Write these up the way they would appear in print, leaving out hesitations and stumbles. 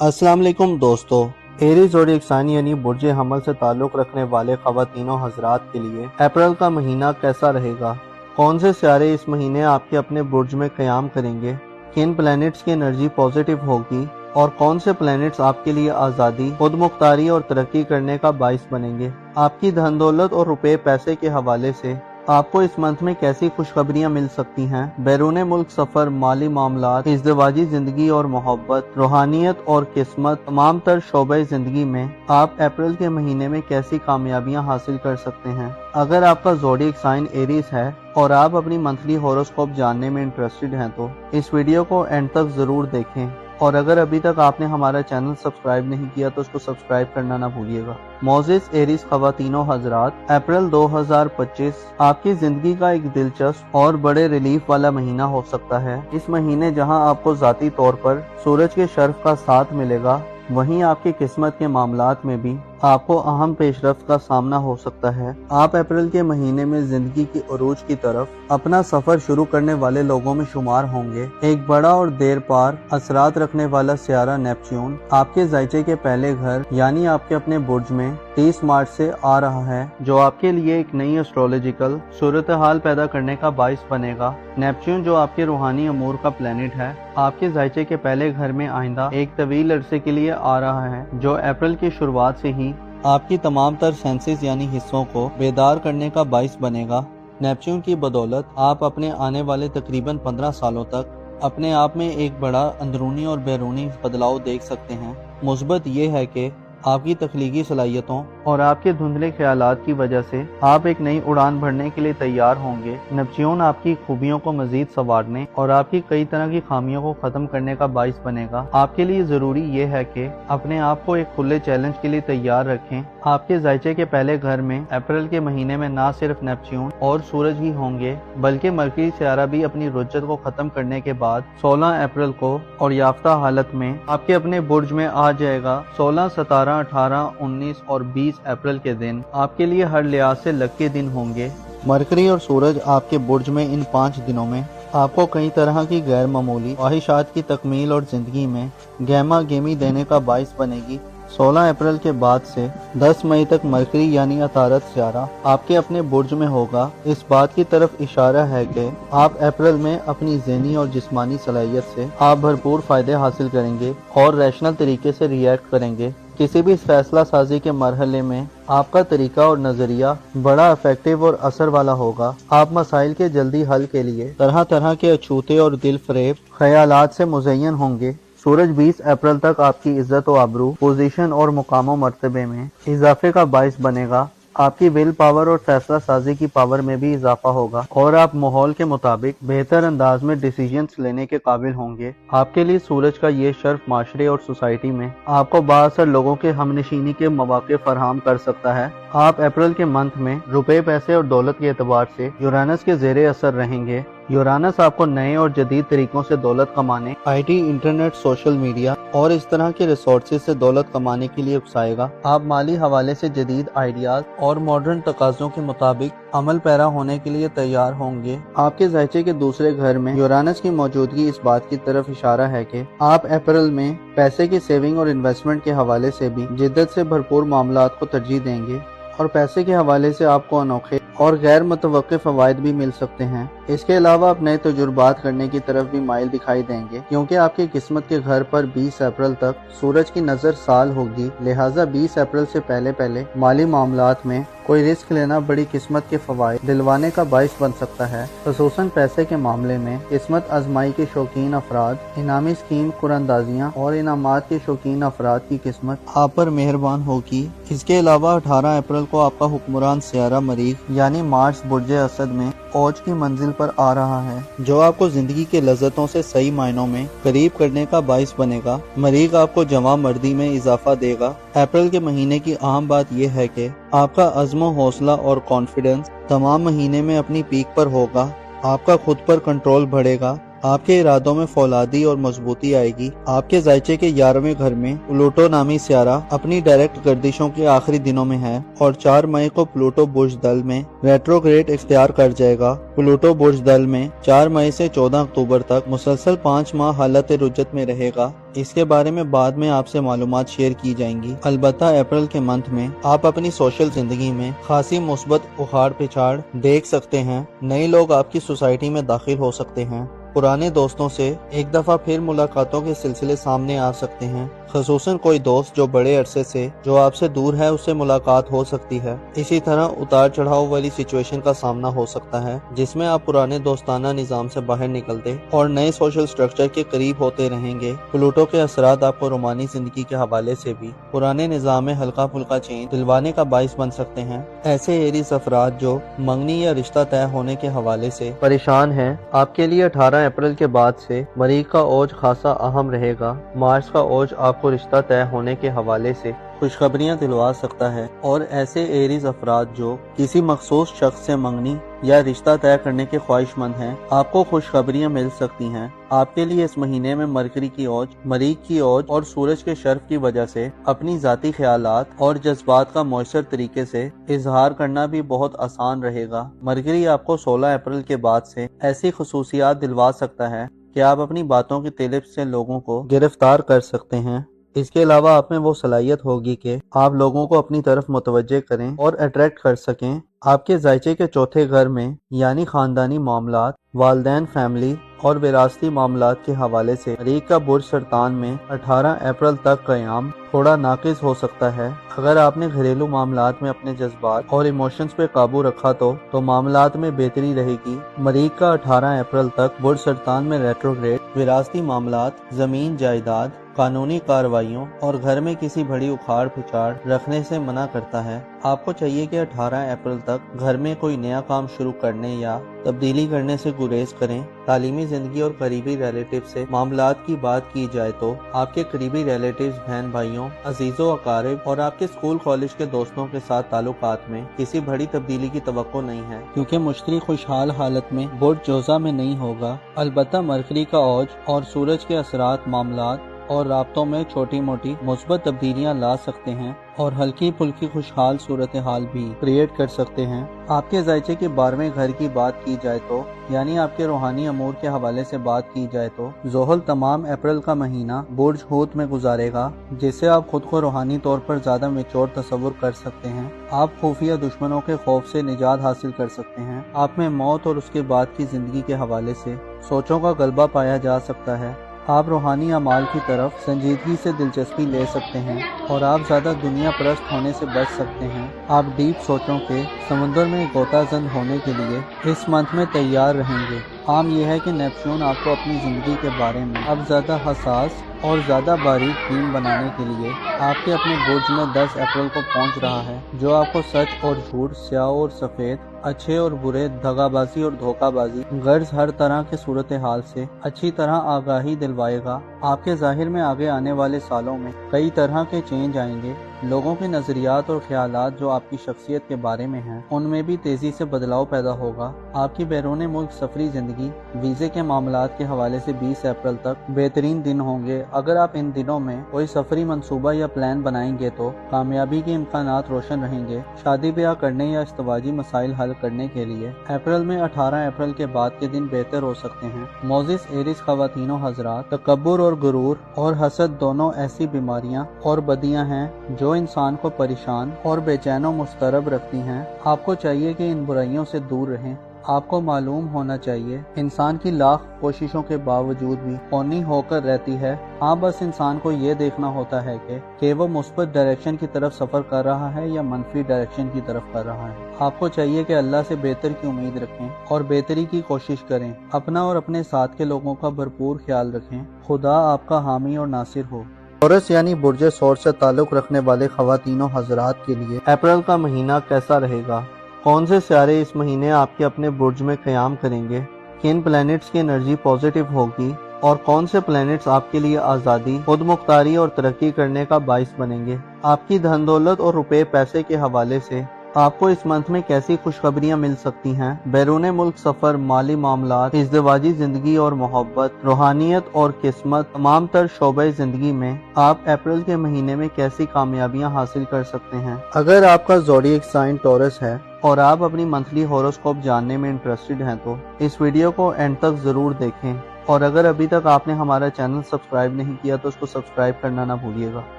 अस्सलाम वालेकुम दोस्तों। एरीज ज़ोडिएक साइन यानी बुर्ज हमल से ताल्लुक़ रखने वाले ख़वातीनों हज़रात के लिए अप्रैल का महीना कैसा रहेगा? कौन से सितारे इस महीने आपके अपने बुर्ज में क़याम करेंगे? किन प्लैनेट्स की एनर्जी पॉजिटिव होगी और कौन से प्लैनेट्स आपके लिए आज़ादी, खुद मुख्तारी और तरक्की करने का बाइस बनेंगे? आपकी धन दौलत और रुपए पैसे के हवाले से आपको इस मंथ में कैसी खुशखबरियां मिल सकती हैं? बैरून मुल्क सफर, माली मामलात, इज़्दिवाजी जिंदगी और मोहब्बत, रूहानियत और किस्मत, तमाम तर शोबे जिंदगी में आप अप्रैल के महीने में कैसी कामयाबियां हासिल कर सकते हैं? अगर आपका ज़ोडिएक साइन एरीज है और आप अपनी मंथली हॉरोस्कोप जानने में इंटरेस्टेड हैं तो इस वीडियो को एंड तक जरूर देखें, और अगर अभी तक आपने हमारा चैनल सब्सक्राइब नहीं किया तो उसको सब्सक्राइब करना ना भूलिएगा। मोज़िज़ एरीज ख़वातीनों हज़रात, अप्रैल 2025 आपकी जिंदगी का एक दिलचस्प और बड़े रिलीफ वाला महीना हो सकता है। इस महीने जहां आपको ज़ाती तौर पर सूरज के शर्फ का साथ मिलेगा, वहीं आपकी किस्मत के मामलात में भी आपको अहम पेशरफ्त का सामना हो सकता है। आप अप्रैल के महीने में जिंदगी की उरूज की तरफ अपना सफर शुरू करने वाले लोगों में शुमार होंगे। एक बड़ा और देर पार असरात रखने वाला सियारा नेपच्यून आपके ज़ायचे के पहले घर यानी आपके अपने बुर्ज में 30 मार्च से आ रहा है, जो आपके लिए एक नई एस्ट्रोलॉजिकल सूरत हाल पैदा करने का बाइस बनेगा। नेपच्यून, जो आपके रूहानी अमूर का प्लेनेट है, आपके ज़ायचे के पहले घर में आइंदा एक तवील अरसे के लिए आ रहा है, जो अप्रैल की शुरुआत से ही आपकी तमाम तर सेंसेस यानी हिस्सों को बेदार करने का बाइस बनेगा। नेपच्यून की बदौलत आप अपने आने वाले तकरीबन 15 सालों तक अपने आप में एक बड़ा अंदरूनी और बैरूनी बदलाव देख सकते हैं। मुस्बत ये है कि आपकी तख्लीकी सलाहियतों और आपके धुंधले ख्यालात की वजह से आप एक नई उड़ान भरने के लिए तैयार होंगे। नेपच्यून आपकी खूबियों को मजीद संवारने और आपकी कई तरह की खामियों को खत्म करने का बाइस बनेगा। आपके लिए जरूरी ये है कि अपने आप को एक खुले चैलेंज के लिए तैयार रखें। आपके ज़ायचे के पहले घर में अप्रैल के महीने में ना सिर्फ नेपच्यून और सूरज ही होंगे, बल्कि मरकरी सियारा भी अपनी रुज्जत को खत्म करने के बाद 16 अप्रैल को और याफ्ता हालत में आपके अपने बुर्ज में आ जाएगा। 16, 17, 18, 19 और 20 अप्रैल के दिन आपके लिए हर लिहाज से लकी दिन होंगे। मरकरी और सूरज आपके बुर्ज में इन 5 दिनों में आपको कई तरह की गैर मामूली ख्वाहिशात की तकमील और जिंदगी में गहमा गेमी देने का बाइस बनेगी। 16 अप्रैल के बाद से 10 मई तक मरकरी यानी अतारत सियारा आपके अपने बुर्ज में होगा। इस बात की तरफ इशारा है कि आप अप्रैल में अपनी ज़हनी और जिस्मानी सलाहियत से आप भरपूर फायदे हासिल करेंगे और रैशनल तरीके से रिएक्ट करेंगे। किसी भी फैसला साजी के मरहले में आपका तरीका और नजरिया बड़ा इफेक्टिव और असर वाला होगा। आप मसाइल के जल्दी हल के लिए तरह तरह के अछूते और दिल फरेब ख्यालात से मुज़य्यन होंगे। सूरज 20 अप्रैल तक आपकी इज्जत और आबरू, पोजीशन और मुकाम मर्तबे में इजाफे का बाइस बनेगा। आपकी विल पावर और फैसला साजी की पावर में भी इजाफा होगा और आप माहौल के मुताबिक बेहतर अंदाज में डिसीजंस लेने के काबिल होंगे। आपके लिए सूरज का ये शर्फ माशरे और सोसाइटी में आपको बाअसर लोगों के हमनशीनी के मौके फराहम कर सकता है। आप अप्रैल के मंथ में रुपए, पैसे और दौलत के एतबार से यूरानस के ज़ेरे असर रहेंगे। यूरानस आपको नए और जदीद तरीकों से दौलत कमाने, आईटी, इंटरनेट, सोशल मीडिया और इस तरह के रिसोर्सेज से दौलत कमाने के लिए उकसाएगा। आप माली हवाले से जदीद आइडियाज और मॉडर्न तकाज़ों के मुताबिक अमल पैरा होने के लिए तैयार होंगे। आपके ज़ायचे के दूसरे घर में यूरानस की मौजूदगी इस बात की तरफ इशारा है कि आप अप्रैल में पैसे की सेविंग और इन्वेस्टमेंट के हवाले से भी जिद्दत से भरपूर मामलात को तरजीह देंगे और पैसे के हवाले से आपको अनोखे और गैर मुतवक्किफ फवायद भी मिल सकते हैं। इसके अलावा आप नए तजुर्बात करने की तरफ भी माइल दिखाई देंगे, क्योंकि आपकी किस्मत के घर पर 20 अप्रैल तक सूरज की नज़र साल होगी। लिहाजा 20 अप्रैल से पहले पहले माली मामलात में कोई रिस्क लेना बड़ी किस्मत के फवायद दिलवाने का बाइस बन सकता है। खसूसन पैसे के मामले में किस्मत आजमाई के शौकीन अफराद, इनामी स्कीम कुरंदाजियाँ और इनामात के शौकीन अफराद की किस्मत आप पर मेहरबान होगी। इसके अलावा 18 अप्रैल को आपका हुक्मरान सियारा मरीख यानी मार्स बुर्ज असद में औज की मंजिल पर आ रहा है, जो आपको जिंदगी के लज्जतों से सही मायनों में करीब करने का बाइस बनेगा। मरीख आपको जवां मर्दी में इजाफा देगा। अप्रैल के महीने की अहम बात यह है कि आपका अज़्म, हौसला और कॉन्फिडेंस तमाम महीने में अपनी पीक पर होगा। आपका खुद पर कंट्रोल बढ़ेगा आपके इरादों में फौलादी और मजबूती आएगी। आपके जायचे के 11वें घर में प्लूटो नामी सियारा अपनी डायरेक्ट गर्दिशों के आखिरी दिनों में है और 4 मई को प्लूटो बुर्ज दल में रेट्रोग्रेड इख्तियार कर जाएगा। प्लूटो बुर्ज दल में 4 मई से 14 अक्टूबर तक मुसलसल 5 माह हालत रुजत में रहेगा। इसके बारे में बाद में आपसे मालूमात शेयर की जाएंगी। अलबत्ता अप्रैल के मंथ में आप अपनी सोशल जिंदगी में खासी मुस्बत उखाड़ पिछाड़ देख सकते हैं। नए लोग आपकी सोसाइटी में दाखिल हो सकते हैं। पुराने दोस्तों से एक दफा फिर मुलाकातों के सिलसिले सामने आ सकते हैं। खसूसन कोई दोस्त जो बड़े अरसे से जो आपसे दूर है उससे मुलाकात हो सकती है। इसी तरह उतार चढ़ाव वाली सिचुएशन का सामना हो सकता है जिसमें आप पुराने दोस्ताना निजाम से बाहर निकलते और नए सोशल स्ट्रक्चर के करीब होते रहेंगे। प्लूटो के असरात आपको रोमानी जिंदगी के हवाले से भी पुराने निजाम में हल्का फुल्का चेंज दिलवाने का बाइस बन सकते हैं। ऐसे एरीज अफराद जो मंगनी या रिश्ता तय होने के हवाले से परेशान हैं, आपके लिए 18 अप्रैल के बाद से मरीख का ओज खासा अहम रहेगा। मार्च का ओज आपको रिश्ता तय होने के हवाले से खुशखबरियां दिलवा सकता है और ऐसे एरीज अफराद जो किसी मखसूस शख्स से मंगनी या रिश्ता तय करने के ख्वाहिशमंद हैं, आपको खुशखबरियां मिल सकती हैं। आपके लिए इस महीने में मरकरी की ओज, मरीख की ओज और सूरज के शर्फ की वजह से अपनी जाती ख्यालात और जज्बात का मौसर तरीके से इजहार करना भी बहुत आसान रहेगा। मरकरी आपको 16 अप्रैल के बाद से ऐसी खसूसियात दिलवा सकता है कि आप अपनी बातों की तेलिब से लोगों को गिरफ्तार कर सकते हैं। इसके अलावा आप में वो सलाहियत होगी कि आप लोगों को अपनी तरफ मुतवज्जे करें और अट्रैक्ट कर सकें। आपके जायचे के चौथे घर में यानी खानदानी मामलात, वालदैन फैमिली और विरासती मामलात के हवाले से मरीख का बुर्ज सरतान में 18 अप्रैल तक क़याम थोड़ा नाकिस हो सकता है। अगर आपने घरेलू मामलात में अपने जज्बात और इमोशंस पे काबू रखा तो मामलात में बेहतरी रहेगी। मरीख का 18 अप्रैल तक बुर्ज सरतान में रेट्रोग्रेड विरासती मामलात, जमीन जायदाद, कानूनी कार्रवाइयों और घर में किसी बड़ी उखाड़ पिछाड़ रखने से मना करता है। आपको चाहिए कि 18 अप्रैल तक घर में कोई नया काम शुरू करने या तब्दीली करने से गुरेज करें। तालीमी जिंदगी और करीबी रिलेटिव से मामलात की बात की जाए तो आपके करीबी रिलेटिव्स, बहन भाइयों, अजीजों अकारिब और आपके स्कूल कॉलेज के दोस्तों के साथ ताल्लुकात में किसी बड़ी तब्दीली की तवक्को नहीं है क्योंकि मुश्तरी खुशहाल हालत में बुर्ज जोजा में नहीं होगा। अलबत्ता मरकरी का औज और सूरज के असरात मामलात और राब्तों में छोटी मोटी मुस्बत तब्दीलियां ला सकते हैं और हल्की फुल्की खुशहाल सूरत हाल भी क्रिएट कर सकते हैं। आपके जायचे के 12वें घर की बात की जाए तो यानी आपके रूहानी अमूर के हवाले से बात की जाए तो ज़ोहल तमाम अप्रैल का महीना बुर्ज हूत में गुजारेगा, जिससे आप खुद को रूहानी तौर पर ज्यादा मैच्योर तस्वुर कर सकते हैं। आप खुफिया दुश्मनों के खौफ से निजात हासिल कर सकते हैं। आप में मौत और उसके बाद की जिंदगी के हवाले से सोचों का गलबा पाया जा सकता है। आप रूहानी अमाल की तरफ संजीदगी से दिलचस्पी ले सकते हैं और आप ज़्यादा दुनिया परस्त होने से बच सकते हैं। आप डीप सोचों के समुद्र में गोताजंद होने के लिए इस मंथ में तैयार रहेंगे। आम यह है कि नेपच्यून आपको अपनी ज़िंदगी के बारे में अब ज़्यादा हसास और ज़्यादा बारीक टीम बनाने के लिए आपके अपने बुर्ज में 10 अप्रैल को पहुंच रहा है, जो आपको सच और झूठ, स्याह और सफ़ेद, अच्छे और बुरे, दगाबाजी और धोखाबाजी, गर्ज हर तरह के सूरत हाल से अच्छी तरह आगाही दिलवाएगा। आपके जाहिर में आगे आने वाले सालों में कई तरह के चेंज आएंगे। लोगों के नजरियात और ख्यालात जो आपकी शख्सियत के बारे में हैं, उनमें भी तेजी से बदलाव पैदा होगा। आपकी बैरून मुल्क सफरी जिंदगी, वीजे के मामलात के हवाले से 20 अप्रैल तक बेहतरीन दिन होंगे। अगर आप इन दिनों में कोई सफरी मंसूबा या प्लान बनाएंगे तो कामयाबी के इम्कानात रोशन रहेंगे। शादी ब्याह करने या इस्तवाजी मसाइल हल करने के लिए अप्रैल में 18 अप्रैल के बाद के दिन बेहतर हो सकते हैं। मोजिस एरिस ख़वातीनो हजरात, तकब्बुर और गुरूर और हसद दोनों ऐसी बीमारियां और बदियां हैं जो इंसान को परेशान और बेचैन व मुस्तरब रखती हैं। आपको चाहिए कि इन बुराइयों से दूर रहें। आपको मालूम होना चाहिए इंसान की लाख कोशिशों के बावजूद भी कौनी होकर रहती है। हाँ, बस इंसान को ये देखना होता है कि वो मुस्बत डायरेक्शन की तरफ सफर कर रहा है या मनफी डायरेक्शन की तरफ कर रहा है। आपको चाहिए कि अल्लाह से बेहतर की उम्मीद रखें और बेहतरी की कोशिश करें। अपना और अपने साथ के लोगों का भरपूर ख्याल रखें। खुदा आपका हामी और नासिर हो। टॉरस यानी बुर्ज सौर से ताल्लुक रखने वाले ख़वातीनो हजरात के लिए अप्रैल का महीना कैसा रहेगा? कौन से सियारे इस महीने आपके अपने बुर्ज में क़याम करेंगे? किन प्लैनेट्स की एनर्जी पॉजिटिव होगी और कौन से प्लैनेट्स आपके लिए आज़ादी, खुद मुख्तारी और तरक्की करने का बाइस बनेंगे? आपकी धन दौलत और रुपए पैसे के हवाले से آپ کو اس منتھ میں کیسی خوشخبریاں مل سکتی ہیں؟ بیرون ملک سفر، مالی معاملات، ازدواجی زندگی اور محبت، روحانیت اور قسمت، تمام تر شعبۂ زندگی میں آپ اپریل کے مہینے میں کیسی کامیابیاں حاصل کر سکتے ہیں؟ اگر آپ کا زوڈیک سائن ٹورس ہے اور آپ اپنی منتھلی ہوروسکوپ جاننے میں انٹرسٹڈ ہیں تو اس ویڈیو کو اینڈ تک ضرور دیکھیں، اور اگر ابھی تک آپ نے ہمارا چینل سبسکرائب نہیں کیا تو اس کو سبسکرائب کرنا نہ بھولیے گا۔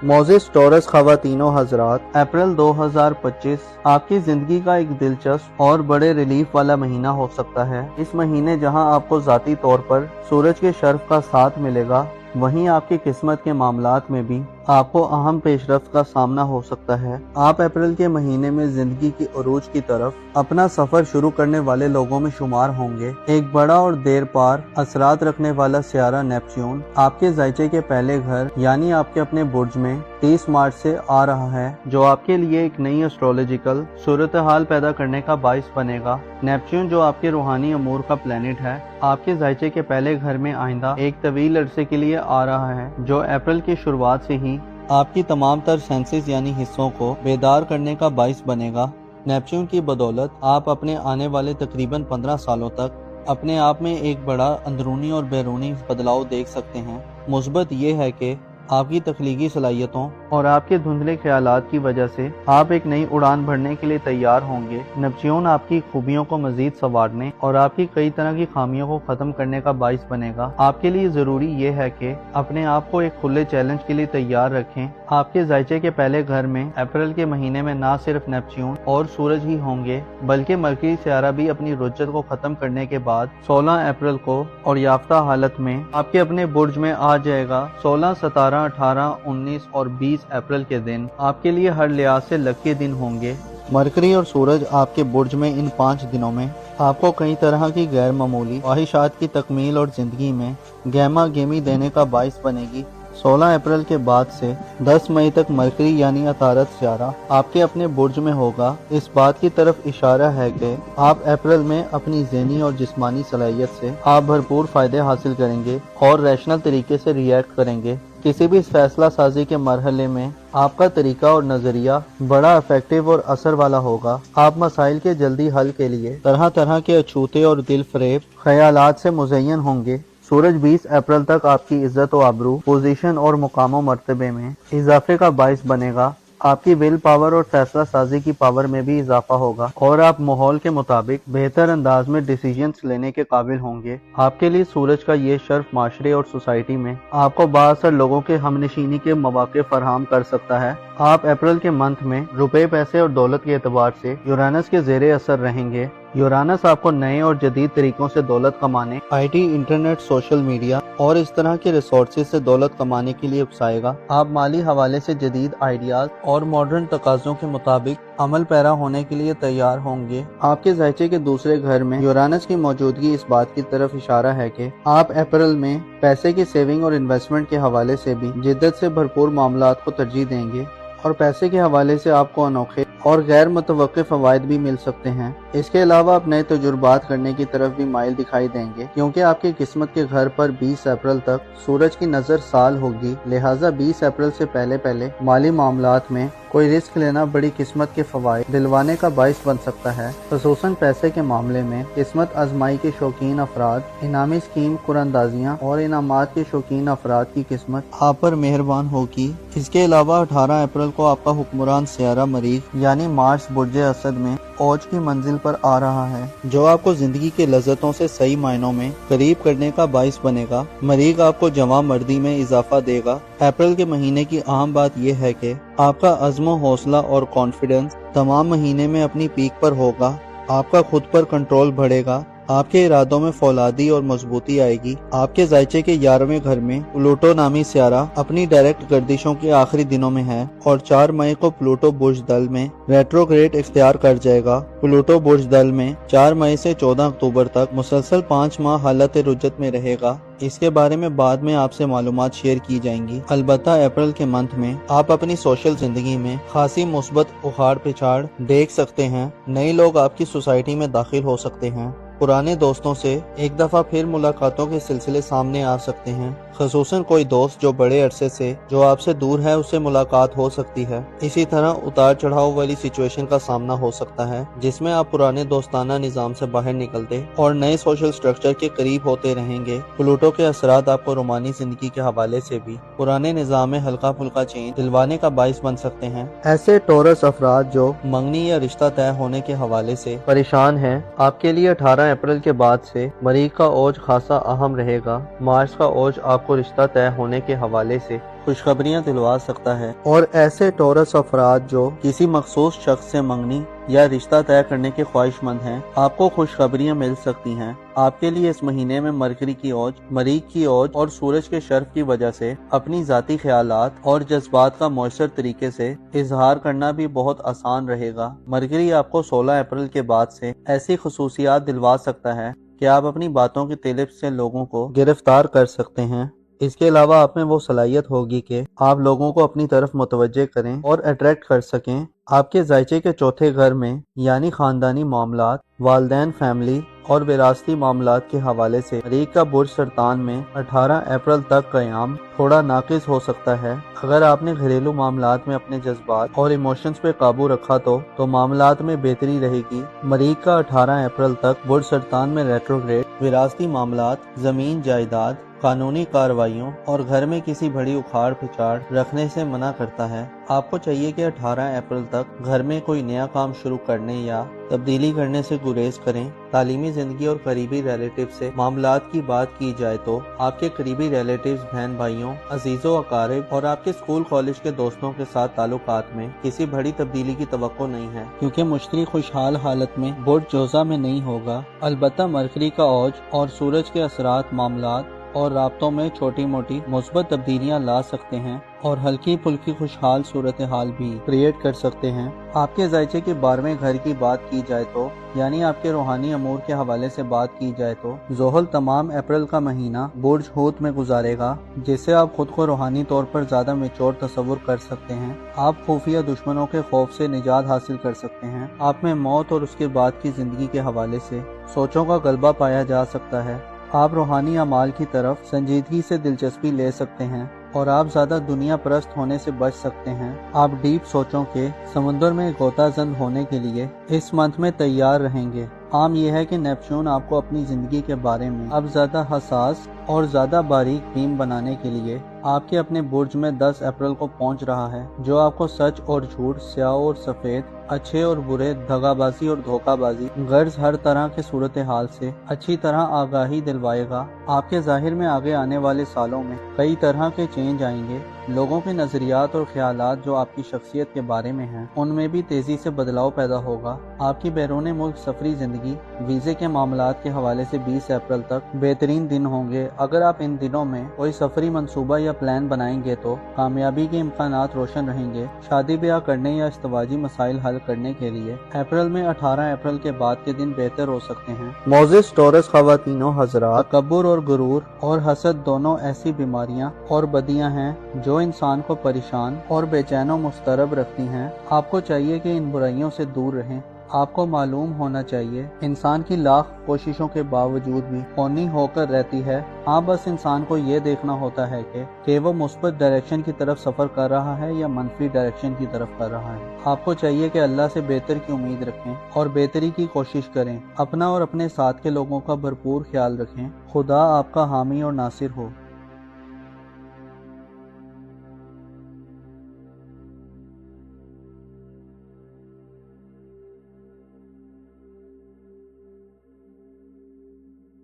معزز ٹورس خواتین و حضرات، اپریل 2025 آپ کی زندگی کا ایک دلچسپ اور بڑے ریلیف والا مہینہ ہو سکتا ہے۔ اس مہینے جہاں آپ کو ذاتی طور پر سورج کے شرف کا ساتھ ملے گا، وہیں آپ کی قسمت کے معاملات میں بھی آپ کو اہم پیش رفت کا سامنا ہو سکتا ہے۔ آپ اپریل کے مہینے میں زندگی کی عروج کی طرف اپنا سفر شروع کرنے والے لوگوں میں شمار ہوں گے۔ ایک بڑا اور دیر پار اثرات رکھنے والا سیارہ نیپچون آپ کے زائچے کے پہلے گھر یعنی آپ کے اپنے برج میں 30 مارچ سے آ رہا ہے، جو آپ کے لیے ایک نئی ایسٹرولوجیکل صورتحال پیدا کرنے کا باعث بنے گا۔ نیپچون جو آپ کے روحانی امور کا پلانٹ ہے، آپ کے زائچے کے پہلے گھر میں آئندہ ایک طویل عرصے کے لیے آ رہا ہے، جو اپریل کی شروعات سے ہی آپ کی تمام تر سینسز یعنی حصوں کو بیدار کرنے کا باعث بنے گا۔ نیپچون کی بدولت آپ اپنے آنے والے تقریباً 15 سالوں تک اپنے آپ میں ایک بڑا اندرونی اور بیرونی بدلاؤ دیکھ سکتے ہیں۔ مثبت یہ ہے کہ آپ کی تخلیقی صلاحیتوں اور آپ کے دھندلے خیالات کی وجہ سے آپ ایک نئی اڑان بھرنے کے لیے تیار ہوں گے۔ نیپچون آپ کی خوبیوں کو مزید سنوارنے اور آپ کی کئی طرح کی خامیوں کو ختم کرنے کا باعث بنے گا۔ آپ کے لیے ضروری یہ ہے کہ اپنے آپ کو ایک کھلے چیلنج کے لیے تیار رکھیں۔ آپ کے زائچے کے پہلے گھر میں اپریل کے مہینے میں نہ صرف نیپچون اور سورج ہی ہوں گے، بلکہ مرکری سیارہ بھی اپنی رجت کو ختم کرنے کے بعد 16 اپریل کو اور یافتہ حالت میں آپ کے اپنے برج میں آ جائے گا۔ 16، 17، 18، 19 اور 20 اپریل کے دن آپ کے لیے ہر لحاظ سے لکی دن ہوں گے۔ مرکری اور سورج آپ کے برج میں ان 5 دنوں میں آپ کو کئی طرح کی غیر معمولی خواہشات کی تکمیل اور زندگی میں گہما گہمی دینے کا باعث بنے گی۔ 16 اپریل کے بعد سے 10 مئی تک مرکری یعنی عطارد سیارہ آپ کے اپنے برج میں ہوگا۔ اس بات کی طرف اشارہ ہے کہ آپ اپریل میں اپنی ذہنی اور جسمانی صلاحیت سے آپ بھرپور فائدے حاصل کریں گے اور ریشنل طریقے سے ریئیکٹ کریں گے۔ کسی بھی فیصلہ سازی کے مرحلے میں آپ کا طریقہ اور نظریہ بڑا افیکٹو اور اثر والا ہوگا۔ آپ مسائل کے جلدی حل کے لیے طرح طرح کے اچھوتے اور دل فریب خیالات سے مزین ہوں گے۔ سورج 20 اپریل تک آپ کی عزت و آبرو، پوزیشن اور مقام و مرتبے میں اضافے کا باعث بنے گا۔ آپ کی ول پاور اور فیصلہ سازی کی پاور میں بھی اضافہ ہوگا اور آپ ماحول کے مطابق بہتر انداز میں ڈیسیژنز لینے کے قابل ہوں گے۔ آپ کے لیے سورج کا یہ شرف معاشرے اور سوسائٹی میں آپ کو بااثر لوگوں کے ہم نشینی کے مواقع فراہم کر سکتا ہے۔ آپ اپریل کے منتھ میں روپے، پیسے اور دولت کے اعتبار سے یورانس کے زیر اثر رہیں گے۔ یورانس آپ کو نئے اور جدید طریقوں سے دولت کمانے، I T, internet, social media اور اس طرح کے ریسورسز سے دولت کمانے کے لیے اکسائے گا۔ آپ مالی حوالے سے جدید آئیڈیاز اور ماڈرن تقاضوں کے مطابق عمل پیرا ہونے کے لیے تیار ہوں گے۔ آپ کے زائچے کے دوسرے گھر میں یورانس کی موجودگی اس بات کی طرف اشارہ ہے کہ آپ اپریل میں پیسے کی سیونگ اور انویسٹمنٹ کے حوالے سے بھی جدت سے بھرپور معاملات کو ترجیح دیں گے، اور پیسے کے حوالے سے آپ کو انوکھے اور غیر متوقع فوائد بھی مل سکتے ہیں۔ اس کے علاوہ آپ نئے تجربات کرنے کی طرف بھی مائل دکھائی دیں گے، کیونکہ آپ کی قسمت کے گھر پر 20 اپریل تک سورج کی نظر سال ہوگی، لہٰذا 20 اپریل سے پہلے مالی معاملات میں کوئی رسک لینا بڑی قسمت کے فوائد دلوانے کا باعث بن سکتا ہے۔ خصوصاً پیسے کے معاملے میں قسمت آزمائی کے شوقین افراد، انعامی اسکیم قراندازیاں اور انعامات کے شوقین افراد کی قسمت آپ پر مہربان ہوگی۔ اس کے علاوہ 18 اپریل کو آپ کا حکمران سیارہ مریخ یعنی مارس برج اسد میں اوج کی منزل پر آ رہا ہے، جو آپ کو زندگی کے لذتوں سے صحیح معنوں میں قریب کرنے کا باعث بنے گا۔ مریخ آپ کو جواں مردی میں اضافہ دے گا۔ اپریل کے مہینے کی اہم بات یہ ہے کہ آپ کا عزم و حوصلہ اور کانفیڈنس تمام مہینے میں اپنی پیک پر ہوگا۔ آپ کا خود پر کنٹرول بڑھے گا، آپ کے ارادوں میں فولادی اور مضبوطی آئے گی۔ آپ کے زائچے کے 11ویں گھر میں پلوٹو نامی سیارہ اپنی ڈائریکٹ گردشوں کے آخری دنوں میں ہے اور 4 مئی کو پلوٹو برج دل میں ریٹروگریڈ اختیار کر جائے گا۔ پلوٹو برج دل میں 4 مئی سے 14 اکتوبر تک مسلسل 5 ماہ حالت رجت میں رہے گا۔ اس کے بارے میں بعد میں آپ سے معلومات شیئر کی جائیں گی۔ البتہ اپریل کے منتھ میں آپ اپنی سوشل زندگی میں خاصی مثبت اخاڑ پچھاڑ دیکھ سکتے ہیں۔ نئے لوگ آپ کی سوسائٹی میں داخل ہو سکتے ہیں पुराने दोस्तों से एक दफ़ा फिर मुलाकातों के सिलसिले सामने आ सकते हैं। खसूसन कोई दोस्त जो बड़े अरसे से जो आपसे दूर है उससे मुलाकात हो सकती है। इसी तरह उतार चढ़ाव वाली सिचुएशन का सामना हो सकता है जिसमें आप पुराने दोस्ताना निज़ाम से बाहर निकलते और नए सोशल स्ट्रक्चर के करीब होते रहेंगे। प्लूटो के असरात आपको रोमानी जिंदगी के हवाले से भी पुराने निज़ाम में हल्का फुल्का चेंज दिलवाने का बाइस बन सकते हैं। ऐसे टोरस अफराद जो मंगनी या रिश्ता तय होने के हवाले से परेशान हैं, आपके लिए 18 अप्रैल के बाद से मरीख का ओज खासा अहम रहेगा। मार्च का ओज आपको रिश्ता तय होने के हवाले से खुशखबरियां दिलवा सकता है और ऐसे टोरस अफराद जो किसी मखसूस शख्स से मंगनी या रिश्ता तय करने के ख्वाहिशमंद हैं, आपको खुशखबरियां मिल सकती हैं। आपके लिए इस महीने में मरकरी की ओज, मरीख की ओज और सूरज के शर्फ की वजह से अपनी जाती ख्यालात और जज्बात का मौसर तरीके से इजहार करना भी बहुत आसान रहेगा। मरकरी आपको 16 अप्रैल के बाद से ऐसी खुसूसियात दिलवा सकता है कि आप अपनी बातों की तिलिप से लोगों को गिरफ्तार कर सकते हैं। इसके अलावा आप में वो सलाहियत होगी कि आप लोगों को अपनी तरफ मुतवज्जे करें और अट्रैक्ट कर सकें। आपके जायचे के चौथे घर में यानी खानदानी मामलात, वालदैन फैमिली और विरासती मामलात के हवाले से मरीख का बुर्ज सरतान में 18 अप्रैल तक क़याम थोड़ा नाकिस हो सकता है। अगर आपने घरेलू मामलात में अपने जज्बात और इमोशंस पे काबू रखा तो मामलात में बेहतरी रहेगी। मरीख का 18 अप्रैल तक बुर्ज सरतान में रेट्रोग्रेड विरासती मामलात, जमीन जायदाद, कानूनी कार्रवाइयों और घर में किसी बड़ी उखाड़ पिछाड़ रखने से मना करता है। आपको चाहिए कि 18 अप्रैल तक घर में कोई नया काम शुरू करने या तब्दीली करने से गुरेज करें। तालीमी जिंदगी और करीबी रिलेटिव से मामलात की बात की जाए तो आपके करीबी रिलेटिव्स, बहन भाइयों, अजीजों अकारिब और आपके स्कूल कॉलेज के दोस्तों के साथ ताल्लुकात में किसी बड़ी तब्दीली की तवक्को नहीं है क्योंकि मुश्तरी खुशहाल हालत में बुर्ज जोजा में नहीं होगा। अलबत्ता मरकरी का ओज और सूरज के असरात मामलात और राब्तों में छोटी मोटी मुस्बत तब्दीलियां ला सकते हैं और हल्की फुल्की खुशहाल सूरत हाल भी क्रिएट कर सकते हैं। आपके जायचे के 12वें घर की बात की जाए तो यानी आपके रूहानी अमूर के हवाले से बात की जाए तो ज़ोहल तमाम अप्रैल का महीना बुर्ज हूत में गुजारेगा, जिससे आप खुद को रूहानी तौर पर ज्यादा मैच्योर तस्वुर कर सकते हैं। आप खुफिया दुश्मनों के खौफ से निजात हासिल कर सकते हैं। आप में मौत और उसके बाद की जिंदगी के हवाले से सोचों का गलबा पाया जा सकता है। आप रूहानी अमाल की तरफ संजीदगी से दिलचस्पी ले सकते हैं और आप ज्यादा दुनिया परस्त होने से बच सकते हैं। आप डीप सोचों के समुद्र में गोताजंद होने के लिए इस मंथ में तैयार रहेंगे। आम यह है कि नेपच्यून आपको अपनी जिंदगी के बारे में अब ज्यादा हसास और ज्यादा बारीक बीम बनाने के लिए आपके अपने बुर्ज में 10 अप्रैल को पहुंच रहा है, जो आपको सच और झूठ, स्याह और सफेद, अच्छे और बुरे, दगाबाजी और धोखाबाजी, गर्ज हर तरह के सूरत हाल से अच्छी तरह आगाही दिलवाएगा। आपके जाहिर में आगे आने वाले सालों में कई तरह के चेंज आएंगे। लोगों के नजरियात और ख्यालात जो आपकी शख्सियत के बारे में हैं, उनमें भी तेजी से बदलाव पैदा होगा। आपकी बैरून मुल्क सफरी जिंदगी वीजे के मामलात के हवाले से 20 अप्रैल तक बेहतरीन दिन होंगे। अगर आप इन दिनों में कोई सफरी मंसूबा या प्लान बनाएंगे तो कामयाबी के इम्कानात रोशन रहेंगे। शादी ब्याह करने या इस्तवाजी मसाइल हल करने के लिए अप्रैल में 18 अप्रैल के बाद के दिन बेहतर हो सकते हैं। मोजिस टोरस ख़वातीनों हज़रात, तकब्बुर और गुरूर और हसद दोनों ऐसी बीमारियां और बदियां हैं जो इंसान को परेशान और बेचैन व मुस्तरब रखती हैं। आपको चाहिए कि इन बुराइयों से दूर रहें। आपको मालूम होना चाहिए इंसान की लाख कोशिशों के बावजूद भी कौनी होकर रहती है। हाँ, बस इंसान को ये देखना होता है कि वो मुस्बत डायरेक्शन की तरफ सफर कर रहा है या मनफी डायरेक्शन की तरफ कर रहा है। आपको चाहिए कि अल्लाह से बेहतर की उम्मीद रखें और बेहतरी की कोशिश करें। अपना और अपने साथ के लोगों का भरपूर ख्याल रखें। खुदा आपका हामी और नासिर हो।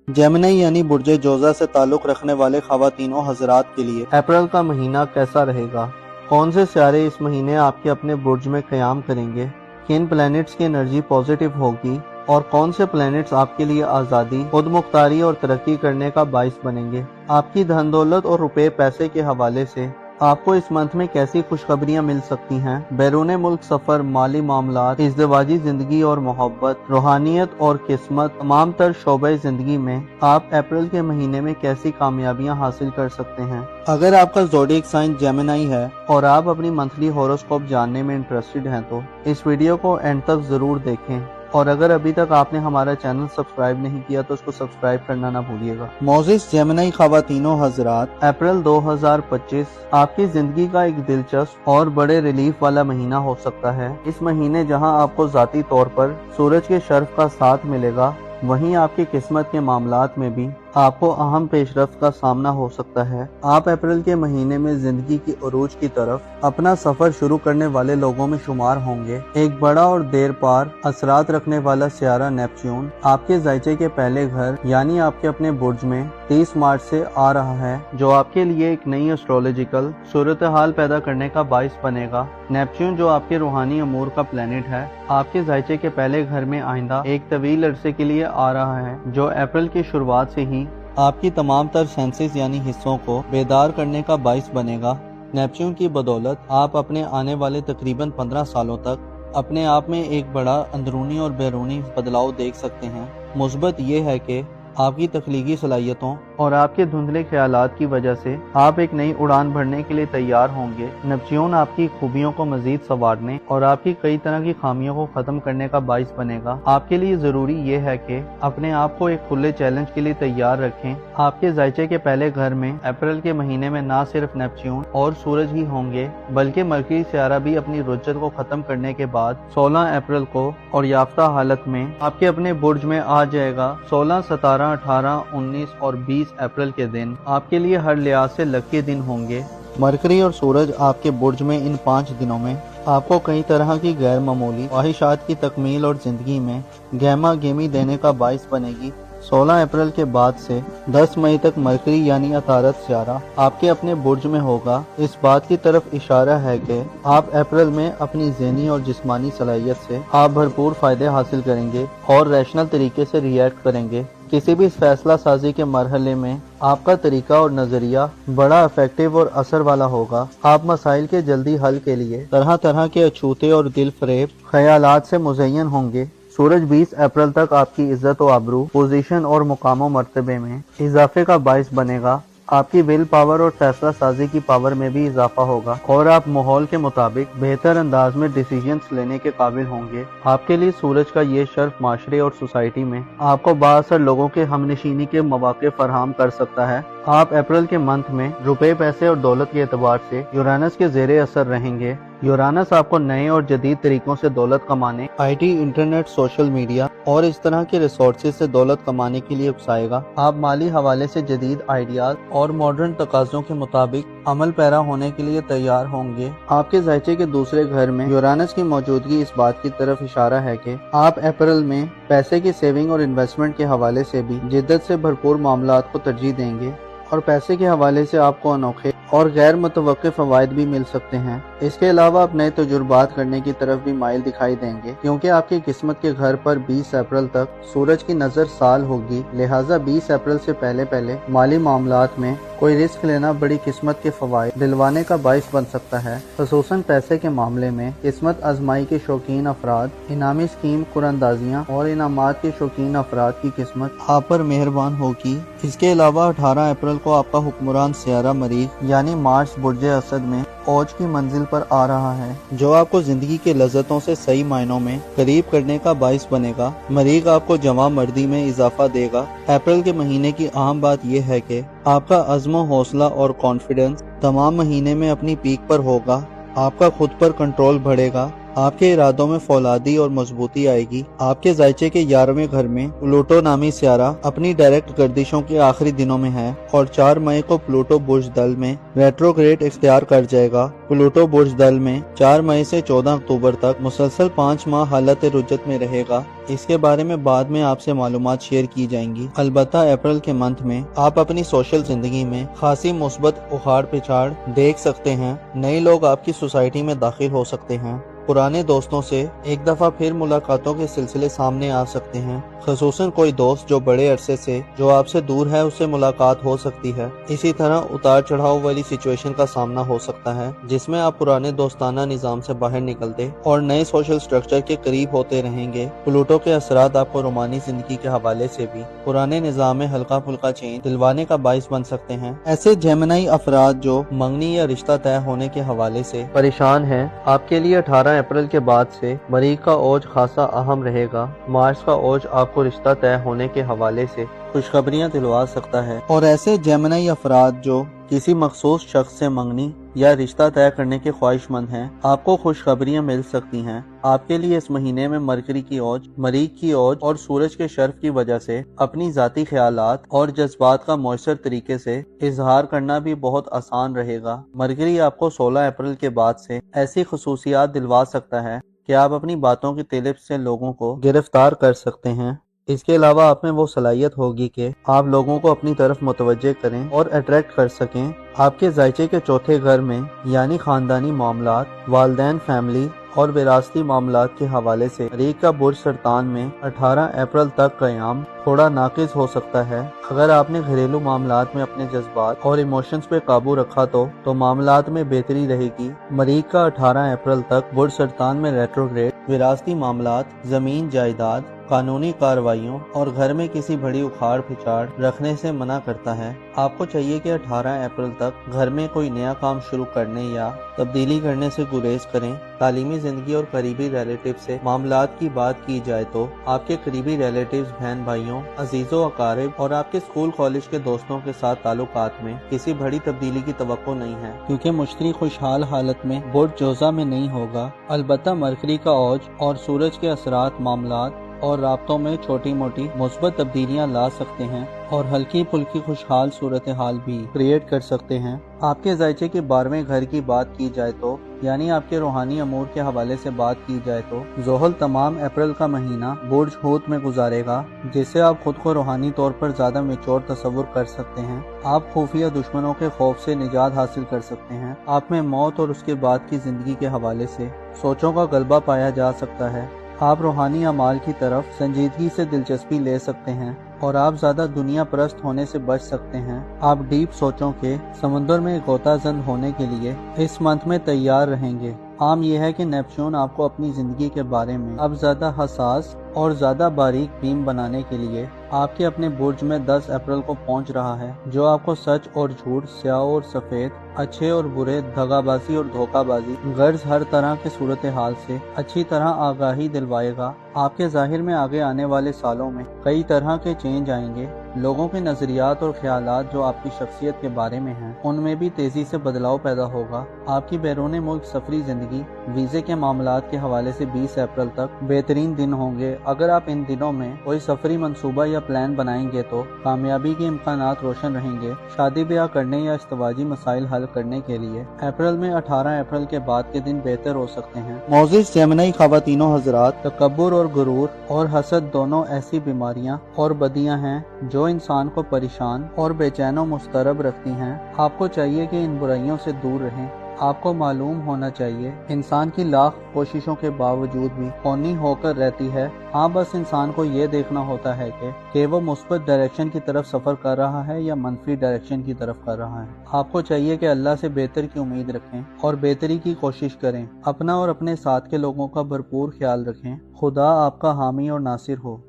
जेमिनी यानी बुर्जे जोजा से ताल्लुक रखने वाले ख़वातीनों हज़रात के लिए अप्रैल का महीना कैसा रहेगा? कौन से सितारे इस महीने आपके अपने बुर्ज में क़याम करेंगे? किन प्लैनेट्स की एनर्जी पॉजिटिव होगी और कौन से प्लैनेट्स आपके लिए आज़ादी, खुद मुख्तारी और तरक्की करने का बाइस बनेंगे? आपकी धन दौलत और रुपए पैसे के हवाले से आपको इस मंथ में कैसी खुशखबरियां मिल सकती हैं? बैरून मुल्क सफर, माली मामलात, इज़्दिवाजी जिंदगी और मोहब्बत, रूहानियत और किस्मत, तमाम तर शोबे जिंदगी में आप अप्रैल के महीने में कैसी कामयाबियां हासिल कर सकते हैं? अगर आपका ज़ोडिएक साइन जेमिनी है और आप अपनी मंथली हॉरोस्कोप जानने में इंटरेस्टेड हैं तो इस वीडियो को एंड तक जरूर देखें। اور اگر ابھی تک آپ نے ہمارا چینل سبسکرائب نہیں کیا تو اس کو سبسکرائب کرنا نہ بھولیے گا۔ معزز جیمنائی خواتین و حضرات، اپریل 2025 آپ کی زندگی کا ایک دلچسپ اور بڑے ریلیف والا مہینہ ہو سکتا ہے۔ اس مہینے جہاں آپ کو ذاتی طور پر سورج کے شرف کا ساتھ ملے گا، وہیں آپ کی قسمت کے معاملات میں بھی آپ کو اہم پیش رفت کا سامنا ہو سکتا ہے۔ آپ اپریل کے مہینے میں زندگی کی عروج کی طرف اپنا سفر شروع کرنے والے لوگوں میں شمار ہوں گے۔ ایک بڑا اور دیر پار اثرات رکھنے والا سیارہ نیپچون آپ کے ذائچے کے پہلے گھر یعنی آپ کے اپنے برج میں 30 مارچ سے آ رہا ہے، جو آپ کے لیے ایک نئی ایسٹرولوجیکل صورتحال پیدا کرنے کا باعث بنے گا۔ نیپچون جو آپ کے روحانی امور کا پلانٹ ہے، آپ کے ذائچے کے پہلے گھر میں آئندہ ایک طویل عرصے کے لیے آ رہا ہے، جو اپریل کی شروعات سے ہی آپ کی تمام تر سینسز یعنی حصوں کو بیدار کرنے کا باعث بنے گا۔ نیپچون کی بدولت آپ اپنے آنے والے تقریباً 15 سالوں تک اپنے آپ میں ایک بڑا اندرونی اور بیرونی بدلاؤ دیکھ سکتے ہیں۔ مثبت یہ ہے کہ آپ کی تخلیقی صلاحیتوں اور آپ کے دھندلے خیالات کی وجہ سے آپ ایک نئی اڑان بھرنے کے لیے تیار ہوں گے۔ نیپچون آپ کی خوبیوں کو مزید سنوارنے اور آپ کی کئی طرح کی خامیوں کو ختم کرنے کا باعث بنے گا۔ آپ کے لیے ضروری یہ ہے کہ اپنے آپ کو ایک کھلے چیلنج کے لیے تیار رکھیں۔ آپ کے ذائچے کے پہلے گھر میں اپریل کے مہینے میں نہ صرف نیپچون اور سورج ہی ہوں گے، بلکہ مرکری سیارہ بھی اپنی رجت کو ختم کرنے کے بعد 16 اپریل کو اور یافتہ حالت میں آپ کے اپنے برج میں آ جائے گا۔ 16، 17، 18، 19 اور 20 اپریل کے دن آپ کے لیے ہر لحاظ سے لکی دن ہوں گے۔ مرکری اور سورج آپ کے برج میں ان 5 دنوں میں آپ کو کئی طرح کی غیر معمولی خواہشات کی تکمیل اور زندگی میں گہما گہمی دینے کا باعث بنے گی۔ 16 اپریل کے بعد سے 10 مئی تک مرکری یعنی عطارد سیارہ آپ کے اپنے برج میں ہوگا۔ اس بات کی طرف اشارہ ہے کہ آپ اپریل میں اپنی ذہنی اور جسمانی صلاحیت سے آپ بھرپور فائدے حاصل کریں گے اور ریشنل طریقے سے ریئیکٹ کریں گے۔ کسی بھی فیصلہ سازی کے مرحلے میں آپ کا طریقہ اور نظریہ بڑا افیکٹو اور اثر والا ہوگا۔ آپ مسائل کے جلدی حل کے لیے طرح طرح کے اچھوتے اور دل فریب خیالات سے مزین ہوں گے۔ سورج 20 اپریل تک آپ کی عزت و آبرو، پوزیشن اور مقام و مرتبے میں اضافے کا باعث بنے گا۔ آپ کی ول پاور اور فیصلہ سازی کی پاور میں بھی اضافہ ہوگا اور آپ ماحول کے مطابق بہتر انداز میں ڈیسیژنز لینے کے قابل ہوں گے۔ آپ کے لیے سورج کا یہ شرف معاشرے اور سوسائٹی میں آپ کو بااثر لوگوں کے ہم نشینی کے مواقع فراہم کر سکتا ہے۔ آپ اپریل کے منتھ میں روپے، پیسے اور دولت کے اعتبار سے یورانس کے زیر اثر رہیں گے۔ یورانس آپ کو نئے اور جدید طریقوں سے دولت کمانے، I T, internet, social media اور اس طرح کے ریسورسز سے دولت کمانے کے لیے اکسائے گا۔ آپ مالی حوالے سے جدید آئیڈیاز اور ماڈرن تقاضوں کے مطابق عمل پیرا ہونے کے لیے تیار ہوں گے۔ آپ کے ذائچے کے دوسرے گھر میں یورانس کی موجودگی اس بات کی طرف اشارہ ہے کہ آپ اپریل میں پیسے کی سیونگ اور انویسٹمنٹ کے حوالے سے بھی جدت سے بھرپور معاملات کو ترجیح دیں گے اور پیسے کے حوالے سے آپ کو انوکھے اور غیر متوقع فوائد بھی مل سکتے ہیں۔ اس کے علاوہ آپ نئے تجربات کرنے کی طرف بھی مائل دکھائی دیں گے، کیونکہ آپ کی قسمت کے گھر پر 20 اپریل تک سورج کی نظر سال ہوگی، لہٰذا 20 اپریل سے پہلے مالی معاملات میں کوئی رسک لینا بڑی قسمت کے فوائد دلوانے کا باعث بن سکتا ہے۔ خصوصاً پیسے کے معاملے میں قسمت آزمائی کے شوقین افراد، انعامی اسکیم قراندازیاں اور انعامات کے شوقین افراد کی قسمت آپ پر مہربان ہوگی۔ اس کے علاوہ 18 اپریل کو آپ کا حکمران سیارہ مریخ یعنی مارس برج اسد میں اوج کی منزل پر آ رہا ہے، جو آپ کو زندگی کے لذتوں سے صحیح معنوں میں قریب کرنے کا باعث بنے گا۔ مریخ آپ کو جواں مردی میں اضافہ دے گا۔ اپریل کے مہینے کی اہم بات یہ ہے کہ آپ کا عزم و حوصلہ اور کانفیڈنس تمام مہینے میں اپنی پیک پر ہوگا۔ آپ کا خود پر کنٹرول بڑھے گا، آپ کے ارادوں میں فولادی اور مضبوطی آئے گی۔ آپ کے ذائچے کے 11ویں گھر میں پلوٹو نامی سیارہ اپنی ڈائریکٹ گردشوں کے آخری دنوں میں ہے اور 4 مئی کو پلوٹو برج دل میں ریٹروگریڈ اختیار کر جائے گا۔ پلوٹو برج دل میں 4 مئی سے 14 اکتوبر تک مسلسل 5 ماہ حالت رجت میں رہے گا۔ اس کے بارے میں بعد میں آپ سے معلومات شیئر کی جائیں گی۔ البتہ اپریل کے منتھ میں آپ اپنی سوشل زندگی میں خاصی مثبت اخاڑ پچھاڑ دیکھ سکتے ہیں۔ نئے لوگ آپ کی سوسائٹی میں داخل ہو سکتے ہیں، پرانے دوستوں سے ایک دفعہ پھر ملاقاتوں کے سلسلے سامنے آ سکتے ہیں۔ खसूसन कोई दोस्त जो बड़े अरसे से जो आपसे दूर है उससे मुलाकात हो सकती है। इसी तरह उतार चढ़ाव वाली सिचुएशन का सामना हो सकता है जिसमें आप पुराने दोस्ताना निजाम से बाहर निकलते और नए सोशल स्ट्रक्चर के करीब होते रहेंगे। प्लूटो के असरात आपको रोमानी जिंदगी के हवाले से भी पुराने निजाम में हल्का फुल्का चेंज दिलवाने का बाइस बन सकते हैं। ऐसे जेमिनी अफराद जो मंगनी या रिश्ता तय होने के हवाले से परेशान हैं, आपके लिए 18 अप्रैल के बाद से मरीख का ओज खासा अहम रहेगा। मार्स का ओज आपको रिश्ता तय होने के हवाले से खुशखबरियां दिलवा सकता है। और ऐसे जेमिनी अफराद जो किसी मखसूस शख्स से मंगनी या रिश्ता तय करने के ख्वाहिशमंद हैं, आपको खुशखबरियां मिल सकती हैं। आपके लिए इस महीने में मरकरी की ओज, मरीख की ओज और सूरज के शर्फ की वजह से अपनी जाती ख्यालात और जज्बात का मौसर तरीके से इजहार करना भी बहुत आसान रहेगा। मरकरी आपको 16 अप्रैल के बाद से ऐसी खसूसियात दिलवा सकता है कि आप अपनी बातों की तिलिप से लोगों को गिरफ्तार कर सकते हैं। इसके अलावा आप में वो सलाहियत होगी कि आप लोगों को अपनी तरफ मुतवज्जे करें और अट्रैक्ट कर सकें। आपके जायचे के चौथे घर में यानी खानदानी मामलात, वालदैन फैमिली और विरासती मामलात के हवाले से मरीख का बुर्ज सरतान में 18 अप्रैल तक क़याम थोड़ा नाकिस हो सकता है। अगर आपने घरेलू मामलात में अपने जज्बात और इमोशंस पे काबू रखा तो मामलात में बेहतरी रहेगी। मरीख का 18 अप्रैल तक बुर्ज सरतान में रेट्रोग्रेड विरासती मामलात, जमीन जायदाद, कानूनी कार्रवाइयों और घर में किसी बड़ी उखाड़ पिछाड़ रखने से मना करता है। आपको चाहिए कि 18 अप्रैल तक घर में कोई नया काम शुरू करने या तब्दीली करने से गुरेज करें। तालीमी जिंदगी और करीबी रिलेटिव से मामलात की बात की जाए तो आपके करीबी रिलेटिव्स, बहन भाइयों, अजीजों अकारिब और आपके स्कूल कॉलेज के दोस्तों के साथ ताल्लुकात में किसी बड़ी तब्दीली की तवक्को नहीं है, क्योंकि मुश्तरी खुशहाल हालत में बुर्ज जोजा में नहीं होगा। अलबत्ता मरकरी का औज और सूरज के असरात मामलात और राब्तों में छोटी मोटी मुस्बत तब्दीलियां ला सकते हैं और हल्की फुल्की खुशहाल सूरत हाल भी क्रिएट कर सकते हैं। आपके जायचे के 12वें घर की बात की जाए तो यानी आपके रूहानी अमूर के हवाले से बात की जाए तो ज़ोहल तमाम अप्रैल का महीना बुर्ज हूत में गुजारेगा, जिससे आप खुद को रूहानी तौर पर ज्यादा मेच्योर तस्वुर कर सकते हैं। आप खुफिया दुश्मनों के खौफ से निजात हासिल कर सकते हैं। आप में मौत और उसके बाद की जिंदगी के हवाले से सोचों का गलबा पाया जा सकता है। आप रूहानी अमाल की तरफ संजीदगी से दिलचस्पी ले सकते हैं और आप ज्यादा दुनिया परस्त होने से बच सकते हैं। आप डीप सोचों के समंदर में गोताजंद होने के लिए इस मंथ में तैयार रहेंगे। आम यह है कि नेपच्यून आपको अपनी जिंदगी के बारे में अब ज्यादा हसास और ज्यादा बारीक बीम बनाने के लिए आपके अपने बुर्ज में 10 अप्रैल को पहुंच रहा है, जो आपको सच और झूठ, स्याह और सफेद, अच्छे और बुरे, दगाबाजी और धोखाबाजी, गर्ज हर तरह के सूरत हाल से अच्छी तरह आगाही दिलवाएगा। आपके जाहिर में आगे आने वाले सालों में कई तरह के चेंज आएंगे। लोगों के नजरियात और ख्यालात जो आपकी शख्सियत के बारे में हैं, उनमें भी तेजी से बदलाव पैदा होगा। आपकी बैरून मुल्क सफरी जिंदगी, वीजे के मामलात के हवाले से 20 अप्रैल तक बेहतरीन दिन होंगे। अगर आप इन दिनों में कोई सफरी मंसूबा या प्लान बनाएंगे तो कामयाबी के इम्कानात रोशन रहेंगे। शादी ब्याह करने या इस्तवाजी मसाइल हल करने के लिए अप्रैल में 18 अप्रैल के बाद के दिन बेहतर हो सकते हैं। मोजिज जेमिनी ख़वातीनो हजरात, तकब्बुर और गुरूर और हसद दोनों ऐसी बीमारियां और बदियां हैं जो इंसान को परेशान और बेचैन और मुस्तरब रखती हैं। आपको चाहिए कि इन बुराइयों से दूर रहें। आपको मालूम होना चाहिए इंसान की लाख कोशिशों के बावजूद भी कौनी होकर रहती है। हाँ, बस इंसान को ये देखना होता है कि वो मुस्बत डायरेक्शन की तरफ सफर कर रहा है या मनफी डायरेक्शन की तरफ कर रहा है। आपको चाहिए कि अल्लाह से बेहतर की उम्मीद रखें और बेहतरी की कोशिश करें। अपना और अपने साथ के लोगों का भरपूर ख्याल रखें। खुदा आपका हामी और नासिर हो।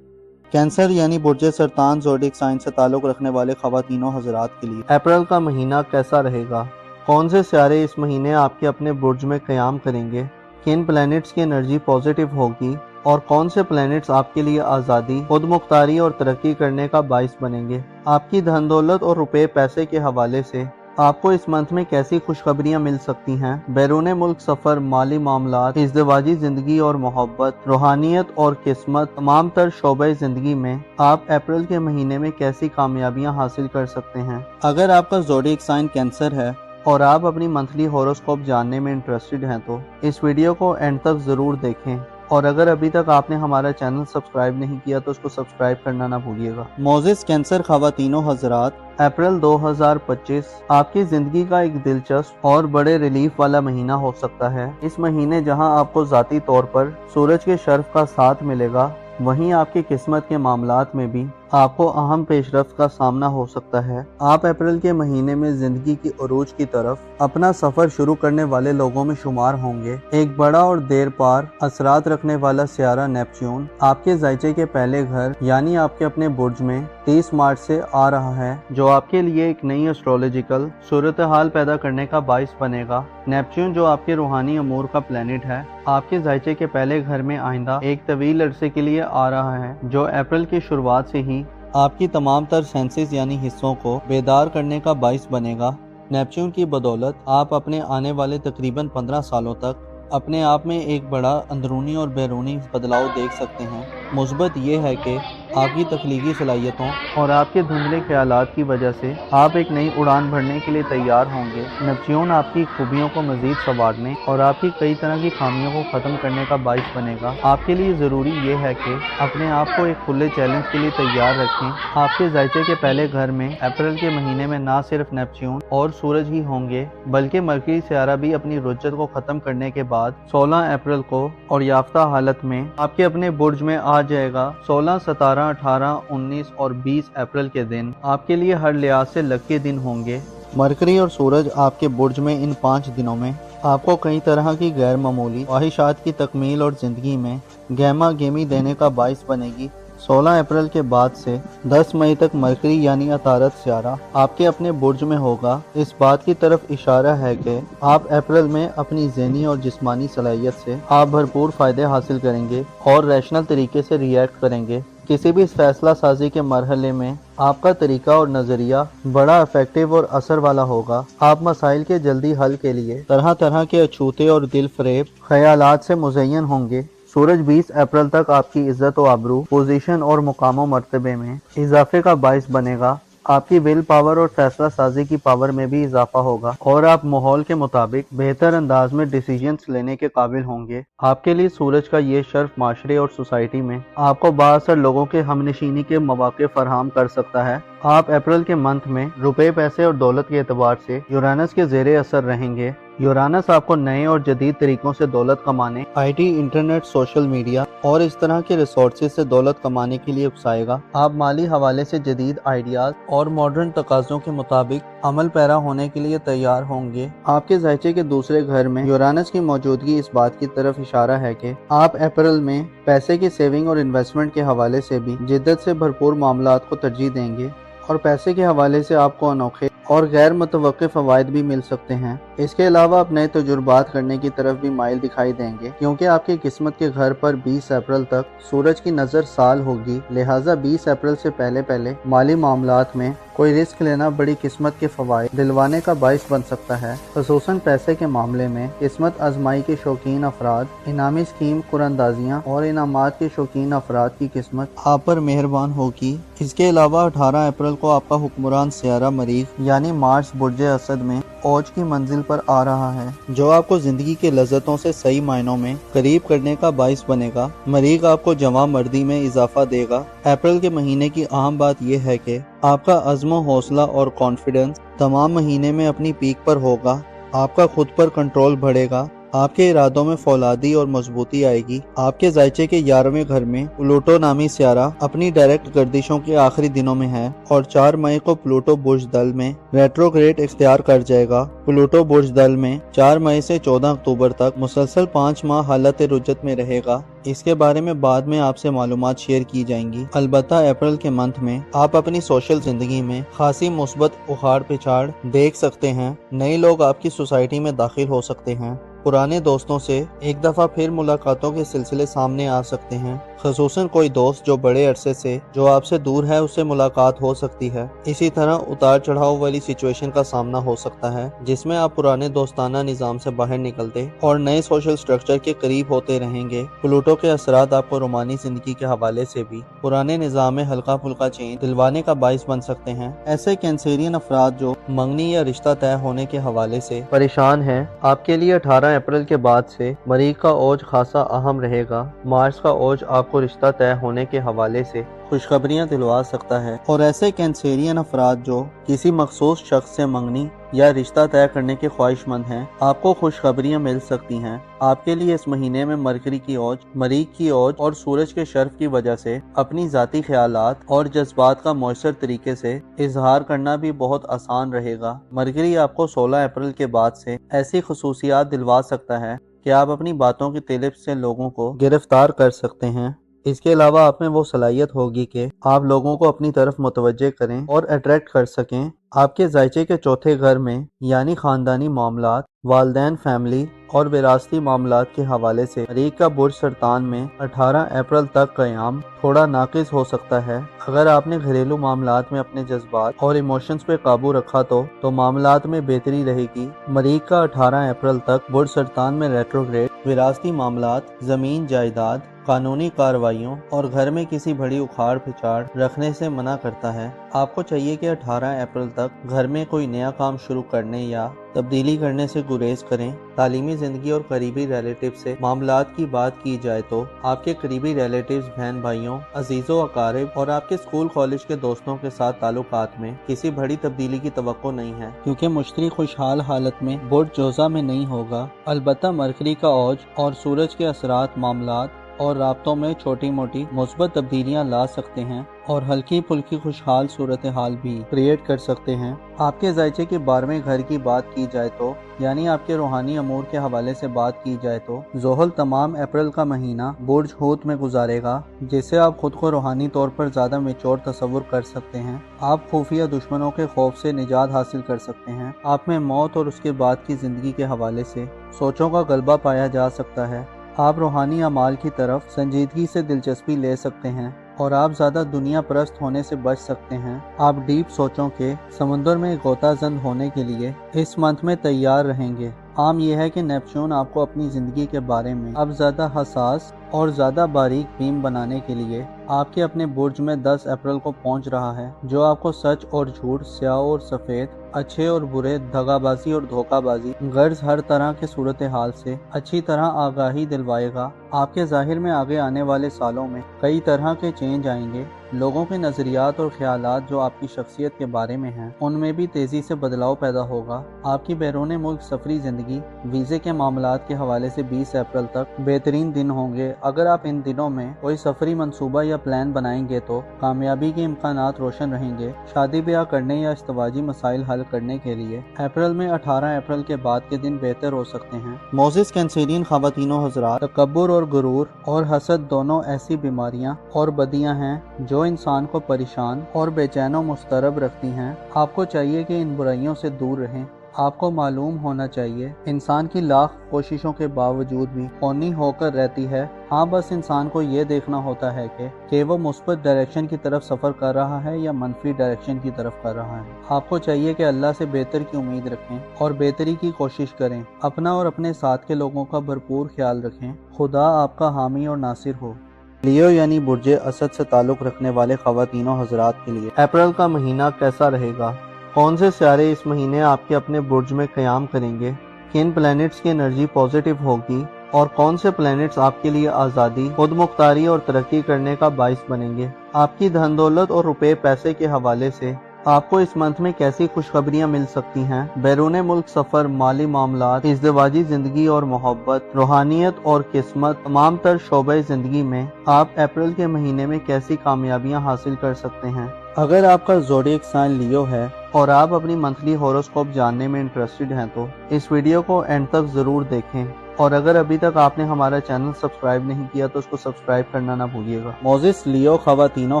कैंसर यानी बुर्ज सरतान ज़ोडिएक साइन से ताल्लुक़ रखने वाले ख़वातीनो हज़रात के लिए अप्रैल का महीना कैसा रहेगा? कौन से सितारे इस महीने आपके अपने बुर्ज में क़याम करेंगे? किन प्लैनेट्स की एनर्जी पॉजिटिव होगी और कौन से प्लैनेट्स आपके लिए आज़ादी, खुद मुख्तारी और तरक्की करने का बाइस बनेंगे? आपकी धन दौलत और रुपए पैसे के हवाले से आपको इस मंथ में कैसी खुशखबरियां मिल सकती हैं? बैरून मुल्क सफर, माली मामलात, इज़्दिवाजी जिंदगी और मोहब्बत, रूहानियत और किस्मत, तमाम तर शोबे जिंदगी में आप अप्रैल के महीने में कैसी कामयाबियां हासिल कर सकते हैं? अगर आपका ज़ोडिएक साइन कैंसर है और आप अपनी मंथली हॉरोस्कोप जानने में इंटरेस्टेड हैं तो इस वीडियो को एंड तक जरूर देखें। और अगर अभी तक आपने हमारा चैनल सब्सक्राइब नहीं किया तो उसको सब्सक्राइब करना ना भूलिएगा। मोजिज कैंसर ख़वातीनो हज़रात, अप्रैल 2025 आपकी जिंदगी का एक दिलचस्प और बड़े रिलीफ वाला महीना हो सकता है। इस महीने जहां आपको जाती तौर पर सूरज के शर्फ का साथ मिलेगा, वहीं आपकी किस्मत के मामलात में भी आपको अहम पेशरफ्त का सामना हो सकता है। आप अप्रैल के महीने में जिंदगी की उरूज की तरफ अपना सफर शुरू करने वाले लोगों में शुमार होंगे। एक बड़ा और देर पार असरात रखने वाला सियारा नेपच्यून आपके ज़ायचे के पहले घर यानी आपके अपने बुर्ज में 30 मार्च से आ रहा है, जो आपके लिए एक नई एस्ट्रोलॉजिकल सूरत हाल पैदा करने का बाइस बनेगा। नेपच्यून जो आपके रूहानी अमूर का प्लेनेट है, आपके ज़ायचे के पहले घर में आइंदा एक तवील अरसे के लिए आ रहा है, जो अप्रैल की शुरुआत से ही आपकी तमाम तर सेंसेस यानी हिस्सों को बेदार करने का बाइस बनेगा। नेपच्यून की बदौलत आप अपने आने वाले तकरीबन 15 सालों तक अपने आप में एक बड़ा अंदरूनी और बैरूनी बदलाव देख सकते हैं। मुस्बत ये है कि आपकी तख्लीकी सलाहियतों और आपके धुंधले ख्यालात की वजह से आप एक नई उड़ान भरने के लिए तैयार होंगे। नेपच्यून आपकी खूबियों को मजीद संवारने और आपकी कई तरह की खामियों को ख़त्म करने का बाइस बनेगा। आपके लिए ज़रूरी ये है कि अपने आप को एक खुले चैलेंज के लिए तैयार रखें। आपके ज़ायचे के पहले घर में अप्रैल के महीने में ना सिर्फ नेपच्यून और सूरज ही होंगे, बल्कि मरकरी सियारा भी अपनी रुज्जत को ख़त्म करने के बाद 16 अप्रैल को और याफ्ता हालत में आपके अपने बुर्ज में आ जाएगा। 16, 17, 18, 19 और 20 अप्रैल के दिन आपके लिए हर लिहाज से लकी दिन होंगे। मरकरी और सूरज आपके बुर्ज में इन 5 दिनों में आपको कई तरह की गैर मामूली ख्वाहिशात की तकमील और ज़िंदगी में गहमा गेमी देने का बाइस बनेगी। 16 अप्रैल के बाद से 10 मई तक मरकरी यानी अतारत सियारा आपके अपने बुर्ज में होगा। इस बात की तरफ इशारा है कि आप अप्रैल में अपनी ज़हनी और जिस्मानी सलाहियत से आप भरपूर फ़ायदे हासिल करेंगे और रैशनल तरीके से रिएक्ट करेंगे। किसी भी फैसला साजी के मरहले में आपका तरीका और नज़रिया बड़ा इफेक्टिव और असर वाला होगा। आप मसाइल के जल्दी हल के लिए तरह तरह के अछूते और दिल फरेब ख्यालात से मुज़य्यन होंगे। सूरज 20 अप्रैल तक आपकी इज्जत व आबरू, पोजीशन और मुकाम मर्तबे में इजाफे का बाइस बनेगा। आपकी विल पावर और फैसला साजी की पावर में भी इजाफा होगा और आप माहौल के मुताबिक बेहतर अंदाज में डिसीजंस लेने के काबिल होंगे। आपके लिए सूरज का ये शर्फ माशरे और सोसाइटी में आपको बाअसर लोगों के हमनशीनी के मौके फराहम कर सकता है। आप अप्रैल के मंथ में रुपए, पैसे और दौलत के एतबार से यूरानस के ज़ेरे असर रहेंगे। यूरानस आपको नए और जदीद तरीकों से दौलत कमाने, आईटी, इंटरनेट, सोशल मीडिया और इस तरह के रिसोर्सेज से दौलत कमाने के लिए उकसाएगा। आप माली हवाले से जदीद आइडियाज और मॉडर्न तकाज़ों के मुताबिक अमल पैरा होने के लिए तैयार होंगे। आपके ज़ायचे के दूसरे घर में यूरानस की मौजूदगी इस बात की तरफ इशारा है कि आप अप्रैल में पैसे की सेविंग और इन्वेस्टमेंट के हवाले से भी जिद्दत से भरपूर मामलात को तरजीह देंगे और पैसे के हवाले से आपको अनोखे और गैर मुतवक्किफ़ फ़वाइद भी मिल सकते हैं। इसके अलावा आप नए तजुर्बात करने की तरफ भी माइल दिखाई देंगे, क्योंकि आपकी किस्मत के घर पर 20 अप्रैल तक सूरज की नज़र साल होगी। लिहाजा 20 अप्रैल से पहले पहले माली मामलात में कोई रिस्क लेना बड़ी किस्मत के फ़वाइद दिलवाने का बाइस बन सकता है। ख़ुसूसन पैसे के मामले में किस्मत आजमाई के शौकीन अफराद, इनामी स्कीम कुरंदाजियाँ और इनामात के शौकीन अफराद की किस्मत आप पर मेहरबान होगी। इसके अलावा 18 अप्रैल को आपका हुक्मरान सियारा मरीख यानी मार्स बुर्ज असद में औज की मंजिल पर आ रहा है, जो आपको जिंदगी के लज्जतों से सही मायनों में करीब करने का बाइस बनेगा। मरीख आपको जवां मर्दी में इजाफा देगा। अप्रैल के महीने की अहम बात यह है कि आपका अज़्म, हौसला और कॉन्फिडेंस तमाम महीने में अपनी पीक पर होगा। आपका खुद पर कंट्रोल बढ़ेगा। आपके इरादों में फौलादी और मजबूती आएगी। आपके ज़ायचे के 11वें घर में प्लूटो नामी सियारा अपनी डायरेक्ट गर्दिशों के आखिरी दिनों में है और 4 मई को प्लूटो बुर्ज दल में रेट्रोग्रेड इख्तियार कर जाएगा। प्लूटो बुर्ज दल में 4 मई से 14 अक्टूबर तक मुसलसल 5 माह हालत रुज्जत में रहेगा। इसके बारे में बाद में आपसे मालूमात शेयर की जाएंगी। अलबत्ता अप्रैल के मंथ में आप अपनी सोशल जिंदगी में खासी मुस्बत उखाड़ पिछाड़ देख सकते हैं। नए लोग आपकी सोसाइटी में दाखिल हो सकते हैं। पुराने दोस्तों से एक दफ़ा फिर मुलाकातों के सिलसिले सामने आ सकते हैं। ख़ुसूसन कोई दोस्त जो बड़े अरसे से जो आपसे दूर है उससे मुलाकात हो सकती है। इसी तरह उतार चढ़ाव वाली सिचुएशन का सामना हो सकता है, जिसमें आप पुराने दोस्ताना निज़ाम से बाहर निकलते और नए सोशल स्ट्रक्चर के करीब होते रहेंगे। प्लूटो के असरात आपको रोमानी जिंदगी के हवाले से भी पुराने निज़ाम में हल्का फुल्का चेंज दिलवाने का बाइस बन सकते हैं। ऐसे कैंसेरियन अफराद जो मंगनी या रिश्ता तय होने के हवाले से परेशान हैं, आपके लिए 18 अप्रैल के बाद से मरीख का ओज खासा अहम रहेगा। मार्च का ओज आपको रिश्ता तय होने के हवाले से खुशखबरियां दिलवा सकता है और ऐसे कैंसेरियन अफराद जो किसी मखसूस शख्स से मंगनी या रिश्ता तय करने के ख्वाहिशमंद हैं, आपको खुशखबरियां मिल सकती हैं। आपके लिए इस महीने में मरकरी की ओज, मरीख की ओज और सूरज के शर्फ की वजह से अपनी जाती ख्यालात और जज्बात का मौसर तरीके से इजहार करना भी बहुत आसान रहेगा। मरकरी आपको 16 अप्रैल के बाद से ऐसी खसूसियात दिलवा सकता है कि आप अपनी बातों की तिलिप से लोगों को गिरफ्तार कर सकते हैं। इसके अलावा आप में वो सलाहियत होगी कि आप लोगों को अपनी तरफ मुतवज्जे करें और अट्रैक्ट कर सकें। आपके जायचे के चौथे घर में यानी खानदानी मामलात, वालदैन फैमिली और विरासती मामलात के हवाले से मरीख का बुर्ज सरतान में 18 अप्रैल तक क़याम थोड़ा नाकिस हो सकता है। अगर आपने घरेलू मामलात में अपने जज्बात और इमोशंस पे काबू रखा तो मामलात में बेहतरी रहेगी। मरीख का 18 अप्रैल तक बुर्ज सरतान में रेट्रोग्रेड विरासती मामलात, जमीन जायदाद, कानूनी कार्रवाइयों और घर में किसी बड़ी उखाड़ पिछाड़ रखने से मना करता है। आपको चाहिए कि 18 अप्रैल तक घर में कोई नया काम शुरू करने या तब्दीली करने से गुरेज करें। तालीमी जिंदगी और करीबी रिलेटिव से मामलात की बात की जाए तो आपके करीबी रिलेटिव्स, बहन भाइयों, अजीजों, अकारिब और आपके स्कूल कॉलेज के दोस्तों के साथ ताल्लुकात में किसी बड़ी तब्दीली की तवक्को नहीं है, क्योंकि मुश्तरी खुशहाल हालत में बुर्ज जोजा में नहीं होगा। अलबत्ता मरकरी का औज और सूरज के असरात मामलात और राब्तों में छोटी मोटी मुस्बत तब्दीलियां ला सकते हैं और हल्की फुल्की खुशहाल सूरत हाल भी क्रिएट कर सकते हैं। आपके जायचे के 12वें घर की बात की जाए तो यानी आपके रूहानी अमूर के हवाले से बात की जाए तो ज़ोहल तमाम अप्रैल का महीना बुर्ज हूत में गुजारेगा, जिससे आप खुद को रूहानी तौर पर ज़्यादा मेच्योर तस्वुर कर सकते हैं। आप खुफिया दुश्मनों के खौफ से निजात हासिल कर सकते हैं। आप में मौत और उसके बाद की ज़िंदगी के हवाले से सोचों का गलबा पाया जा सकता है। आप रूहानी अमाल की तरफ संजीदगी से दिलचस्पी ले सकते हैं और आप ज़्यादा दुनिया परस्त होने से बच सकते हैं। आप डीप सोचों के समुंदर में गोताजंद होने के लिए इस मंथ में तैयार रहेंगे। आम यह है कि नेपच्यून आपको अपनी ज़िंदगी के बारे में अब ज़्यादा हसास और ज़्यादा बारीक बीम बनाने के लिए आपके अपने बुर्ज में 10 अप्रैल को पहुंच रहा है, जो आपको सच और झूठ, स्याह और सफ़ेद, अच्छे और बुरे, दगाबाजी और धोखाबाजी, गर्ज हर तरह के सूरत हाल से अच्छी तरह आगाही दिलवाएगा। आपके ज़ाहिर में आगे आने वाले सालों में कई तरह के चेंज आएंगे। लोगों के नज़रियात और ख्यालात जो आपकी शख्सियत के बारे में हैं, उनमें भी तेज़ी से बदलाव पैदा होगा। आपकी बैरून मुल्क सफरी ज़िंदगी, वीज़े के मामलात के हवाले से 20 अप्रैल तक बेहतरीन दिन होंगे। अगर आप इन दिनों में कोई सफरी मंसूबा या प्लान बनाएंगे तो कामयाबी के इम्कानात रोशन रहेंगे। शादी ब्याह करने या इस्तवाजी मसाइल हल करने के लिए अप्रैल में 18 अप्रैल के बाद के दिन बेहतर हो सकते हैं। मोजिस कैंसेरियन ख़वातीनो हज़रात, तकब्बुर और गुरूर और हसद दोनों ऐसी बीमारियां और बदियां हैं जो इंसान को परेशान और बेचैन और मुस्तरब रखती हैं। आपको चाहिए कि इन बुराइयों से दूर रहें। आपको मालूम होना चाहिए इंसान की लाख कोशिशों के बावजूद भी कौनी होकर रहती है। हाँ, बस इंसान को ये देखना होता है कि वो मुस्बत डायरेक्शन की तरफ सफ़र कर रहा है या मनफी डायरेक्शन की तरफ कर रहा है। आपको चाहिए कि अल्लाह से बेहतर की उम्मीद रखें और बेहतरी की कोशिश करें। अपना और अपने साथ के लोगों का भरपूर ख्याल रखें। खुदा आपका हामी और नासिर हो। लियो यानी बुर्जे असद से ताल्लुक़ रखने वाले ख़वातीनो हज़रात के लिए अप्रैल का महीना कैसा रहेगा? कौन से सितारे इस महीने आपके अपने बुर्ज में क़याम करेंगे? किन प्लैनेट्स की एनर्जी पॉजिटिव होगी और कौन से प्लैनेट्स आपके लिए आज़ादी, खुद मुख्तारी और तरक्की करने का बाइस बनेंगे? आपकी धन दौलत और रुपए पैसे के हवाले से आपको इस मंथ में कैसी खुशखबरियां मिल सकती हैं? बैरून मुल्क सफ़र, माली मामलात, इज़्दिवाजी ज़िंदगी और मोहब्बत, रूहानियत और किस्मत, तमाम तर शोबे ज़िंदगी में आप अप्रैल के महीने में कैसी कामयाबियां हासिल कर सकते हैं? अगर आपका ज़ोडिएक साइन लियो है और आप अपनी मंथली हॉरोस्कोप जानने में इंटरेस्टेड हैं तो इस वीडियो को एंड तक ज़रूर देखें। और अगर अभी तक आपने हमारा चैनल सब्सक्राइब नहीं किया तो उसको सब्सक्राइब करना ना भूलिएगा। मोजिस लियो ख़वातीनो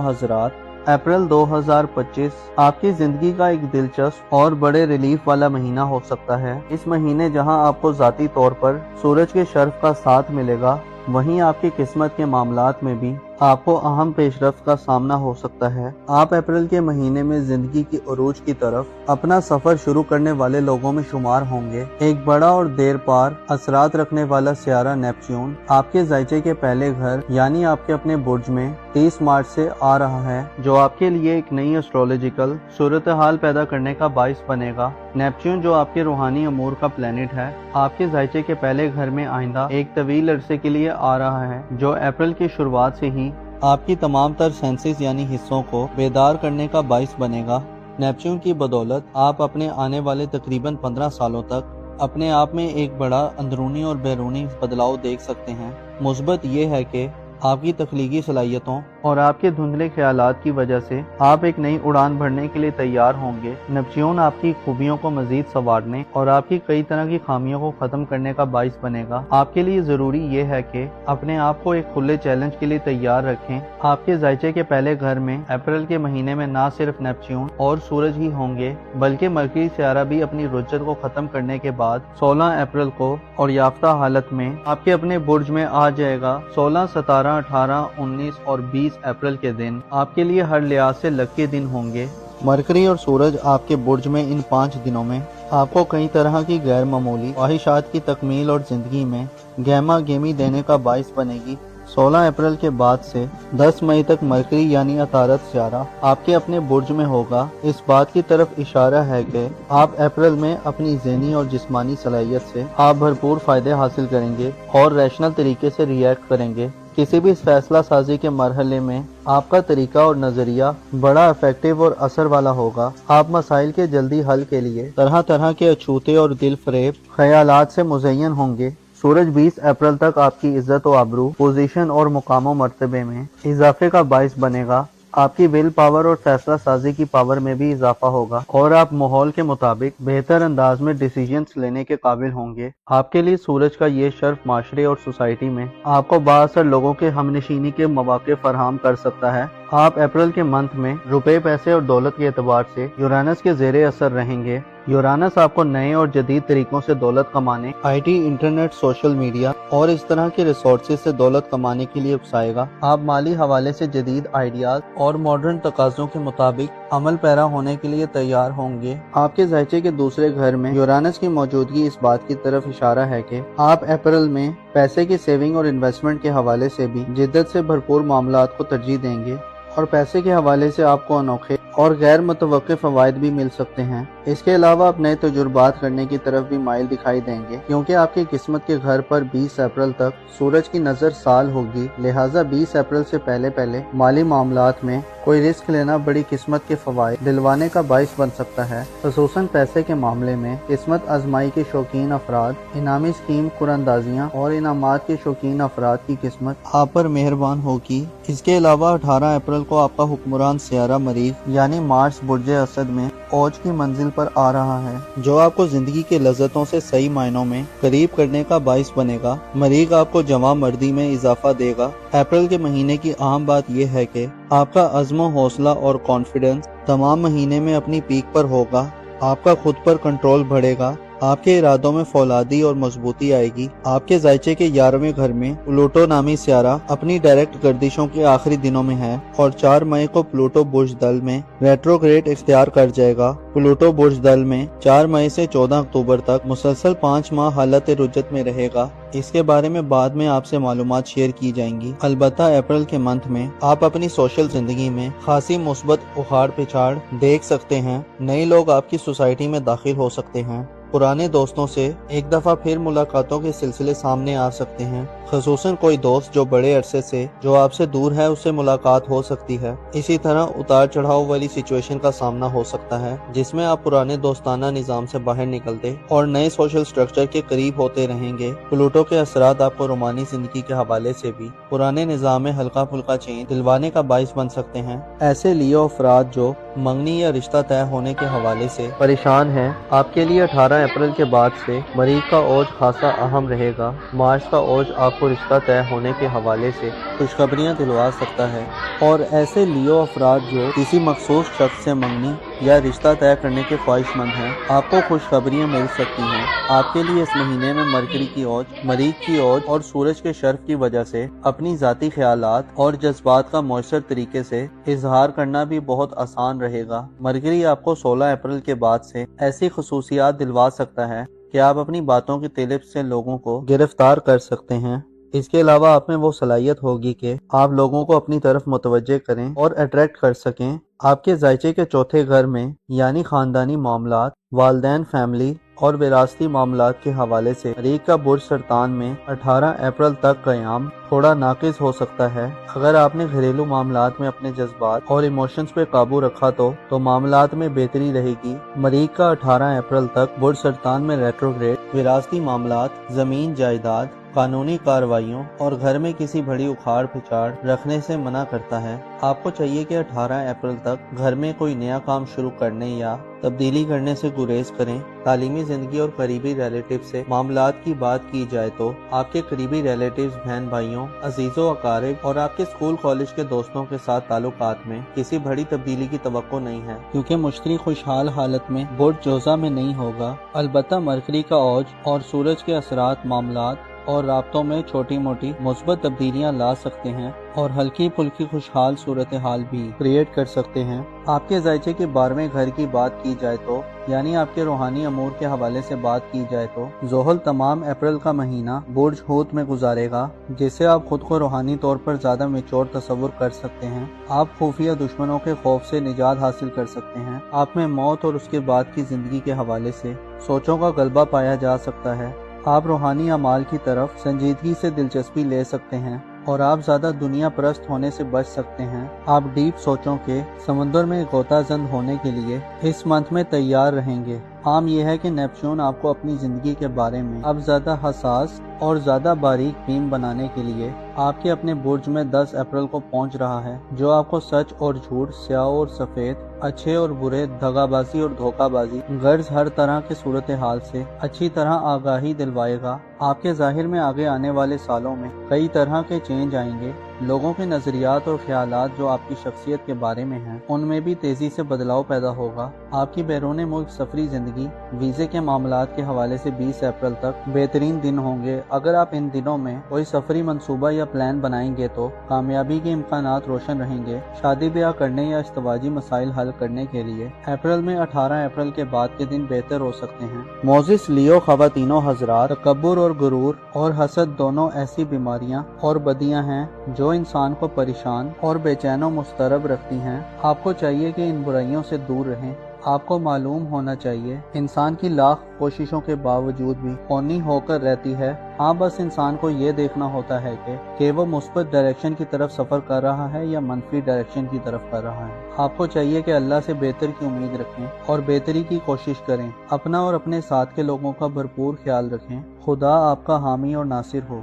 हज़रात, अप्रैल 2025 आपकी जिंदगी का एक दिलचस्प और बड़े रिलीफ वाला महीना हो सकता है। इस महीने जहां आपको ज़ाती तौर पर सूरज के शर्फ का साथ मिलेगा, वहीं आपकी किस्मत के मामलात में भी आपको अहम पेशरफ्त का सामना हो सकता है। आप अप्रैल के महीने में जिंदगी की उरूज की तरफ अपना सफर शुरू करने वाले लोगों में शुमार होंगे। एक बड़ा और देर पार असरात रखने वाला सियारा नेपच्यून आपके जायचे के पहले घर यानी आपके अपने बुर्ज में 30 मार्च से आ रहा है, जो आपके लिए एक नई एस्ट्रोलॉजिकल सूरत हाल पैदा करने का बाइस बनेगा। नेपच्यून जो आपके रूहानी अमूर का प्लेनेट है, आपके जायचे के पहले घर में आइंदा एक तवील अरसे के लिए आ रहा है, जो अप्रैल की शुरुआत से ही آپ کی تمام تر سینسز یعنی حصوں کو بیدار کرنے کا باعث بنے گا۔ نیپچون کی بدولت آپ اپنے آنے والے تقریباً 15 سالوں تک اپنے آپ میں ایک بڑا اندرونی اور بیرونی بدلاؤ دیکھ سکتے ہیں۔ مثبت یہ ہے کہ آپ کی تخلیقی صلاحیتوں اور آپ کے دھندلے خیالات کی وجہ سے آپ ایک نئی اڑان بھرنے کے لیے تیار ہوں گے۔ نیپچون آپ کی خوبیوں کو مزید سنوارنے اور آپ کی کئی طرح کی خامیوں کو ختم کرنے کا باعث بنے گا۔ آپ کے لیے ضروری یہ ہے کہ اپنے آپ کو ایک کھلے چیلنج کے لیے تیار رکھیں۔ آپ کے ذائچے کے پہلے گھر میں اپریل کے مہینے میں نہ صرف نیپچون اور سورج ہی ہوں گے بلکہ مرکری سیارہ بھی اپنی رجت کو ختم کرنے کے بعد 16 اپریل کو اور یافتہ حالت میں آپ کے اپنے برج میں آ جائے گا۔ 16، 17، 18، 19 اور 20 اپریل کے دن آپ کے لیے ہر لحاظ سے لکی دن ہوں گے۔ مرکری اور سورج آپ کے برج میں ان 5 دنوں میں آپ کو کئی طرح کی غیر معمولی خواہشات کی تکمیل اور زندگی میں گہما گہمی دینے کا باعث بنے گی۔ 16 اپریل کے بعد سے 10 مئی تک مرکری یعنی عطارد سیارہ آپ کے اپنے برج میں ہوگا۔ اس بات کی طرف اشارہ ہے کہ آپ اپریل میں اپنی ذہنی اور جسمانی صلاحیت سے آپ بھرپور فائدے حاصل کریں گے اور ریشنل طریقے سے ری ایکٹ کریں گے۔ کسی بھی فیصلہ سازی کے مرحلے میں آپ کا طریقہ اور نظریہ بڑا افیکٹو اور اثر والا ہوگا۔ آپ مسائل کے جلدی حل کے لیے طرح طرح کے اچھوتے اور دل فریب خیالات سے مزین ہوں گے۔ سورج 20 اپریل تک آپ کی عزت و آبرو، پوزیشن اور مقام و مرتبے میں اضافے کا باعث بنے گا۔ آپ کی ول پاور اور فیصلہ سازی کی پاور میں بھی اضافہ ہوگا اور آپ ماحول کے مطابق بہتر انداز میں ڈیسیجنز لینے کے قابل ہوں گے۔ آپ کے لیے سورج کا یہ شرف معاشرے اور سوسائٹی میں آپ کو بااثر لوگوں کے ہم نشینی کے مواقع فراہم کر سکتا ہے۔ آپ اپریل کے منتھ میں روپے، پیسے اور دولت کے اعتبار سے یورانس کے زیر اثر رہیں گے۔ یورانس آپ کو نئے اور جدید طریقوں سے دولت کمانے، I T, internet, social media اور اس طرح کے ریسورسز سے دولت کمانے کے لیے اکسائے گا۔ آپ مالی حوالے سے جدید آئیڈیاز اور ماڈرن تقاضوں کے مطابق عمل پیرا ہونے کے لیے تیار ہوں گے۔ آپ کے ذائچے کے دوسرے گھر میں یورانس کی موجودگی اس بات کی طرف اشارہ ہے کہ آپ اپریل میں پیسے کی سیونگ اور انویسٹمنٹ کے حوالے سے بھی جدت سے بھرپور معاملات کو ترجیح دیں گے اور پیسے کے حوالے سے آپ کو انوکھے اور غیر متوقع فوائد بھی مل سکتے ہیں۔ اس کے علاوہ آپ نئے تجربات کرنے کی طرف بھی مائل دکھائی دیں گے کیونکہ آپ کی قسمت کے گھر پر 20 اپریل تک سورج کی نظر سال ہوگی، لہٰذا 20 اپریل سے پہلے مالی معاملات میں کوئی رسک لینا بڑی قسمت کے فوائد دلوانے کا باعث بن سکتا ہے۔ خصوصاً پیسے کے معاملے میں قسمت آزمائی کے شوقین افراد، انعامی اسکیم قراندازیاں اور انعامات کے شوقین افراد کی قسمت آپ پر مہربان ہوگی۔ اس کے علاوہ 18 اپریل کو آپ کا حکمران سیارہ مریخ یعنی مارس برج اسد میں اوج کی منزل پر آ رہا ہے، جو آپ کو زندگی کے لذتوں سے صحیح معنوں میں قریب کرنے کا باعث بنے گا۔ مریخ آپ کو جواں مردی میں اضافہ دے گا۔ اپریل کے مہینے کی اہم بات یہ ہے کہ آپ کا عزم و حوصلہ اور کانفیڈنس تمام مہینے میں اپنی پیک پر ہوگا۔ آپ کا خود پر کنٹرول بڑھے گا، آپ کے ارادوں میں فولادی اور مضبوطی آئے گی۔ آپ کے ذائچے کے 11ویں گھر میں پلوٹو نامی سیارہ اپنی ڈائریکٹ گردشوں کے آخری دنوں میں ہے اور 4 مئی کو پلوٹو برج دل میں ریٹروگریڈ اختیار کر جائے گا۔ پلوٹو برج دل میں 4 مئی سے 14 اکتوبر تک مسلسل 5 ماہ حالت رجت میں رہے گا۔ اس کے بارے میں بعد میں آپ سے معلومات شیئر کی جائیں گی۔ البتہ اپریل کے منتھ میں آپ اپنی سوشل زندگی میں خاصی مثبت اخاڑ پچھاڑ دیکھ سکتے ہیں۔ نئے لوگ آپ کی سوسائٹی میں داخل ہو سکتے ہیں۔ پرانے دوستوں سے ایک دفعہ پھر ملاقاتوں کے سلسلے سامنے آ سکتے ہیں، خصوصاً کوئی دوست جو بڑے عرصے سے جو آپ سے دور ہے اس سے ملاقات ہو سکتی ہے۔ اسی طرح اتار چڑھاؤ والی سچویشن کا سامنا ہو سکتا ہے جس میں آپ پرانے دوستانہ نظام سے باہر نکلتے اور نئے سوشل سٹرکچر کے قریب ہوتے رہیں گے۔ پلوٹو کے اثرات آپ کو رومانی زندگی کے حوالے سے بھی پرانے نظام میں ہلکا پھلکا چینج دلوانے کا باعث بن سکتے ہیں۔ ایسے لیو افراد جو منگنی یا رشتہ طے ہونے کے حوالے سے پریشان ہیں، آپ کے لیے 18 اپریل کے بعد سے مریخ کا اوج خاصا اہم رہے گا۔ مارس کا اوج آپ کو رشتہ طے ہونے کے حوالے سے خوشخبریاں دلوا سکتا ہے اور ایسے لیو افراد جو کسی مخصوص شخص سے منگنی یا رشتہ طے کرنے کے خواہش مند ہیں، آپ کو خوشخبریاں مل سکتی ہیں۔ آپ کے لیے اس مہینے میں مرکری کی اوج، مریخ کی اوج اور سورج کے شرف کی وجہ سے اپنی ذاتی خیالات اور جذبات کا مؤثر طریقے سے اظہار کرنا بھی بہت آسان رہے گا۔ مرکری آپ کو 16 اپریل کے بعد سے ایسی خصوصیات دلوا سکتا ہے کہ آپ اپنی باتوں کی طلب سے لوگوں کو گرفتار کر سکتے ہیں۔ اس کے علاوہ آپ میں وہ صلاحیت ہوگی کہ آپ لوگوں کو اپنی طرف متوجہ کریں اور اٹریکٹ کر سکیں۔ آپ کے ذائچے کے 4تھے گھر میں یعنی خاندانی معاملات، والدین، فیملی اور وراثتی معاملات کے حوالے سے مریخ کا برج سرطان میں 18 اپریل تک قیام تھوڑا ناقص ہو سکتا ہے۔ اگر آپ نے گھریلو معاملات میں اپنے جذبات اور ایموشنز پہ قابو رکھا تو معاملات میں بہتری رہے گی۔ مریخ کا 18 اپریل تک برج سرطان میں ریٹروگریڈ وراثتی معاملات، زمین جائیداد، قانونی کارروائیوں اور گھر میں کسی بڑی اکھاڑ پھچاڑ رکھنے سے منع کرتا ہے۔ آپ کو چاہیے کہ 18 اپریل تک گھر میں کوئی نیا کام شروع کرنے یا تبدیلی کرنے سے گریز کریں۔ تعلیمی زندگی اور قریبی ریلیٹیو سے معاملات کی بات کی جائے تو آپ کے قریبی ریلیٹیوز، بہن بھائیوں، عزیزوں، اقارب اور آپ کے اسکول کالج کے دوستوں کے ساتھ تعلقات میں کسی بڑی تبدیلی کی توقع نہیں ہے، کیونکہ مشتری خوشحال حالت میں برج جوزہ میں نہیں ہوگا۔ البتہ مرکری کا اوج اور سورج کے اثرات معاملات اور رابطوں میں چھوٹی موٹی مثبت تبدیلیاں لا سکتے ہیں اور ہلکی پھلکی خوشحال صورتحال بھی کریٹ کر سکتے ہیں۔ آپ کے ذائچے کے 12ویں گھر کی بات کی جائے تو یعنی آپ کے روحانی امور کے حوالے سے بات کی جائے تو زحل تمام اپریل کا مہینہ برج حوت میں گزارے گا، جس سے آپ خود کو روحانی طور پر زیادہ میچور تصور کر سکتے ہیں۔ آپ خفیہ دشمنوں کے خوف سے نجات حاصل کر سکتے ہیں۔ آپ میں موت اور اس کے بعد کی زندگی کے حوالے سے سوچوں کا غلبہ پایا جا سکتا ہے۔ آپ روحانی اعمال کی طرف سنجیدگی سے دلچسپی لے سکتے ہیں اور آپ زیادہ دنیا پرست ہونے سے بچ سکتے ہیں۔ آپ ڈیپ سوچوں کے سمندر میں غوطہ زن ہونے کے لیے اس منتھ میں تیار رہیں گے۔ عام یہ ہے کہ نیپچون آپ کو اپنی زندگی کے بارے میں اب زیادہ حساس اور زیادہ باریک بین بنانے کے لیے آپ کے اپنے برج میں 10 اپریل کو پہنچ رہا ہے، جو آپ کو سچ اور جھوٹ، سیاہ اور سفید، اچھے اور برے، دغا بازی اور دھوکہ بازی، غرض ہر طرح کے صورتحال سے اچھی طرح آگاہی دلوائے گا۔ آپ کے ظاہر میں آگے آنے والے سالوں میں کئی طرح کے چینج آئیں گے۔ لوگوں کے نظریات اور خیالات جو آپ کی شخصیت کے بارے میں ہیں، ان میں بھی تیزی سے بدلاؤ پیدا ہوگا۔ آپ کی بیرون ملک سفری زندگی، ویزے کے معاملات کے حوالے سے 20 اپریل تک بہترین دن ہوں گے۔ اگر آپ ان دنوں میں کوئی سفری منصوبہ یا پلان بنائیں گے تو کامیابی کے امکانات روشن رہیں گے۔ شادی بیاہ کرنے یا ازدواجی مسائل حل کرنے کے لیے اپریل میں 18 اپریل کے بعد کے دن بہتر ہو سکتے ہیں۔ موزس لیو خواتین و حضرات، تکبر اور غرور اور حسد دونوں ایسی بیماریاں اور بدیاں ہیں جو انسان کو پریشان اور بے چین و مضطرب رکھتی ہیں۔ آپ کو چاہیے کہ ان برائیوں سے دور رہیں۔ آپ کو معلوم ہونا چاہیے انسان کی لاکھ کوششوں کے باوجود بھی کونی ہو کر رہتی ہے۔ ہاں، بس انسان کو یہ دیکھنا ہوتا ہے کہ وہ مثبت ڈائریکشن کی طرف سفر کر رہا ہے یا منفی ڈائریکشن کی طرف کر رہا ہے۔ آپ کو چاہیے کہ اللہ سے بہتر کی امید رکھیں اور بہتری کی کوشش کریں۔ اپنا اور اپنے ساتھ کے لوگوں کا بھرپور خیال رکھیں۔ خدا آپ کا حامی اور ناصر ہو۔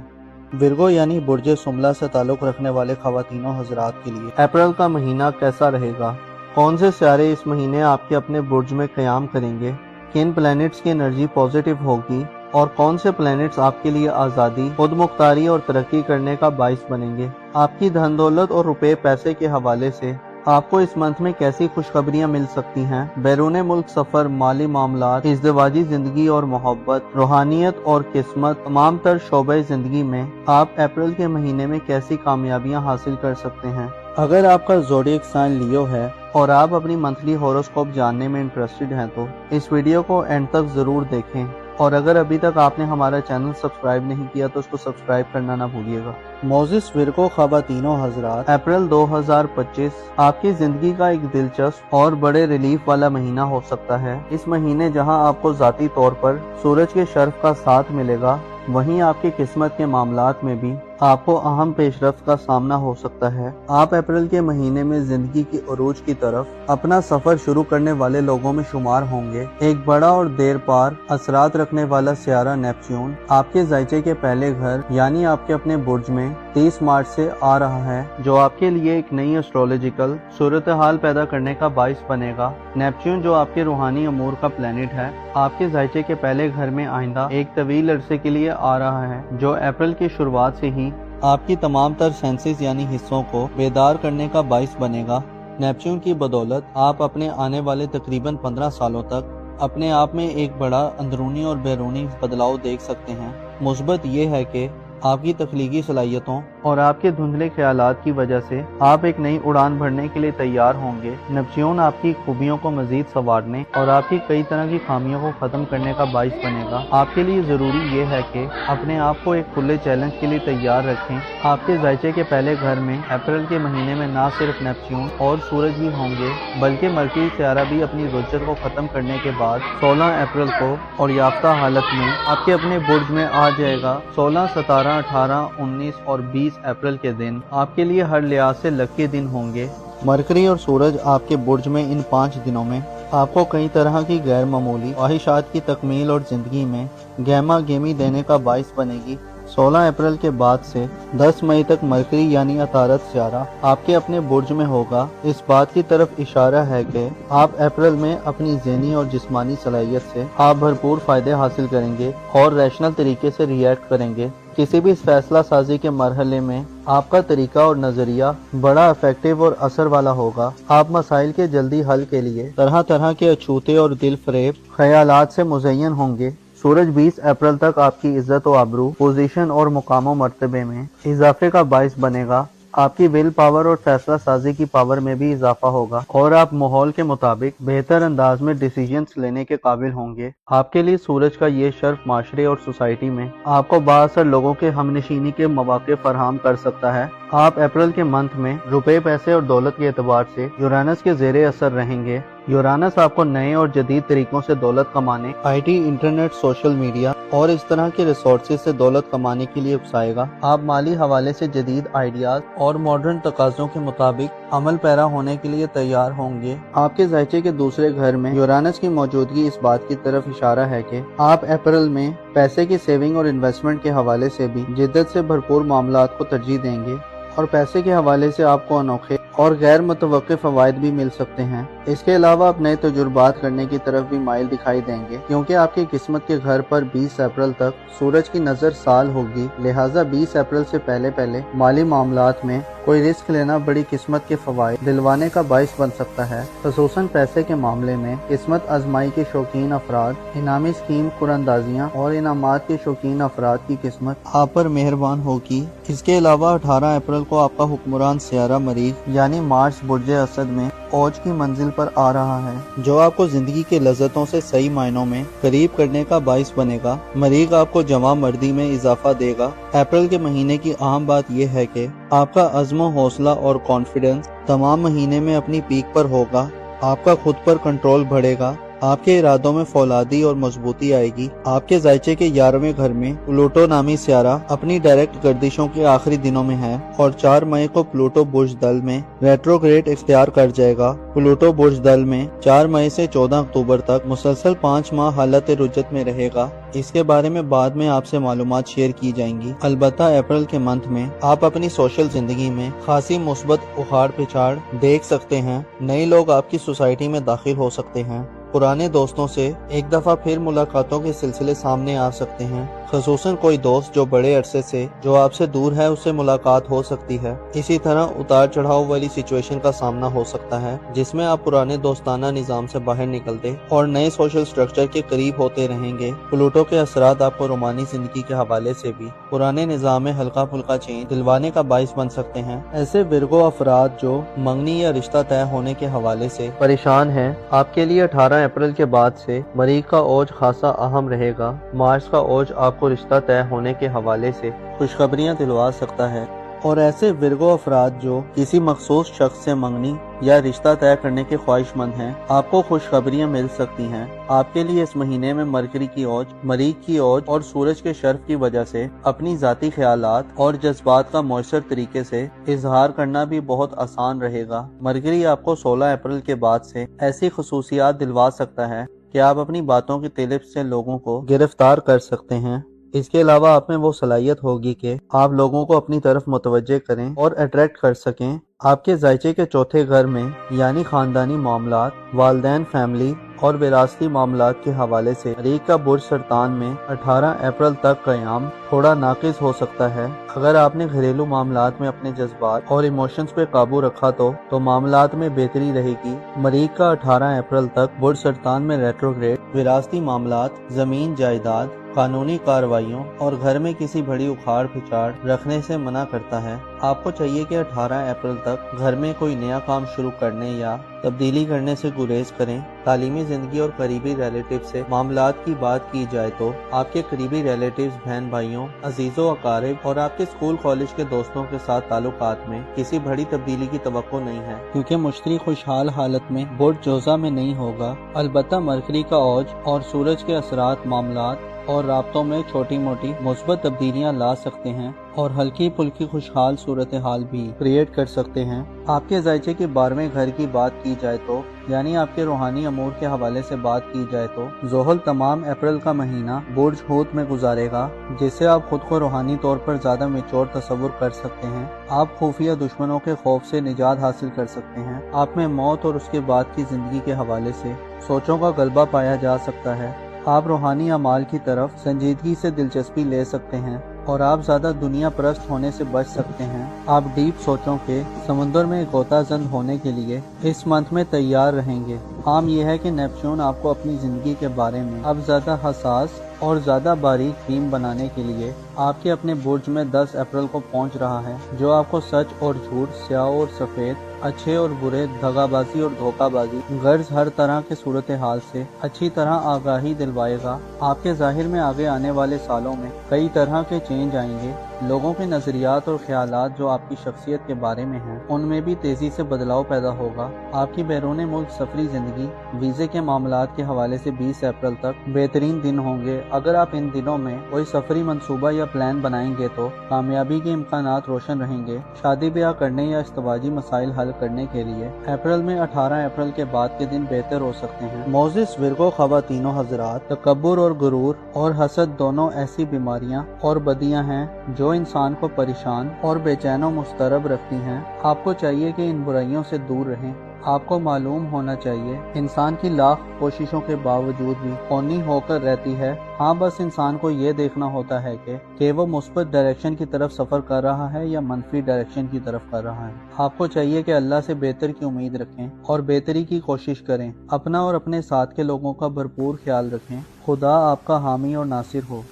ورگو یعنی برج سملا سے تعلق رکھنے والے خواتین و حضرات کے لیے اپریل کا مہینہ کیسا رہے گا؟ کون سے سیارے اس مہینے آپ کے اپنے برج میں قیام کریں گے؟ کن پلینٹس کی انرجی پازیٹیو ہوگی اور کون سے پلینٹس آپ کے لیے آزادی، خود مختاری اور ترقی کرنے کا باعث بنیں گے؟ آپ کی دھن دولت اور روپے پیسے کے حوالے سے آپ کو اس منتھ میں کیسی خوشخبریاں مل سکتی ہیں؟ بیرون ملک سفر، مالی معاملات، ازدواجی زندگی اور محبت، روحانیت اور قسمت، تمام تر شعبۂ زندگی میں آپ اپریل کے مہینے میں کیسی کامیابیاں حاصل کر سکتے ہیں؟ اگر آپ کا زوڈیک سائن لیو ہے اور آپ اپنی منتھلی ہوروسکوپ جاننے میں انٹرسٹڈ ہیں تو اس ویڈیو کو اینڈ تک ضرور دیکھیں، اور اگر ابھی تک آپ نے ہمارا چینل سبسکرائب نہیں کیا تو اس کو سبسکرائب کرنا نہ بھولیے گا۔ موزس ورگو خواتین و حضرات، اپریل 2025 آپ کی زندگی کا ایک دلچسپ اور بڑے ریلیف والا مہینہ ہو سکتا ہے۔ اس مہینے جہاں آپ کو ذاتی طور پر سورج کے شرف کا ساتھ ملے گا، وہیں آپ کی قسمت کے معاملات میں بھی آپ کو اہم پیش رفت کا سامنا ہو سکتا ہے۔ آپ اپریل کے مہینے میں زندگی کی عروج کی طرف اپنا سفر شروع کرنے والے لوگوں میں شمار ہوں گے۔ ایک بڑا اور دیر پار اثرات رکھنے والا سیارہ نیپچون آپ کے ذائچے کے پہلے گھر یعنی آپ کے اپنے برج میں 30 مارچ سے آ رہا ہے، جو آپ کے لیے ایک نئی ایسٹرولوجیکل صورتحال پیدا کرنے کا باعث بنے گا۔ نیپچون جو آپ کے روحانی امور کا پلینٹ ہے، آپ کے ذائچے کے پہلے گھر میں آئندہ ایک طویل عرصے کے لیے آ رہا ہے، جو اپریل کی شروعات سے ہی آپ کی تمام تر سینسز یعنی حصوں کو بیدار کرنے کا باعث بنے گا۔ نیپچون کی بدولت آپ اپنے آنے والے تقریباً 15 سالوں تک اپنے آپ میں ایک بڑا اندرونی اور بیرونی بدلاؤ دیکھ سکتے ہیں۔ مثبت یہ ہے کہ آپ کی تخلیقی صلاحیتوں اور آپ کے دھندلے خیالات کی وجہ سے آپ ایک نئی اڑان بھرنے کے لیے تیار ہوں گے۔ نیپچیون آپ کی خوبیوں کو مزید سنوارنے اور آپ کی کئی طرح کی خامیوں کو ختم کرنے کا باعث بنے گا۔ آپ کے لیے ضروری یہ ہے کہ اپنے آپ کو ایک کھلے چیلنج کے لیے تیار رکھیں۔ آپ کے ذائچے کے پہلے گھر میں اپریل کے مہینے میں نہ صرف نیپچیون اور سورج بھی ہوں گے بلکہ مرکری سیارہ بھی اپنی رجت کو ختم کرنے کے بعد 16 اپریل کو اور یافتہ حالت میں آپ کے اپنے برج میں آ جائے گا۔ 16، 17، 18، 19 اور 20 اپریل کے دن آپ کے لیے ہر لحاظ سے لکی دن ہوں گے۔ مرکری اور سورج آپ کے برج میں ان 5 دنوں میں آپ کو کئی طرح کی غیر معمولی خواہشات کی تکمیل اور زندگی میں گہما گہمی دینے کا باعث بنے گی۔ 16 اپریل کے بعد سے 10 مئی تک مرکری یعنی عطارد سیارہ آپ کے اپنے برج میں ہوگا۔ اس بات کی طرف اشارہ ہے کہ آپ اپریل میں اپنی ذہنی اور جسمانی صلاحیت سے آپ بھرپور فائدے حاصل کریں گے اور ریشنل طریقے سے ریئیکٹ کریں گے۔ کسی بھی فیصلہ سازی کے مرحلے میں آپ کا طریقہ اور نظریہ بڑا افیکٹو اور اثر والا ہوگا۔ آپ مسائل کے جلدی حل کے لیے طرح طرح کے اچھوتے اور دل فریب خیالات سے مزین ہوں گے۔ سورج 20 اپریل تک آپ کی عزت و آبرو، پوزیشن اور مقام و مرتبے میں اضافے کا باعث بنے گا۔ آپ کی ول پاور اور فیصلہ سازی کی پاور میں بھی اضافہ ہوگا اور آپ ماحول کے مطابق بہتر انداز میں ڈیسیژنز لینے کے قابل ہوں گے۔ آپ کے لیے سورج کا یہ شرف معاشرے اور سوسائٹی میں آپ کو بااثر لوگوں کے ہم نشینی کے مواقع فراہم کر سکتا ہے۔ آپ اپریل کے منتھ میں روپے، پیسے اور دولت کے اعتبار سے یورانس کے زیر اثر رہیں گے۔ یورانس آپ کو نئے اور جدید طریقوں سے دولت کمانے، I T, internet, social media اور اس طرح کے ریسورسز سے دولت کمانے کے لیے اکسائے گا۔ آپ مالی حوالے سے جدید آئیڈیاز اور ماڈرن تقاضوں کے مطابق عمل پیرا ہونے کے لیے تیار ہوں گے۔ آپ کے ذائچے کے دوسرے گھر میں یورانس کی موجودگی اس بات کی طرف اشارہ ہے کہ آپ اپریل میں پیسے کی سیونگ اور انویسٹمنٹ کے حوالے سے بھی جدت سے بھرپور معاملات کو ترجیح دیں گے اور پیسے کے حوالے سے آپ کو انوکھے اور غیر متوقع فوائد بھی مل سکتے ہیں۔ اس کے علاوہ آپ نئے تجربات کرنے کی طرف بھی مائل دکھائی دیں گے کیونکہ آپ کی قسمت کے گھر پر 20 اپریل تک سورج کی نظر سال ہوگی، لہٰذا 20 اپریل سے پہلے مالی معاملات میں کوئی رسک لینا بڑی قسمت کے فوائد دلوانے کا باعث بن سکتا ہے۔ خصوصاً پیسے کے معاملے میں قسمت آزمائی کے شوقین افراد، انعامی اسکیم قراندازیاں اور انعامات کے شوقین افراد کی قسمت آپ پر مہربان ہوگی۔ اس کے علاوہ 18 اپریل کو آپ کا حکمران سیارہ مریخ یعنی مارس برج اسد میں اوج کی منزل پر آ رہا ہے جو آپ کو زندگی کے لذتوں سے صحیح معنوں میں قریب کرنے کا باعث بنے گا۔ مریخ آپ کو جوان مردی میں اضافہ دے گا۔ اپریل کے مہینے کی اہم بات یہ ہے کہ آپ کا عزم و حوصلہ اور کانفیڈنس تمام مہینے میں اپنی پیک پر ہوگا۔ آپ کا خود پر کنٹرول بڑھے گا، آپ کے ارادوں میں فولادی اور مضبوطی آئے گی۔ آپ کے ذائچے کے 11ویں گھر میں پلوٹو نامی سیارہ اپنی ڈائریکٹ گردشوں کے آخری دنوں میں ہے اور 4 مئی کو پلوٹو برج دل میں ریٹروگریڈ اختیار کر جائے گا۔ پلوٹو برج دل میں 4 مئی سے 14 اکتوبر تک مسلسل 5 ماہ حالت رجت میں رہے گا۔ اس کے بارے میں بعد میں آپ سے معلومات شیئر کی جائیں گی۔ البتہ اپریل کے منتھ میں آپ اپنی سوشل زندگی میں خاصی مثبت اخاڑ پچھاڑ دیکھ سکتے ہیں۔ نئے لوگ آپ کی سوسائٹی میں داخل ہو سکتے ہیں۔ پرانے دوستوں سے ایک دفعہ پھر ملاقاتوں کے سلسلے سامنے آ سکتے ہیں، خصوصاً کوئی دوست جو بڑے عرصے سے جو آپ سے دور ہے اس سے ملاقات ہو سکتی ہے۔ اسی طرح اتار چڑھاؤ والی سچویشن کا سامنا ہو سکتا ہے جس میں آپ پرانے دوستانہ نظام سے باہر نکلتے اور نئے سوشل سٹرکچر کے قریب ہوتے رہیں گے۔ پلوٹو کے اثرات آپ کو رومانی زندگی کے حوالے سے بھی پرانے نظام میں ہلکا پھلکا چینج دلوانے کا باعث بن سکتے ہیں۔ ایسے ورگو افراد جو منگنی یا رشتہ طے ہونے کے حوالے سے پریشان ہیں، آپ کے لیے 18 اپریل کے بعد سے مریخ کا اوج خاصا اہم رہے گا۔ مارس کا اوج آپ کو رشتہ طے ہونے کے حوالے سے خوشخبریاں دلوا سکتا ہے اور ایسے ورگو افراد جو کسی مخصوص شخص سے منگنی یا رشتہ طے کرنے کے خواہش مند ہیں، آپ کو خوشخبریاں مل سکتی ہیں۔ آپ کے لیے اس مہینے میں مرکری کی اوج، مریخ کی اوج اور سورج کے شرف کی وجہ سے اپنی ذاتی خیالات اور جذبات کا مؤثر طریقے سے اظہار کرنا بھی بہت آسان رہے گا۔ مرکری آپ کو 16 اپریل کے بعد سے ایسی خصوصیات دلوا سکتا ہے کہ آپ اپنی باتوں کی طلب سے لوگوں کو گرفتار کر سکتے ہیں۔ اس کے علاوہ آپ میں وہ صلاحیت ہوگی کہ آپ لوگوں کو اپنی طرف متوجہ کریں اور اٹریکٹ کر سکیں۔ آپ کے ذائچے کے 4تھے گھر میں یعنی خاندانی معاملات، والدین، فیملی اور وراثتی معاملات کے حوالے سے مریخ کا برج سرطان میں 18 اپریل تک قیام थोड़ा नाकिस हो सकता है। अगर आपने घरेलू मामलात में अपने जज्बात और इमोशंस पे काबू रखा तो मामलात में बेहतरी रहेगी। मरीख का 18 अप्रैल तक बुर्ज सरतान में रेट्रोग्रेड विरासती मामलात, जमीन जायदाद, कानूनी कार्रवाइयों और घर में किसी बड़ी उखाड़ पिछाड़ रखने से मना करता है। आपको चाहिए कि 18 अप्रैल तक घर में कोई नया काम शुरू करने या तब्दीली करने से गुरेज करें। तालीमी जिंदगी और करीबी रिलेटिव से मामलात की बात की जाए तो आपके करीबी रिलेटिव्स, बहन भाइयों, अजीजों, अकारिब और आपके स्कूल कॉलेज के दोस्तों के साथ ताल्लुकात में किसी बड़ी तब्दीली की तवक्को नहीं है, क्योंकि मुश्तरी खुशहाल हालत में बुर्ज जोजा में नहीं होगा। अलबत्ता मरकरी का औज और सूरज के असरात मामलात और राब्तों में छोटी मोटी मुस्बत तब्दीलियां ला सकते हैं और हल्की फुल्की खुशहाल सूरत हाल भी क्रिएट कर सकते हैं। आपके जायचे के 12वें घर की बात की जाए तो यानी आपके रूहानी अमूर के हवाले से बात की जाए तो ज़ोहल तमाम अप्रैल का महीना बुर्ज हूत में गुजारेगा, जिससे आप खुद को रूहानी तौर पर ज्यादा मेच्योर तस्वुर कर सकते हैं। आप खुफिया दुश्मनों के खौफ से निजात हासिल कर सकते हैं। आप में मौत और उसके बाद की जिंदगी के हवाले से सोचों का गलबा पाया जा सकता है। आप रूहानी अमाल की तरफ संजीदगी से दिलचस्पी ले सकते हैं और आप ज्यादा दुनिया परस्त होने से बच सकते हैं। आप डीप सोचों के समुद्र में गोताजंद होने के लिए इस मंथ में तैयार रहेंगे। आम यह है कि नेपच्यून आपको अपनी जिंदगी के बारे में अब ज्यादा हसास और ज्यादा बारीक थीम बनाने के लिए आपके अपने बुर्ज में 10 अप्रैल को पहुंच रहा है, जो आपको सच और झूठ, स्याह और सफेद, अच्छे और बुरे, दगाबाजी और धोखाबाजी, गर्ज हर तरह के सूरत हाल से अच्छी तरह आगाही दिलवाएगा। आपके जाहिर में आगे आने वाले सालों में कई तरह के चेंज आएंगे। लोगों के नजरियात और ख्यालात जो आपकी शख्सियत के बारे में हैं, उनमें भी तेजी से बदलाव पैदा होगा। आपकी बैरून मुल्क सफरी जिंदगी, वीजे के मामलात के हवाले से 20 अप्रैल तक बेहतरीन दिन होंगे। अगर आप इन दिनों में कोई सफरी मंसूबा या प्लान बनाएंगे तो कामयाबी के इम्कानात रोशन रहेंगे। शादी ब्याह करने या इस्तवाजी मसाइल हल करने के लिए अप्रैल में 18 अप्रैल के बाद के दिन बेहतर हो सकते हैं। मोजिस विर्गो ख़वातीनो हजरात, तकब्बुर और गुरूर और हसद दोनों ऐसी बीमारियां और बदियां हैं जो इंसान को परेशान और बेचैन और मुस्तरब रखती हैं। आपको चाहिए कि इन बुराइयों से दूर रहें। आपको मालूम होना चाहिए इंसान की लाख कोशिशों के बावजूद भी कौनी होकर रहती है। हाँ, बस इंसान को ये देखना होता है कि वो मुस्बत डायरेक्शन की तरफ सफर कर रहा है या मनफी डायरेक्शन की तरफ कर रहा है। आपको चाहिए कि अल्लाह से बेहतर की उम्मीद रखें और बेहतरी की कोशिश करें। अपना और अपने साथ के लोगों का भरपूर ख्याल रखें। खुदा आपका हामी और नासिर हो।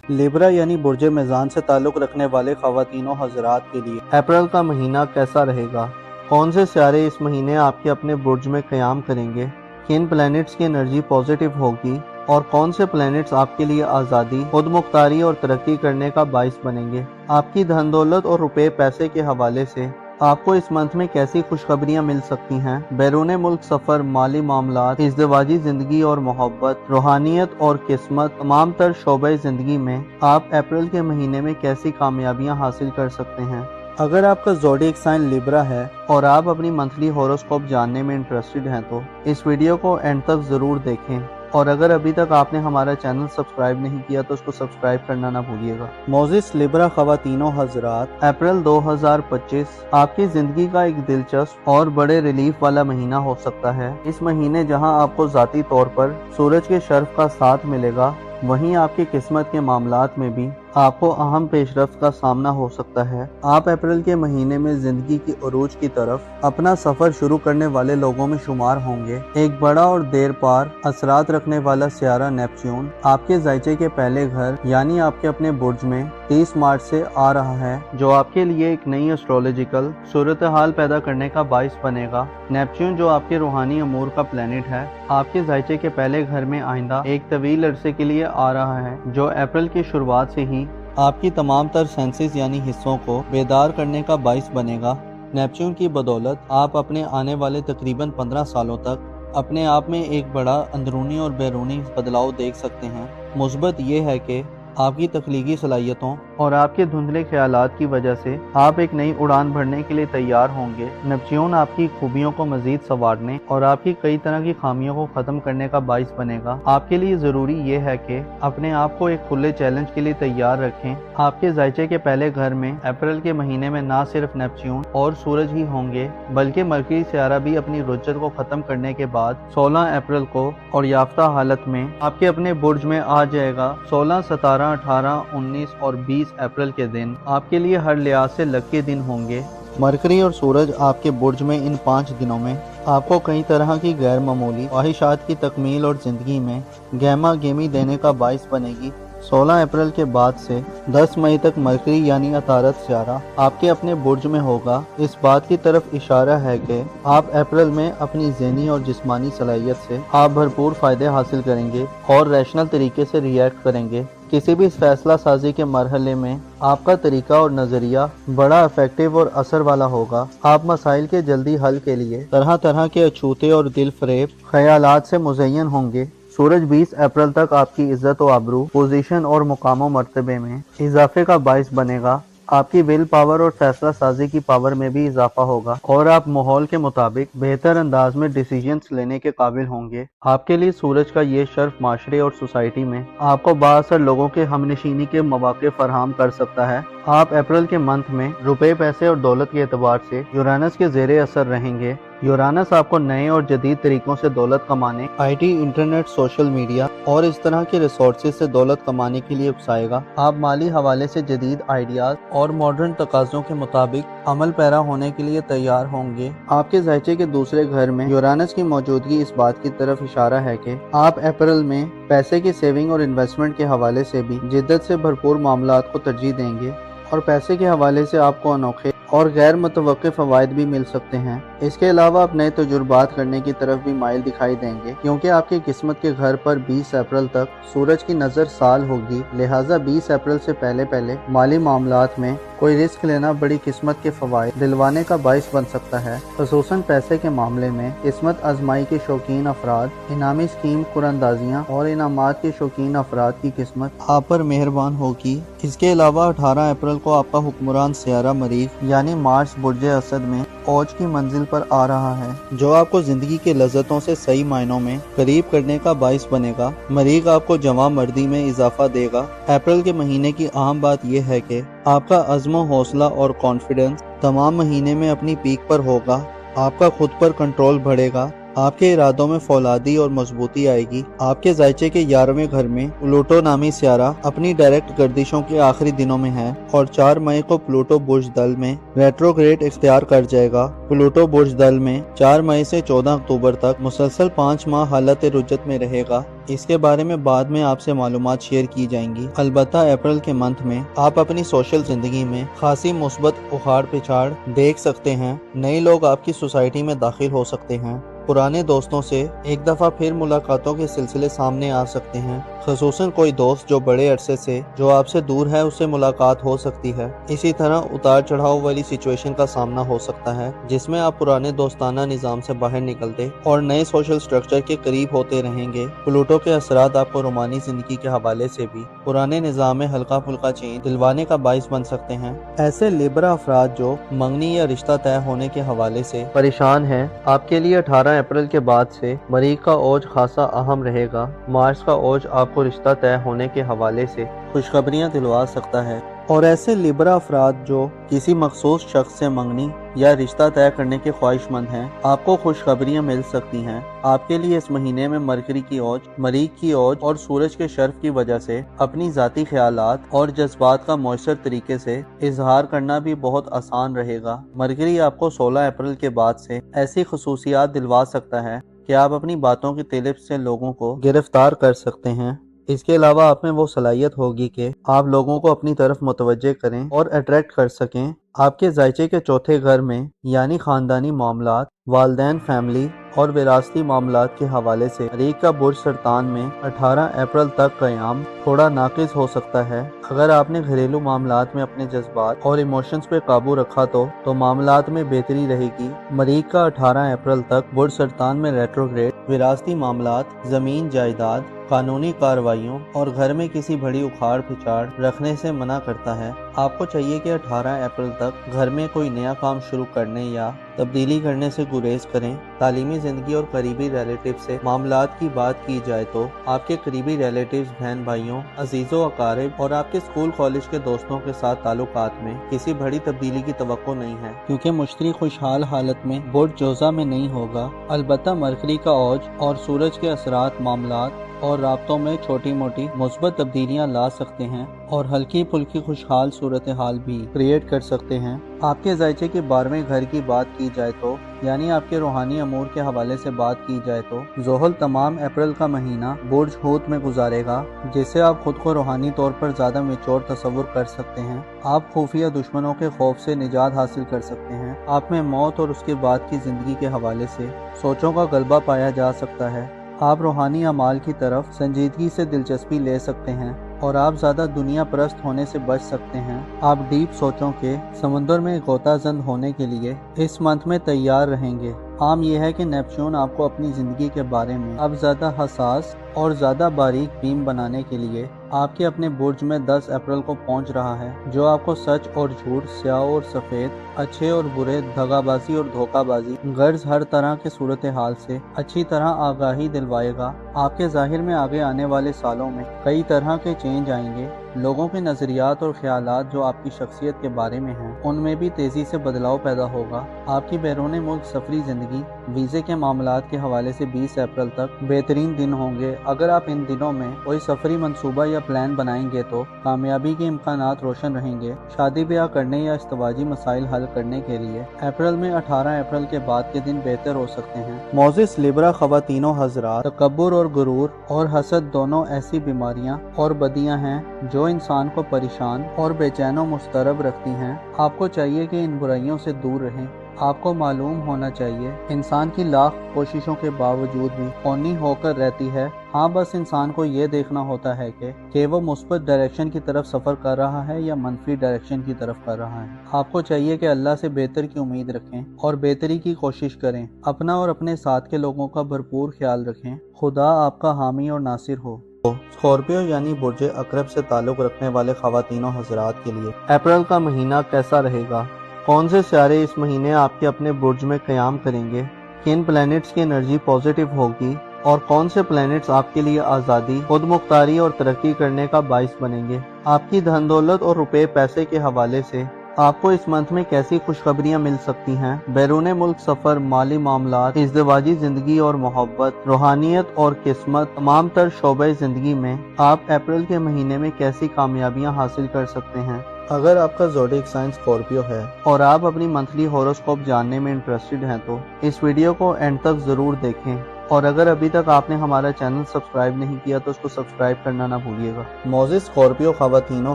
लिब्रा यानी बुर्ज मेज़ान से ताल्लुक़ रखने वाले ख़वातीनो हज़रात के लिए अप्रैल का महीना कैसा रहेगा? कौन से सितारे इस महीने आपके अपने बुर्ज में क़याम करेंगे? किन प्लैनेट्स की एनर्जी पॉजिटिव होगी और कौन से प्लैनेट्स आपके लिए आज़ादी, खुद मुख्तारी और तरक्की करने का बाइस बनेंगे? आपकी धन दौलत और रुपए पैसे के हवाले से आपको इस मंथ में कैसी खुशखबरियां मिल सकती हैं? बैरून मुल्क सफर, माली मामलात, इज़्दिवाजी जिंदगी और मोहब्बत, रूहानियत और किस्मत, तमाम तर शोबे जिंदगी में आप अप्रैल के महीने में कैसी कामयाबियां हासिल कर सकते हैं? अगर आपका ज़ोडिएक साइन लिब्रा है और आप अपनी मंथली हॉरोस्कोप जानने में इंटरेस्टेड हैं तो इस वीडियो को एंड तक जरूर देखें। और अगर अभी तक आपने हमारा चैनल सब्सक्राइब नहीं किया तो उसको सब्सक्राइब करना ना भूलिएगा। मोजिस लिब्रा ख़वातीनो हज़रात, अप्रैल 2025 आपकी जिंदगी का एक दिलचस्प और बड़े रिलीफ वाला महीना हो सकता है। इस महीने जहां आपको ज़ाती तौर पर सूरज के शर्फ का साथ मिलेगा, वहीं आपकी किस्मत के मामलात में भी आपको अहम पेशरफ्त का सामना हो सकता है। आप अप्रैल के महीने में जिंदगी की उरूज की तरफ अपना सफर शुरू करने वाले लोगों में शुमार होंगे। एक बड़ा और देर पार असरात रखने वाला सियारा नेपच्यून आपके जायचे के पहले घर यानी आपके अपने बुर्ज में 30 मार्च से आ रहा है, जो आपके लिए एक नई एस्ट्रोलॉजिकल सूरत हाल पैदा करने का बाइस बनेगा। नेपच्यून जो आपके रूहानी अमूर का प्लेनेट है, आपके जायचे के पहले घर में आइंदा एक तवील अरसे के लिए आ रहा है, जो अप्रैल की शुरुआत से ही आपकी तमाम तर सेंसेस यानी हिस्सों को बेदार करने का बाइस बनेगा। नेपच्यून की बदौलत आप अपने आने वाले तकरीबन 15 सालों तक अपने आप में एक बड़ा अंदरूनी और बैरूनी बदलाव देख सकते हैं। मुस्बत ये है कि आपकी तख्लीकी सलाहियतों اور آپ کے دھندلے خیالات کی وجہ سے آپ ایک نئی اڑان بھرنے کے لیے تیار ہوں گے۔ نیپچون آپ کی خوبیوں کو مزید سنوارنے اور آپ کی کئی طرح کی خامیوں کو ختم کرنے کا باعث بنے گا۔ آپ کے لیے ضروری یہ ہے کہ اپنے آپ کو ایک کھلے چیلنج کے لیے تیار رکھیں۔ آپ کے ذائچے کے پہلے گھر میں اپریل کے مہینے میں نہ صرف نیپچون اور سورج ہی ہوں گے بلکہ مرکری سیارہ بھی اپنی رجت کو ختم کرنے کے بعد 16 اپریل کو اور یافتہ حالت میں آپ کے اپنے برج میں آ جائے گا۔ 16، 17، 18، 19 اور 20 اپریل کے دن آپ کے لیے ہر لحاظ سے لکی دن ہوں گے۔ مرکری اور سورج آپ کے برج میں ان 5 دنوں میں آپ کو کئی طرح کی غیر معمولی خواہشات کی تکمیل اور زندگی میں گہما گہمی دینے کا باعث بنے گی۔ 16 اپریل کے بعد سے 10 مئی تک مرکری یعنی عطارد سیارہ آپ کے اپنے برج میں ہوگا۔ اس بات کی طرف اشارہ ہے کہ آپ اپریل میں اپنی ذہنی اور جسمانی صلاحیت سے آپ بھرپور فائدے حاصل کریں گے اور ریشنل طریقے سے ریئیکٹ کریں گے۔ کسی بھی فیصلہ سازی کے مرحلے میں آپ کا طریقہ اور نظریہ بڑا افیکٹو اور اثر والا ہوگا۔ آپ مسائل کے جلدی حل کے لیے طرح طرح کے اچھوتے اور دل فریب خیالات سے مزین ہوں گے۔ سورج 20 اپریل تک آپ کی عزت و آبرو، پوزیشن اور مقام و مرتبے میں اضافے کا باعث بنے گا۔ آپ کی ول پاور اور فیصلہ سازی کی پاور میں بھی اضافہ ہوگا اور آپ ماحول کے مطابق بہتر انداز میں ڈیسیجنز لینے کے قابل ہوں گے۔ آپ کے لیے سورج کا یہ شرف معاشرے اور سوسائٹی میں آپ کو بااثر لوگوں کے ہم نشینی کے مواقع فراہم کر سکتا ہے۔ آپ اپریل کے منتھ میں روپے، پیسے اور دولت کے اعتبار سے یورانس کے زیر اثر رہیں گے۔ یورانس آپ کو نئے اور جدید طریقوں سے دولت کمانے، I T, internet, social media اور اس طرح کے ریسورسز سے دولت کمانے کے لیے اکسائے گا۔ آپ مالی حوالے سے جدید آئیڈیاز اور ماڈرن تقاضوں کے مطابق عمل پیرا ہونے کے لیے تیار ہوں گے۔ آپ کے ذائچے کے دوسرے گھر میں یورانس کی موجودگی اس بات کی طرف اشارہ ہے کہ آپ اپریل میں پیسے کی سیونگ اور انویسٹمنٹ کے حوالے سے بھی جدت سے بھرپور معاملات کو ترجیح دیں گے اور پیسے کے حوالے سے آپ کو انوکھے اور غیر متوقع فوائد بھی مل سکتے ہیں۔ اس کے علاوہ آپ نئے تجربات کرنے کی طرف بھی مائل دکھائی دیں گے کیونکہ آپ کی قسمت کے گھر پر 20 اپریل تک سورج کی نظر سال ہوگی، لہٰذا 20 اپریل سے پہلے مالی معاملات میں کوئی رسک لینا بڑی قسمت کے فوائد دلوانے کا باعث بن سکتا ہے۔ خصوصاً پیسے کے معاملے میں قسمت آزمائی کے شوقین افراد، انعامی اسکیم قراندازیاں اور انعامات کے شوقین افراد کی قسمت آپ پر مہربان ہوگی۔ اس کے علاوہ 18 اپریل کو آپ کا حکمران سیارہ مریخ یعنی مارس برج اسد میں اوج کی منزل پر آ رہا ہے، جو آپ کو زندگی کے لذتوں سے صحیح معنوں میں قریب کرنے کا باعث بنے گا۔ مریخ آپ کو جواں مردی میں اضافہ دے گا۔ اپریل کے مہینے کی اہم بات یہ ہے کہ آپ کا عزم و حوصلہ اور کانفیڈنس تمام مہینے میں اپنی پیک پر ہوگا۔ آپ کا خود پر کنٹرول بڑھے گا، آپ کے ارادوں میں فولادی اور مضبوطی آئے گی۔ آپ کے ذائچے کے 11ویں گھر میں پلوٹو نامی سیارہ اپنی ڈائریکٹ گردشوں کے آخری دنوں میں ہے اور 4 مئی کو پلوٹو برج دل میں ریٹروگریڈ اختیار کر جائے گا۔ پلوٹو برج دل میں 4 مئی سے 14 اکتوبر تک مسلسل 5 ماہ حالت رجت میں رہے گا۔ اس کے بارے میں بعد میں آپ سے معلومات شیئر کی جائیں گی۔ البتہ اپریل کے منتھ میں آپ اپنی سوشل زندگی میں خاصی مثبت اخاڑ پچھاڑ دیکھ سکتے ہیں۔ نئے لوگ آپ کی سوسائٹی میں داخل ہو سکتے ہیں۔ پرانے دوستوں سے ایک دفعہ پھر ملاقاتوں کے سلسلے سامنے آ سکتے ہیں، خصوصاً کوئی دوست جو بڑے عرصے سے جو آپ سے دور ہے اس سے ملاقات ہو سکتی ہے۔ اسی طرح اتار چڑھاؤ والی سچویشن کا سامنا ہو سکتا ہے جس میں آپ پرانے دوستانہ نظام سے باہر نکلتے اور نئے سوشل سٹرکچر کے قریب ہوتے رہیں گے۔ پلوٹو کے اثرات آپ کو رومانی زندگی کے حوالے سے بھی پرانے نظام میں ہلکا پھلکا چینج دلوانے کا باعث بن سکتے ہیں۔ ایسے لیبرا افراد جو منگنی یا رشتہ طے ہونے کے حوالے سے پریشان ہیں، آپ کے لیے 18 اپریل کے بعد سے مریخ کا اوج خاصا اہم رہے گا۔ مارس کا اوج آپ کو رشتہ طے ہونے کے حوالے سے خوشخبریاں دلوا سکتا ہے اور ایسے لیبرا افراد جو کسی مخصوص شخص سے منگنی یا رشتہ طے کرنے کے خواہش مند ہیں، آپ کو خوشخبریاں مل سکتی ہیں۔ آپ کے لیے اس مہینے میں مرکری کی اوج، مریخ کی اوج اور سورج کے شرف کی وجہ سے اپنی ذاتی خیالات اور جذبات کا مؤثر طریقے سے اظہار کرنا بھی بہت آسان رہے گا۔ مرکری آپ کو 16 اپریل کے بعد سے ایسی خصوصیات دلوا سکتا ہے کہ آپ اپنی باتوں کی طلب سے لوگوں کو گرفتار کر سکتے ہیں۔ اس کے علاوہ آپ میں وہ صلاحیت ہوگی کہ آپ لوگوں کو اپنی طرف متوجہ کریں اور اٹریکٹ کر سکیں۔ آپ کے ذائچے کے 4تھے گھر میں یعنی خاندانی معاملات، والدین، فیملی اور وراثتی معاملات کے حوالے سے مریخ کا برج سرطان میں 18 اپریل تک قیام تھوڑا ناقص ہو سکتا ہے۔ اگر آپ نے گھریلو معاملات میں اپنے جذبات اور ایموشنز پہ قابو رکھا تو معاملات میں بہتری رہے گی۔ مریخ کا 18 اپریل تک برج سرطان میں ریٹروگریڈ وراثتی معاملات، زمین جائیداد، قانونی کارروائیوں اور گھر میں کسی بڑی اکھاڑ پھچاڑ رکھنے سے منع کرتا ہے۔ آپ کو چاہیے کہ 18 اپریل تک گھر میں کوئی نیا کام شروع کرنے یا تبدیلی کرنے سے گریز کریں۔ تعلیمی زندگی اور قریبی ریلیٹیو سے معاملات کی بات کی جائے تو آپ کے قریبی ریلیٹیوز، بہن بھائیوں، عزیزوں، اقارب اور آپ کے اسکول کالج کے دوستوں کے ساتھ تعلقات میں کسی بڑی تبدیلی کی توقع نہیں ہے، کیونکہ مشتری خوشحال حالت میں برج جوزہ میں نہیں ہوگا۔ البتہ مرکری کا اوج اور سورج کے اثرات معاملات اور رابطوں میں چھوٹی موٹی مثبت تبدیلیاں لا سکتے ہیں اور ہلکی پھلکی خوشحال صورتحال بھی کریٹ کر سکتے ہیں۔ آپ کے ذائچے کے 12ویں گھر کی بات کی جائے تو یعنی آپ کے روحانی امور کے حوالے سے بات کی جائے تو زحل تمام اپریل کا مہینہ برج حوت میں گزارے گا، جس سے آپ خود کو روحانی طور پر زیادہ میچور تصور کر سکتے ہیں۔ آپ خفیہ دشمنوں کے خوف سے نجات حاصل کر سکتے ہیں۔ آپ میں موت اور اس کے بعد کی زندگی کے حوالے سے سوچوں کا غلبہ پایا جا سکتا ہے۔ آپ روحانی اعمال کی طرف سنجیدگی سے دلچسپی لے سکتے ہیں اور آپ زیادہ دنیا پرست ہونے سے بچ سکتے ہیں۔ آپ ڈیپ سوچوں کے سمندر میں غوطہ زن ہونے کے لیے اس منتھ میں تیار رہیں گے۔ عام یہ ہے کہ نیپچون آپ کو اپنی زندگی کے بارے میں اب زیادہ حساس اور زیادہ باریک بین بنانے کے لیے آپ کے اپنے برج میں 10 اپریل کو پہنچ رہا ہے، جو آپ کو سچ اور جھوٹ، سیاہ اور سفید، اچھے اور برے، دغا بازی اور دھوکہ بازی، غرض ہر طرح کے صورتحال سے اچھی طرح آگاہی دلوائے گا۔ آپ کے ظاہر میں آگے آنے والے سالوں میں کئی طرح کے چینج آئیں گے۔ لوگوں کے نظریات اور خیالات جو آپ کی شخصیت کے بارے میں ہیں ان میں بھی تیزی سے بدلاؤ پیدا ہوگا۔ آپ کی بیرون ملک سفری زندگی، ویزے کے معاملات کے حوالے سے 20 اپریل تک بہترین دن ہوں گے۔ اگر آپ ان دنوں میں کوئی سفری منصوبہ یا پلان بنائیں گے تو کامیابی کے امکانات روشن رہیں گے۔ شادی بیاہ کرنے یا ازدواجی مسائل حل کرنے کے لیے اپریل میں 18 اپریل کے بعد کے دن بہتر ہو سکتے ہیں۔ معزز لیبرا خواتین و حضرات، تکبر اور غرور اور حسد دونوں ایسی بیماریاں اور بدیاں ہیں جو انسان کو پریشان اور بے چین و مضطرب رکھتی ہیں۔ آپ کو چاہیے کہ ان برائیوں سے دور رہیں۔ آپ کو معلوم ہونا چاہیے انسان کی لاکھ کوششوں کے باوجود بھی فانی ہو کر رہتی ہے۔ ہاں، بس انسان کو یہ دیکھنا ہوتا ہے کہ وہ مثبت ڈائریکشن کی طرف سفر کر رہا ہے یا منفی ڈائریکشن کی طرف کر رہا ہے۔ آپ کو چاہیے کہ اللہ سے بہتر کی امید رکھیں اور بہتری کی کوشش کریں۔ اپنا اور اپنے ساتھ کے لوگوں کا بھرپور خیال رکھیں۔ خدا آپ کا حامی اور ناصر ہو۔ اسکارپیو یعنی برج عقرب سے تعلق رکھنے والے خواتین و حضرات کے لیے اپریل کا مہینہ کیسا رہے گا؟ کون سے سیارے اس مہینے آپ کے اپنے برج میں قیام کریں گے؟ کن پلینٹس کی انرجی پازیٹیو ہوگی اور کون سے پلینٹس آپ کے لیے آزادی، خود مختاری اور ترقی کرنے کا باعث بنیں گے؟ آپ کی دھن دولت اور روپے پیسے کے حوالے سے آپ کو اس منتھ میں کیسی خوشخبریاں مل سکتی ہیں؟ بیرون ملک سفر، مالی معاملات، ازدواجی زندگی اور محبت، روحانیت اور قسمت، تمام تر شعبۂ زندگی میں آپ اپریل کے مہینے میں کیسی کامیابیاں حاصل کر سکتے ہیں؟ اگر آپ کا زوڈیک سائن اسکارپیو ہے اور آپ اپنی منتھلی ہوروسکوپ جاننے میں انٹرسٹڈ ہیں تو اس ویڈیو کو اینڈ تک ضرور دیکھیں، اور اگر ابھی تک آپ نے ہمارا چینل سبسکرائب نہیں کیا تو اس کو سبسکرائب کرنا نہ بھولیے گا۔ معزز اسکارپیو خواتین و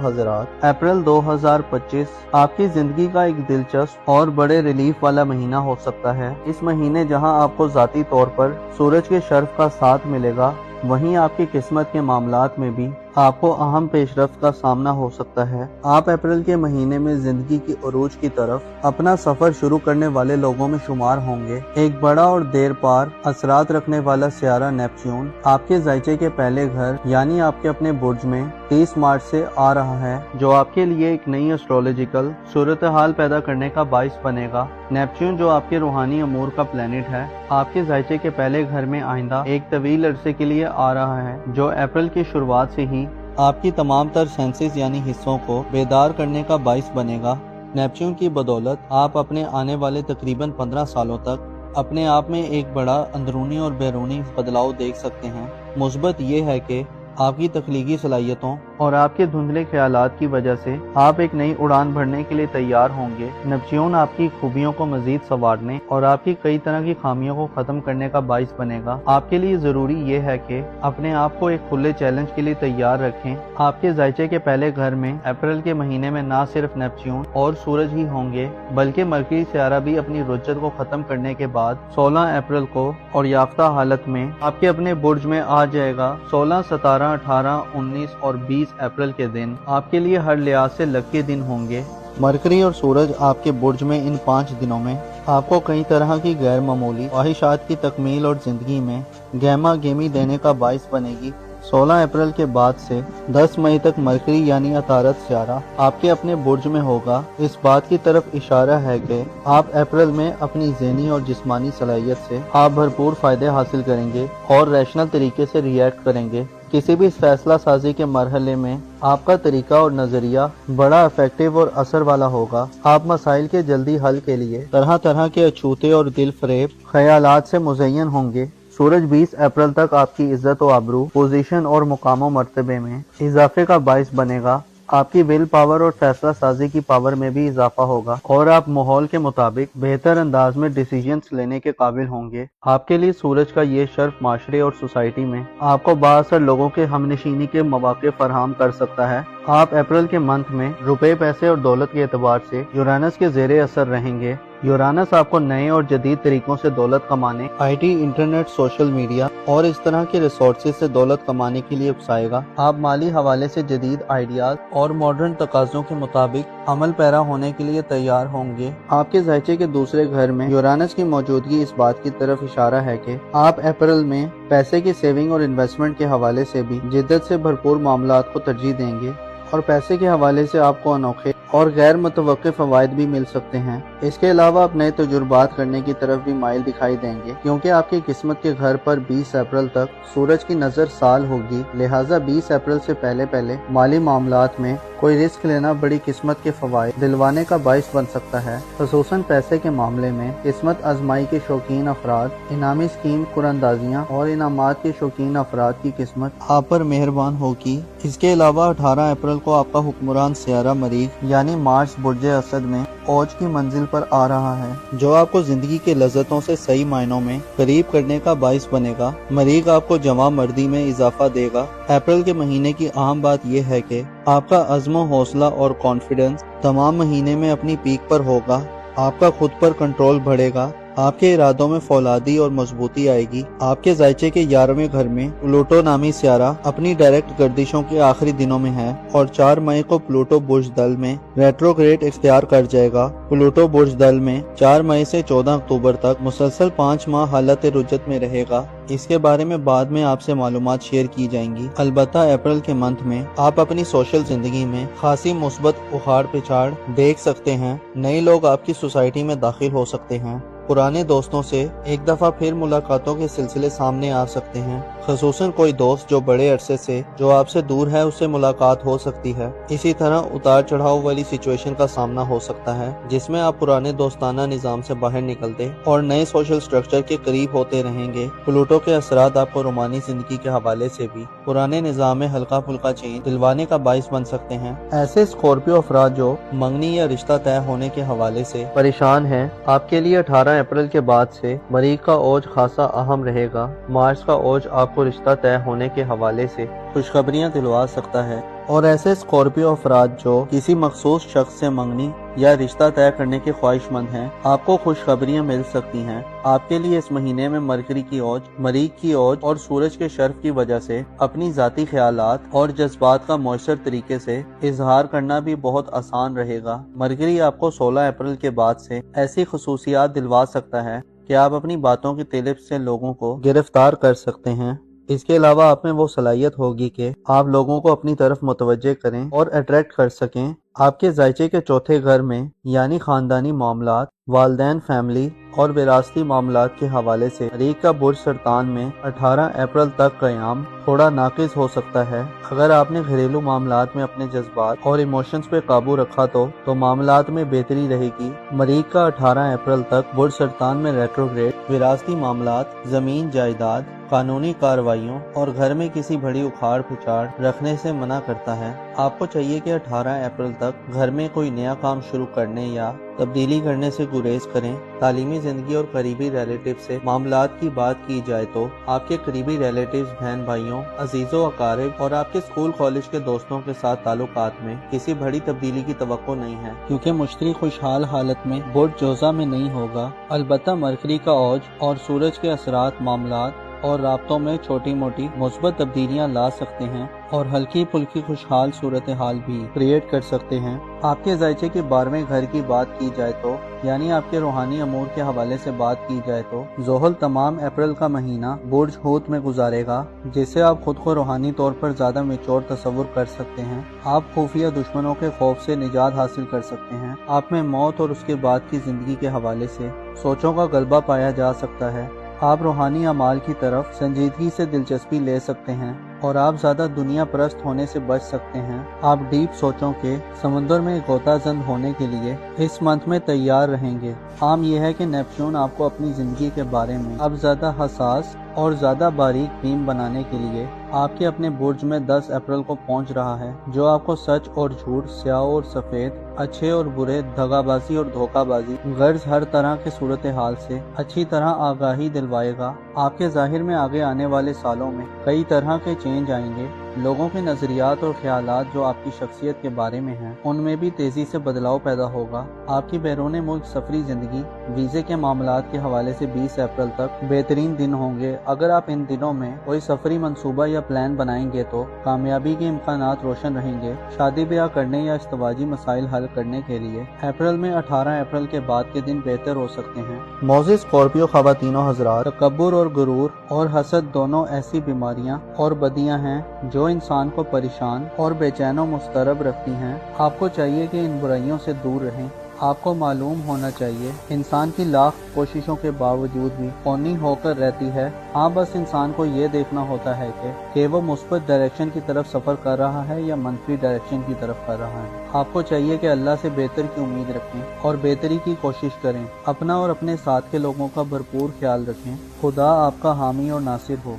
حضرات، اپریل 2025 آپ کی زندگی کا ایک دلچسپ اور بڑے ریلیف والا مہینہ ہو سکتا ہے۔ اس مہینے جہاں آپ کو ذاتی طور پر سورج کے شرف کا ساتھ ملے گا، وہیں آپ کی قسمت کے معاملات میں بھی آپ کو اہم پیش رفت کا سامنا ہو سکتا ہے۔ آپ اپریل کے مہینے میں زندگی کی عروج کی طرف اپنا سفر شروع کرنے والے لوگوں میں شمار ہوں گے۔ ایک بڑا اور دیر پار اثرات رکھنے والا سیارہ نیپچون آپ کے ذائچے کے پہلے گھر یعنی آپ کے اپنے برج میں 30 مارچ سے آ رہا ہے، جو آپ کے لیے ایک نئی ایسٹرولوجیکل صورتحال پیدا کرنے کا باعث بنے گا۔ نیپچون جو آپ کے روحانی امور کا پلینٹ ہے، آپ کے ذائچے کے پہلے گھر میں آئندہ ایک طویل عرصے کے لیے آ رہا ہے، جو اپریل کی شروعات سے ہی آپ کی تمام تر سینسز یعنی حصوں کو بیدار کرنے کا باعث بنے گا۔ نیپچون کی بدولت آپ اپنے آنے والے تقریباً 15 سالوں تک اپنے آپ میں ایک بڑا اندرونی اور بیرونی بدلاؤ دیکھ سکتے ہیں۔ مثبت یہ ہے کہ آپ کی تخلیقی صلاحیتوں اور آپ کے دھندلے خیالات کی وجہ سے آپ ایک نئی اڑان بھرنے کے لیے تیار ہوں گے۔ نیپچون آپ کی خوبیوں کو مزید سنوارنے اور آپ کی کئی طرح کی خامیوں کو ختم کرنے کا باعث بنے گا۔ آپ کے لیے ضروری یہ ہے کہ اپنے آپ کو ایک کھلے چیلنج کے لیے تیار رکھیں۔ آپ کے ذائچے کے پہلے گھر میں اپریل کے مہینے میں نہ صرف نیپچون اور سورج ہی ہوں گے بلکہ مرکری سیارہ بھی اپنی رجت کو ختم کرنے کے بعد 16 اپریل کو اور یافتہ حالت میں آپ کے اپنے برج میں آ جائے گا۔ 16، 17، 18، 19 اور 20 اپریل کے دن آپ کے لیے ہر لحاظ سے لکی دن ہوں گے۔ مرکری اور سورج آپ کے برج میں ان 5 دنوں میں آپ کو کئی طرح کی غیر معمولی خواہشات کی تکمیل اور زندگی میں گہما گہمی دینے کا باعث بنے گی۔ 16 اپریل کے بعد سے 10 مئی تک مرکری یعنی عطارد سیارہ آپ کے اپنے برج میں ہوگا۔ اس بات کی طرف اشارہ ہے کہ آپ اپریل میں اپنی ذہنی اور جسمانی صلاحیت سے آپ بھرپور فائدے حاصل کریں گے اور ریشنل طریقے سے ریئیکٹ کریں گے۔ کسی بھی فیصلہ سازی کے مرحلے میں آپ کا طریقہ اور نظریہ بڑا افیکٹو اور اثر والا ہوگا۔ آپ مسائل کے جلدی حل کے لیے طرح طرح کے اچھوتے اور دل فریب خیالات سے مزین ہوں گے۔ سورج 20 اپریل تک آپ کی عزت و آبرو، پوزیشن اور مقام و مرتبے میں اضافے کا باعث بنے گا۔ آپ کی ول پاور اور فیصلہ سازی کی پاور میں بھی اضافہ ہوگا اور آپ ماحول کے مطابق بہتر انداز میں ڈیسیژنز لینے کے قابل ہوں گے۔ آپ کے لیے سورج کا یہ شرف معاشرے اور سوسائٹی میں آپ کو بااثر لوگوں کے ہم نشینی کے مواقع فراہم کر سکتا ہے۔ آپ اپریل کے منتھ میں روپے، پیسے اور دولت کے اعتبار سے یورانس کے زیر اثر رہیں گے۔ یورانس آپ کو نئے اور جدید طریقوں سے دولت کمانے، I T, internet, social media اور اس طرح کے ریسورسز سے دولت کمانے کے لیے اکسائے گا۔ آپ مالی حوالے سے جدید آئیڈیاز اور ماڈرن تقاضوں کے مطابق عمل پیرا ہونے کے لیے تیار ہوں گے۔ آپ کے ذائچے کے دوسرے گھر میں یورانس کی موجودگی اس بات کی طرف اشارہ ہے کہ آپ اپریل میں پیسے کی سیونگ اور انویسٹمنٹ کے حوالے سے بھی جدت سے بھرپور معاملات کو ترجیح دیں گے اور پیسے کے حوالے سے آپ کو انوکھے اور غیر متوقع فوائد بھی مل سکتے ہیں۔ اس کے علاوہ آپ نئے تجربات کرنے کی طرف بھی مائل دکھائی دیں گے کیونکہ آپ کی قسمت کے گھر پر 20 اپریل تک سورج کی نظر سال ہوگی، لہٰذا 20 اپریل سے پہلے مالی معاملات میں کوئی رسک لینا بڑی قسمت کے فوائد دلوانے کا باعث بن سکتا ہے۔ خصوصاً پیسے کے معاملے میں قسمت آزمائی کے شوقین افراد، انعامی اسکیم قراندازیاں اور انعامات کے شوقین افراد کی قسمت آپ پر مہربان ہوگی۔ اس کے علاوہ 18 اپریل کو آپ کا حکمران سیارہ مریخ یعنی مارس برج اسد میں اوج کی منزل پر آ رہا ہے، جو آپ کو زندگی کے لذتوں سے صحیح معنوں میں قریب کرنے کا باعث بنے گا۔ مریخ آپ کو جواں مردی میں اضافہ دے گا۔ اپریل کے مہینے کی اہم بات یہ ہے کہ آپ کا عزم و حوصلہ اور کانفیڈنس تمام مہینے میں اپنی پیک پر ہوگا۔ آپ کا خود پر کنٹرول بڑھے گا، آپ کے ارادوں میں فولادی اور مضبوطی آئے گی۔ آپ کے ذائچے کے 11ویں گھر میں پلوٹو نامی سیارہ اپنی ڈائریکٹ گردشوں کے آخری دنوں میں ہے اور 4 مئی کو پلوٹو برج دل میں ریٹروگریڈ اختیار کر جائے گا۔ پلوٹو برج دل میں 4 مئی سے 14 اکتوبر تک مسلسل 5 ماہ حالت رجت میں رہے گا۔ اس کے بارے میں بعد میں آپ سے معلومات شیئر کی جائیں گی۔ البتہ اپریل کے منتھ میں آپ اپنی سوشل زندگی میں خاصی مثبت اخاڑ پچھاڑ دیکھ سکتے ہیں۔ نئے لوگ آپ کی سوسائٹی میں داخل ہو سکتے ہیں۔ پرانے دوستوں سے ایک دفعہ پھر ملاقاتوں کے سلسلے سامنے آ سکتے ہیں، خصوصاً کوئی دوست جو بڑے عرصے سے جو آپ سے دور ہے اس سے ملاقات ہو سکتی ہے۔ اسی طرح اتار چڑھاؤ والی سچویشن کا سامنا ہو سکتا ہے جس میں آپ پرانے دوستانہ نظام سے باہر نکلتے اور نئے سوشل سٹرکچر کے قریب ہوتے رہیں گے۔ پلوٹو کے اثرات آپ کو رومانی زندگی کے حوالے سے بھی پرانے نظام میں ہلکا پھلکا چینج دلوانے کا باعث بن سکتے ہیں۔ ایسے اسکورپیو افراد جو منگنی یا رشتہ طے ہونے کے حوالے سے پریشان ہیں، آپ کے لیے 18 اپریل کے بعد سے مریخ کا اوج خاصا اہم رہے گا۔ مارس کا اوج آپ کو رشتہ طے ہونے کے حوالے سے خوشخبریاں دلوا سکتا ہے اور ایسے اسکورپیو افراد جو کسی مخصوص شخص سے منگنی یا رشتہ طے کرنے کے خواہش مند ہیں، آپ کو خوشخبریاں مل سکتی ہیں۔ آپ کے لیے اس مہینے میں مرکری کی اوج، مریخ کی اوج اور سورج کے شرف کی وجہ سے اپنی ذاتی خیالات اور جذبات کا مؤثر طریقے سے اظہار کرنا بھی بہت آسان رہے گا۔ مرکری آپ کو 16 اپریل کے بعد سے ایسی خصوصیات دلوا سکتا ہے کہ آپ اپنی باتوں کی طلب سے لوگوں کو گرفتار کر سکتے ہیں۔ اس کے علاوہ آپ میں وہ صلاحیت ہوگی کہ آپ لوگوں کو اپنی طرف متوجہ کریں اور اٹریکٹ کر سکیں۔ آپ کے ذائچے کے چوتھے گھر میں یعنی خاندانی معاملات، والدین، فیملی اور وراثتی معاملات کے حوالے سے مریخ کا برج سرطان میں 18 اپریل تک قیام تھوڑا ناقص ہو سکتا ہے۔ اگر آپ نے گھریلو معاملات میں اپنے جذبات اور ایموشنز پہ قابو رکھا تو معاملات میں بہتری رہے گی۔ مریخ کا 18 اپریل تک برج سرطان میں ریٹروگریڈ وراثتی معاملات، زمین، جائیداد، कानूनी कार्रवाइयों और घर में किसी बड़ी उखाड़ पिछाड़ रखने से मना करता है। आपको चाहिए कि 18 अप्रैल तक घर में कोई नया काम शुरू करने या तब्दीली करने से गुरेज करें। तालीमी जिंदगी और करीबी रिलेटिव से मामलात की बात की जाए तो आपके करीबी रिलेटिव्स, बहन भाइयों, अजीजों, अकारिब और आपके स्कूल कॉलेज के दोस्तों के साथ ताल्लुकात में किसी बड़ी तब्दीली की तवक्को नहीं है, क्योंकि मुश्तरी खुशहाल हालत में बुर्ज जोजा में नहीं होगा। अलबत्ता मरकरी का औज और सूरज के असरात मामलात और राब्तों में छोटी मोटी मुस्बत तब्दीलियां ला सकते हैं और हल्की फुल्की खुशहाल सूरत हाल भी क्रिएट कर सकते हैं। आपके जायचे के 12वें घर की बात की जाए तो यानी आपके रूहानी अमूर के हवाले से बात की जाए तो ज़ोहल तमाम अप्रैल का महीना बुर्ज हूत में गुजारेगा, जिससे आप खुद को रूहानी तौर पर ज्यादा मैच्योर तस्वुर कर सकते हैं। आप खुफिया दुश्मनों के खौफ से निजात हासिल कर सकते हैं। आप में मौत और उसके बाद की जिंदगी के हवाले से सोचों का गलबा पाया जा सकता है। आप रूहानी अमाल की तरफ संजीदगी से दिलचस्पी ले सकते हैं और आप ज्यादा दुनिया परस्त होने से बच सकते हैं। आप डीप सोचों के समंदर में गोताजंद होने के लिए इस मंथ में तैयार रहेंगे। आम यह है कि नेपच्यून आपको अपनी जिंदगी के बारे में अब ज्यादा हसास और ज्यादा बारीक बीम बनाने के लिए आपके अपने बुर्ज में 10 अप्रैल को पहुंच रहा है, जो आपको सच और झूठ, स्याह और सफेद, अच्छे और बुरे, दगाबाजी और धोखाबाजी, गर्ज हर तरह के सूरत हाल से अच्छी तरह आगाही दिलवाएगा। आपके जाहिर में आगे आने वाले सालों में कई तरह के चेंज आएंगे। लोगों के नजरियात और ख्यालात जो आपकी शख्सियत के बारे में हैं, उनमें भी तेजी से बदलाव पैदा होगा। आपकी बैरून मुल्क सफरी जिंदगी वीजे के मामलात के हवाले से 20 अप्रैल तक बेहतरीन दिन होंगे। अगर आप इन दिनों में कोई सफरी मंसूबा या प्लान बनाएंगे तो कामयाबी के इम्कानात रोशन रहेंगे। शादी ब्याह करने या इस्तवाजी मसाइल हल करने के लिए अप्रैल में 18 अप्रैल के बाद के दिन बेहतर हो सकते हैं। मौजूद स्कॉर्पियो ख़वातीनो हज़रात, तकब्बुर और गुरूर और हसद दोनों ऐसी बीमारियां और बदियां हैं जो इंसान को परेशान और बेचैन और मुस्तरब रखती हैं। आपको चाहिए कि इन बुराइयों से दूर रहें। आपको मालूम होना चाहिए इंसान की लाख कोशिशों के बावजूद भी कौनी होकर रहती है। हाँ, बस इंसान को ये देखना होता है कि वो मुस्बत डायरेक्शन की तरफ सफर कर रहा है या मनफी डायरेक्शन की तरफ कर रहा है। आपको चाहिए कि अल्लाह से बेहतर की उम्मीद रखें और बेहतरी की कोशिश करें। अपना और अपने साथ के लोगों का भरपूर ख्याल रखें। खुदा आपका हामी और नासिर हो।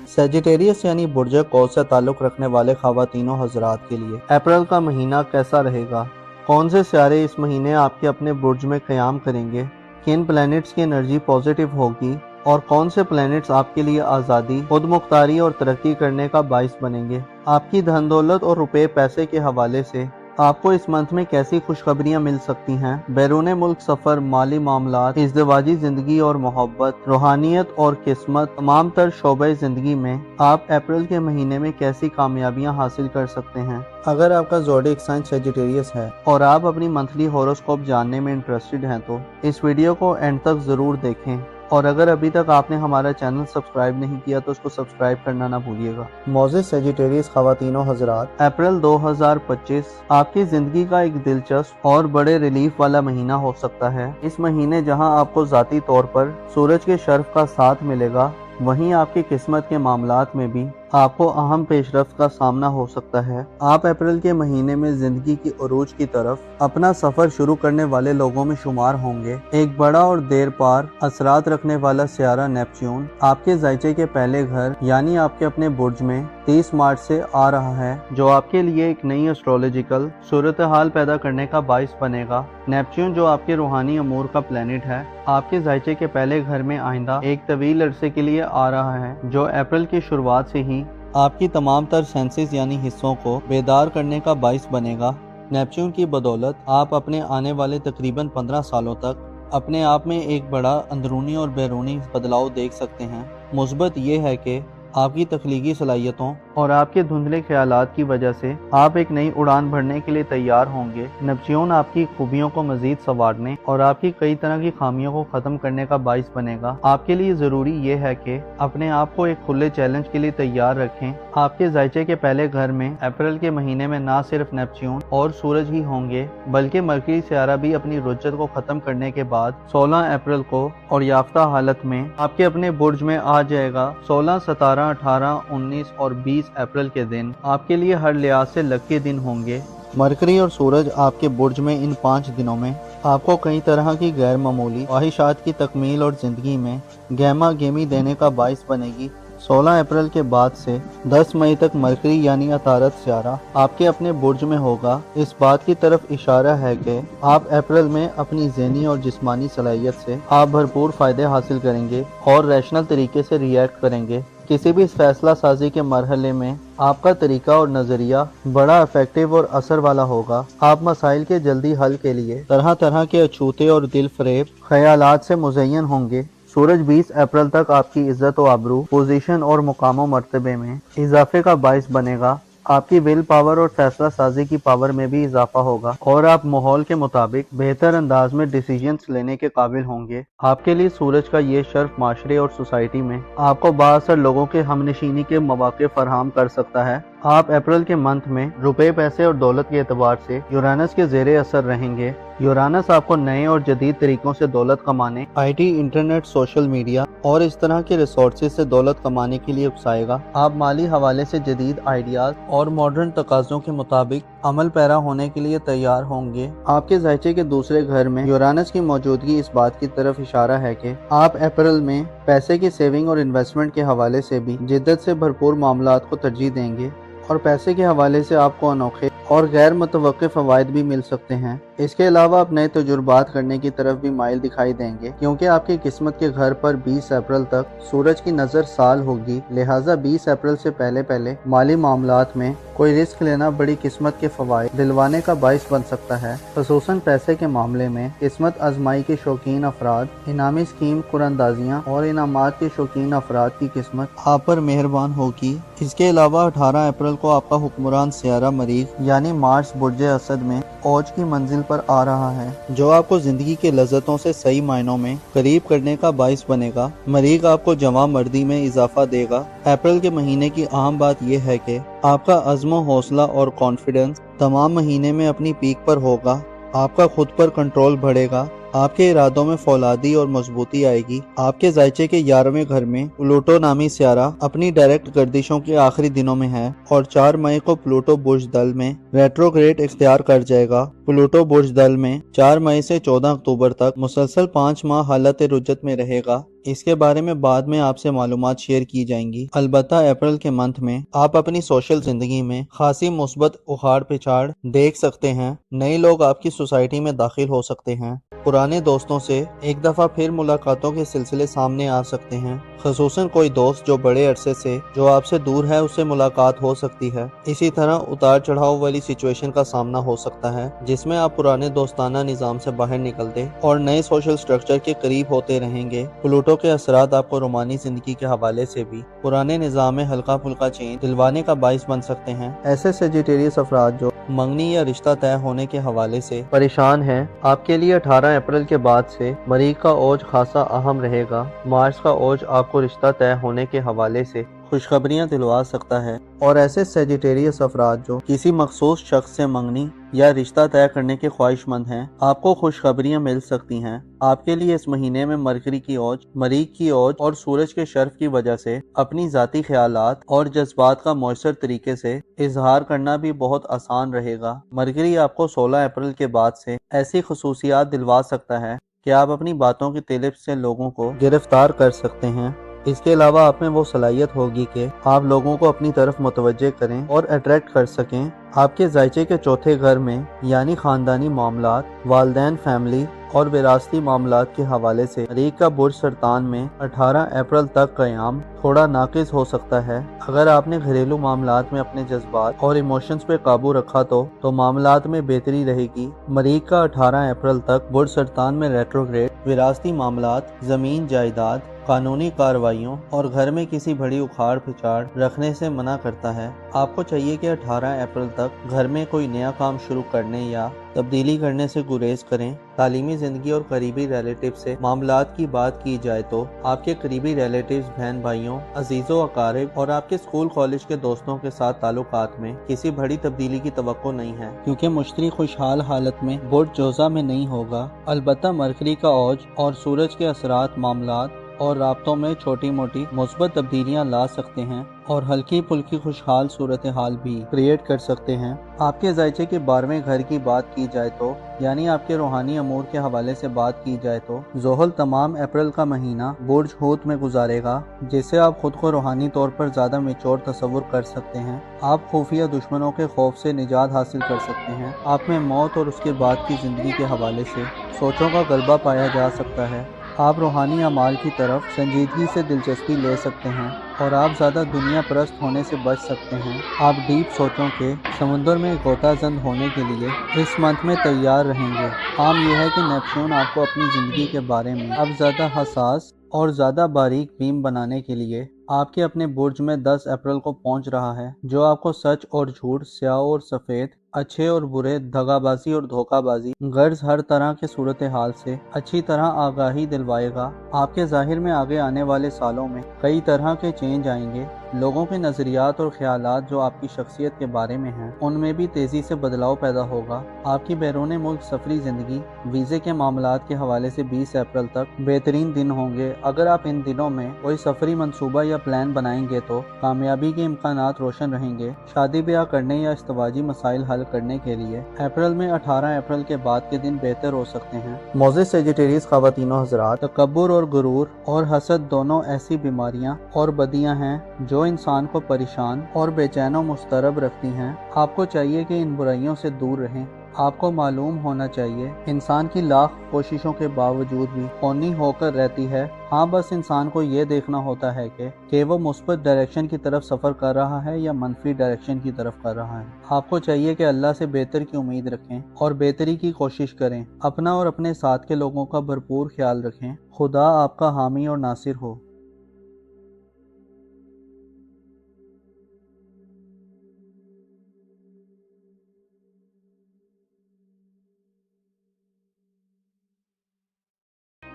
सेजिटेरियस यानी बुर्ज कौस से ताल्लुक रखने वाले ख़वातीनो हज़रात के लिए अप्रैल का महीना कैसा रहेगा? कौन से सियारे इस महीने आपके अपने बुर्ज में क़याम करेंगे? किन प्लैनेट्स की एनर्जी पॉजिटिव होगी और कौन से प्लैनेट्स आपके लिए आज़ादी, खुद मुख्तारी और तरक्की करने का बाइस बनेंगे? आपकी धन दौलत और रुपए पैसे के हवाले से आपको इस मंथ में कैसी खुशखबरियां मिल सकती हैं? बैरून मुल्क सफर, माली मामलात, इज़्दिवाजी जिंदगी और मोहब्बत, रूहानियत और किस्मत, तमाम तर शोबे जिंदगी में आप अप्रैल के महीने में कैसी कामयाबियां हासिल कर सकते हैं? अगर आपका ज़ोडिएक साइन सेजिटेरियस है और आप अपनी मंथली हॉरोस्कोप जानने में इंटरेस्टेड हैं तो इस वीडियो को एंड तक जरूर देखें। और अगर अभी तक आपने हमारा चैनल सब्सक्राइब नहीं किया तो उसको सब्सक्राइब करना ना भूलिएगा। मौजूद सेजिटेरियस ख़वातीनो हज़रात, अप्रैल 2025 आपकी जिंदगी का एक दिलचस्प और बड़े रिलीफ वाला महीना हो सकता है। इस महीने जहां आपको ज़ाती तौर पर सूरज के शर्फ का साथ मिलेगा, वहीं आपकी किस्मत के मामलात में भी आपको अहम पेशरफ्त का सामना हो सकता है। आप अप्रैल के महीने में जिंदगी की उरूज की तरफ अपना सफर शुरू करने वाले लोगों में शुमार होंगे। एक बड़ा और देर पार असरात रखने वाला सियारा नेपच्यून आपके जायचे के पहले घर यानी आपके अपने बुर्ज में 30 मार्च से आ रहा है, जो आपके लिए एक नई एस्ट्रोलॉजिकल सूरत हाल पैदा करने का बाइस बनेगा। नेपच्यून जो आपके रूहानी अमूर का प्लेनेट है, आपके जायचे के पहले घर में आइंदा एक तवील अरसे के लिए आ रहा है, जो अप्रैल की शुरुआत से ही आपकी तमाम तर सेंसेस यानी हिस्सों को बेदार करने का बाइस बनेगा। नेपच्यून की बदौलत आप अपने आने वाले तकरीबन 15 सालों तक अपने आप में एक बड़ा अंदरूनी और बैरूनी बदलाव देख सकते हैं। मुस्बत ये है कि आपकी तख्लीकी सलाहियतों और आपके धुंधले ख्यालात की वजह से आप एक नई उड़ान भरने के लिए तैयार होंगे। नेपच्यून आपकी खूबियों को मजीद संवारने और आपकी कई तरह की खामियों को ख़त्म करने का बाइस बनेगा। आपके लिए ज़रूरी ये है कि अपने आप को एक खुले चैलेंज के लिए तैयार रखें। आपके जायचे के पहले घर में अप्रैल के महीने में ना सिर्फ नेपच्यून और सूरज ही होंगे, बल्कि मरकरी सियारा भी अपनी रुज्जत को ख़त्म करने के बाद 16 अप्रैल को और याफ्ता हालत में आपके अपने बुर्ज में आ जाएगा। 16, 17 17, 18, 19 और 20 अप्रैल के दिन आपके लिए हर लिहाज से लकी दिन होंगे। मरकरी और सूरज आपके बुर्ज में इन 5 दिनों में आपको कई तरह की गैर मामूली ख्वाहिशात की तकमील और ज़िंदगी में गहमा गहमी देने का बाइस बनेगी। 16 अप्रैल के बाद से 10 मई तक मरकरी यानी अतारत सियारा आपके अपने बुर्ज में होगा। इस बात की तरफ इशारा है कि आप अप्रैल में अपनी ज़हनी और जिस्मानी सलाहियत से आप भरपूर फ़ायदे हासिल करेंगे और रैशनल तरीके से रिएक्ट करेंगे। किसी भी फैसला साजी के मरहले में आपका तरीका और नज़रिया बड़ा इफेक्टिव और असर वाला होगा। आप मसाइल के जल्दी हल के लिए तरह तरह के अछूते और दिल फरेब ख्यालात से मुज़य्यन होंगे। सूरज 20 अप्रैल तक आपकी इज्जत और आबरू, पोजीशन और मुकाम मर्तबे में इजाफे का बाइस बनेगा। आपकी विल पावर और फैसला साजी की पावर में भी इजाफा होगा और आप माहौल के मुताबिक बेहतर अंदाज में डिसीजंस लेने के काबिल होंगे। आपके लिए सूरज का ये शर्फ माशरे और सोसाइटी में आपको बाअसर लोगों के हमनशीनी के मौके फराहम कर सकता है। आप अप्रैल के मंथ में रुपए, पैसे और दौलत के एतबार से यूरानस के ज़ेरे असर रहेंगे। यूरानस आपको नए और जदीद तरीकों से दौलत कमाने, आईटी, इंटरनेट, सोशल मीडिया और इस तरह के रिसोर्सेज से दौलत कमाने के लिए उकसाएगा। आप माली हवाले से जदीद आइडियाज और मॉडर्न तकाज़ों के मुताबिक अमल पैरा होने के लिए तैयार होंगे। आपके ज़ायचे के दूसरे घर में यूरानस की मौजूदगी इस बात की तरफ इशारा है कि आप अप्रैल में पैसे की सेविंग और इन्वेस्टमेंट के हवाले से भी जिद्दत से भरपूर मामलात को तरजीह देंगे और पैसे के हवाले से आपको अनोखे और गैर मुतवक्के फ़वाइद भी मिल सकते हैं। इसके अलावा आप नए तजुर्बात करने की तरफ भी माइल दिखाई देंगे, क्योंकि आपकी किस्मत के घर पर 20 अप्रैल तक सूरज की नज़र साल होगी। लिहाजा 20 अप्रैल से पहले पहले माली मामलात में कोई रिस्क लेना बड़ी किस्मत के फ़वाइद दिलवाने का बाइस बन सकता है। खुसूसन पैसे के मामले में किस्मत आजमाई के शौकीन अफराद, इनामी स्कीम कुरंदाजियाँ और इनामात के शौकीन अफराद की किस्मत आप पर मेहरबान होगी। इसके अलावा 18 अप्रैल को आपका हुक्मरान सियारा मरीख यानी मार्स बुर्जे असद में औज की मंजिल पर आ रहा है, जो आपको जिंदगी के लज़्ज़तों से सही मायनों में करीब करने का बाइस बनेगा। मरीख आपको जवां मर्दी में इजाफा देगा। अप्रैल के महीने की अहम बात यह है कि आपका अज़्म, हौसला और कॉन्फिडेंस तमाम महीने में अपनी पीक पर होगा। आपका खुद पर कंट्रोल बढ़ेगा। आपके इरादों में फौलादी और मजबूती आएगी। आपके ज़ायचे के 11वें घर में प्लूटो नामी सियारा अपनी डायरेक्ट गर्दिशों के आखिरी दिनों में है और 4 मई को प्लूटो बुर्ज दल में रेट्रोग्रेड इख्तियार कर जाएगा। प्लूटो बुर्ज दल में 4 मई से 14 अक्टूबर तक मुसलसल 5 माह हालत रुजत में रहेगा। इसके बारे में बाद में आपसे मालूमात शेयर की जाएंगी। अलबत्ता अप्रैल के मंथ में आप अपनी सोशल जिंदगी में खासी मुस्बत उखाड़ पिछाड़ देख सकते हैं। नए लोग आपकी सोसाइटी में दाखिल हो सकते हैं। पुराने दोस्तों से एक दफ़ा फिर मुलाकातों के सिलसिले सामने आ सकते हैं। ख़ुसूसन कोई दोस्त जो बड़े अरसे से जो आपसे दूर है उससे मुलाकात हो सकती है। इसी तरह उतार चढ़ाव वाली सिचुएशन का सामना हो सकता है, जिसमें आप पुराने दोस्ताना निज़ाम से बाहर निकलते और नए सोशल स्ट्रक्चर के करीब होते रहेंगे। प्लूटो के असरात आपको रोमानी जिंदगी के हवाले से भी पुराने निज़ाम में हल्का फुल्का चेंज दिलवाने का बाइस बन सकते हैं। ऐसे सेजिटेरियस अफराद जो मंगनी या रिश्ता तय होने के हवाले से परेशान हैं, आपके लिए 18 अप्रैल के बाद से मरीख का ओज खासा अहम रहेगा। मार्च का ओज आपको रिश्ता तय होने के हवाले से खुशखबरियां दिलवा सकता है और ऐसे सेजिटेरियस अफराद जो किसी मखसूस शख्स से मंगनी या रिश्ता तय करने के ख्वाहिशमंद हैं, आपको खुशखबरियां मिल सकती हैं। आपके लिए इस महीने में मरकरी की ओज, मरीख की ओज और सूरज के शर्फ की वजह से अपनी जाती ख्यालात और जज्बात का मौसर तरीके से इजहार करना भी बहुत आसान रहेगा। मरकरी आपको 16 अप्रैल के बाद से ऐसी खसूसियात दिलवा सकता है कि आप अपनी बातों की तिलिप से लोगों को गिरफ्तार कर सकते हैं। इसके अलावा आप में वो सलाहियत होगी कि आप लोगों को अपनी तरफ मुतवज्जे करें और अट्रैक्ट कर सकें। आपके ज़ायचे के चौथे घर में यानी ख़ानदानी मामलात, वालदैन, फैमिली और विरासती मामलात के हवाले से मरीख का बुर्ज सरतान में 18 अप्रैल तक क़याम थोड़ा नाक़िस हो सकता है। अगर आपने घरेलू मामलात में अपने जज्बात और इमोशंस पे काबू रखा तो मामलात में बेहतरी रहेगी। मरीख का 18 अप्रैल तक बुर्ज सरतान में रेट्रोग्रेड विरासती मामलात, ज़मीन जायदाद, कानूनी कार्रवाइयों और घर में किसी बड़ी उखाड़ पिछाड़ रखने से मना करता है। आपको चाहिए कि 18 अप्रैल तक घर में कोई नया काम शुरू करने या तब्दीली करने से गुरेज करें। तालीमी जिंदगी और करीबी रिलेटिव से मामलात की बात की जाए तो आपके करीबी रिलेटिव्स, बहन भाइयों, अजीजों, अकारिब और आपके स्कूल कॉलेज के दोस्तों के साथ ताल्लुकात में किसी बड़ी तब्दीली की तवक्को नहीं है, क्योंकि मुश्तरी खुशहाल हालत में बुर्ज जोजा में नहीं होगा। अलबत्ता मरकरी का औज और सूरज के असरात मामलात اور رابطوں میں چھوٹی موٹی مثبت تبدیلیاں لا سکتے ہیں اور ہلکی پھلکی خوشحال صورتحال بھی کریٹ کر سکتے ہیں۔ آپ کے ذائچے کے 12ویں گھر کی بات کی جائے تو یعنی آپ کے روحانی امور کے حوالے سے بات کی جائے تو زحل تمام اپریل کا مہینہ برج حوت میں گزارے گا، جس سے آپ خود کو روحانی طور پر زیادہ میچور تصور کر سکتے ہیں۔ آپ خفیہ دشمنوں کے خوف سے نجات حاصل کر سکتے ہیں۔ آپ میں موت اور اس کے بعد کی زندگی کے حوالے سے سوچوں کا غلبہ پایا جا سکتا ہے۔ آپ روحانی اعمال کی طرف سنجیدگی سے دلچسپی لے سکتے ہیں اور آپ زیادہ دنیا پرست ہونے سے بچ سکتے ہیں۔ آپ ڈیپ سوچوں کے سمندر میں غوطہ زن ہونے کے لیے اس منتھ میں تیار رہیں گے۔ عام یہ ہے کہ نیپچون آپ کو اپنی زندگی کے بارے میں اب زیادہ حساس اور زیادہ باریک بیم بنانے کے لیے آپ کے اپنے برج میں 10 اپریل کو پہنچ رہا ہے، جو آپ کو سچ اور جھوٹ، سیاہ اور سفید، اچھے اور برے، دغا بازی اور دھوکہ بازی، غرض ہر طرح کے صورتحال سے اچھی طرح آگاہی دلوائے گا۔ آپ کے ظاہر میں آگے آنے والے سالوں میں کئی طرح کے چینج آئیں گے۔ لوگوں کے نظریات اور خیالات جو آپ کی شخصیت کے بارے میں ہیں ان میں بھی تیزی سے بدلاؤ پیدا ہوگا۔ آپ کی بیرون ملک سفری زندگی، ویزے کے معاملات کے حوالے سے 20 اپریل تک بہترین دن ہوں گے۔ اگر آپ ان دنوں میں کوئی سفری منصوبہ یا پلان بنائیں گے تو کامیابی کے امکانات روشن رہیں گے۔ شادی بیاہ کرنے یا ازدواجی مسائل حل کرنے کے لیے اپریل میں 18 اپریل کے بعد کے دن بہتر ہو سکتے ہیں۔ معزز سیجیٹیریس خواتین و حضرات، تکبر اور غرور اور حسد دونوں ایسی بیماریاں اور بدیاں ہیں جو انسان کو پریشان اور بے چین و مضطرب رکھتی ہیں۔ آپ کو چاہیے کہ ان برائیوں سے دور رہیں۔ آپ کو معلوم ہونا چاہیے انسان کی لاکھ کوششوں کے باوجود بھی خونی ہو کر رہتی ہے۔ ہاں، بس انسان کو یہ دیکھنا ہوتا ہے کہ وہ مثبت ڈائریکشن کی طرف سفر کر رہا ہے یا منفی ڈائریکشن کی طرف کر رہا ہے۔ آپ کو چاہیے کہ اللہ سے بہتر کی امید رکھیں اور بہتری کی کوشش کریں۔ اپنا اور اپنے ساتھ کے لوگوں کا بھرپور خیال رکھیں۔ خدا آپ کا حامی اور ناصر ہو۔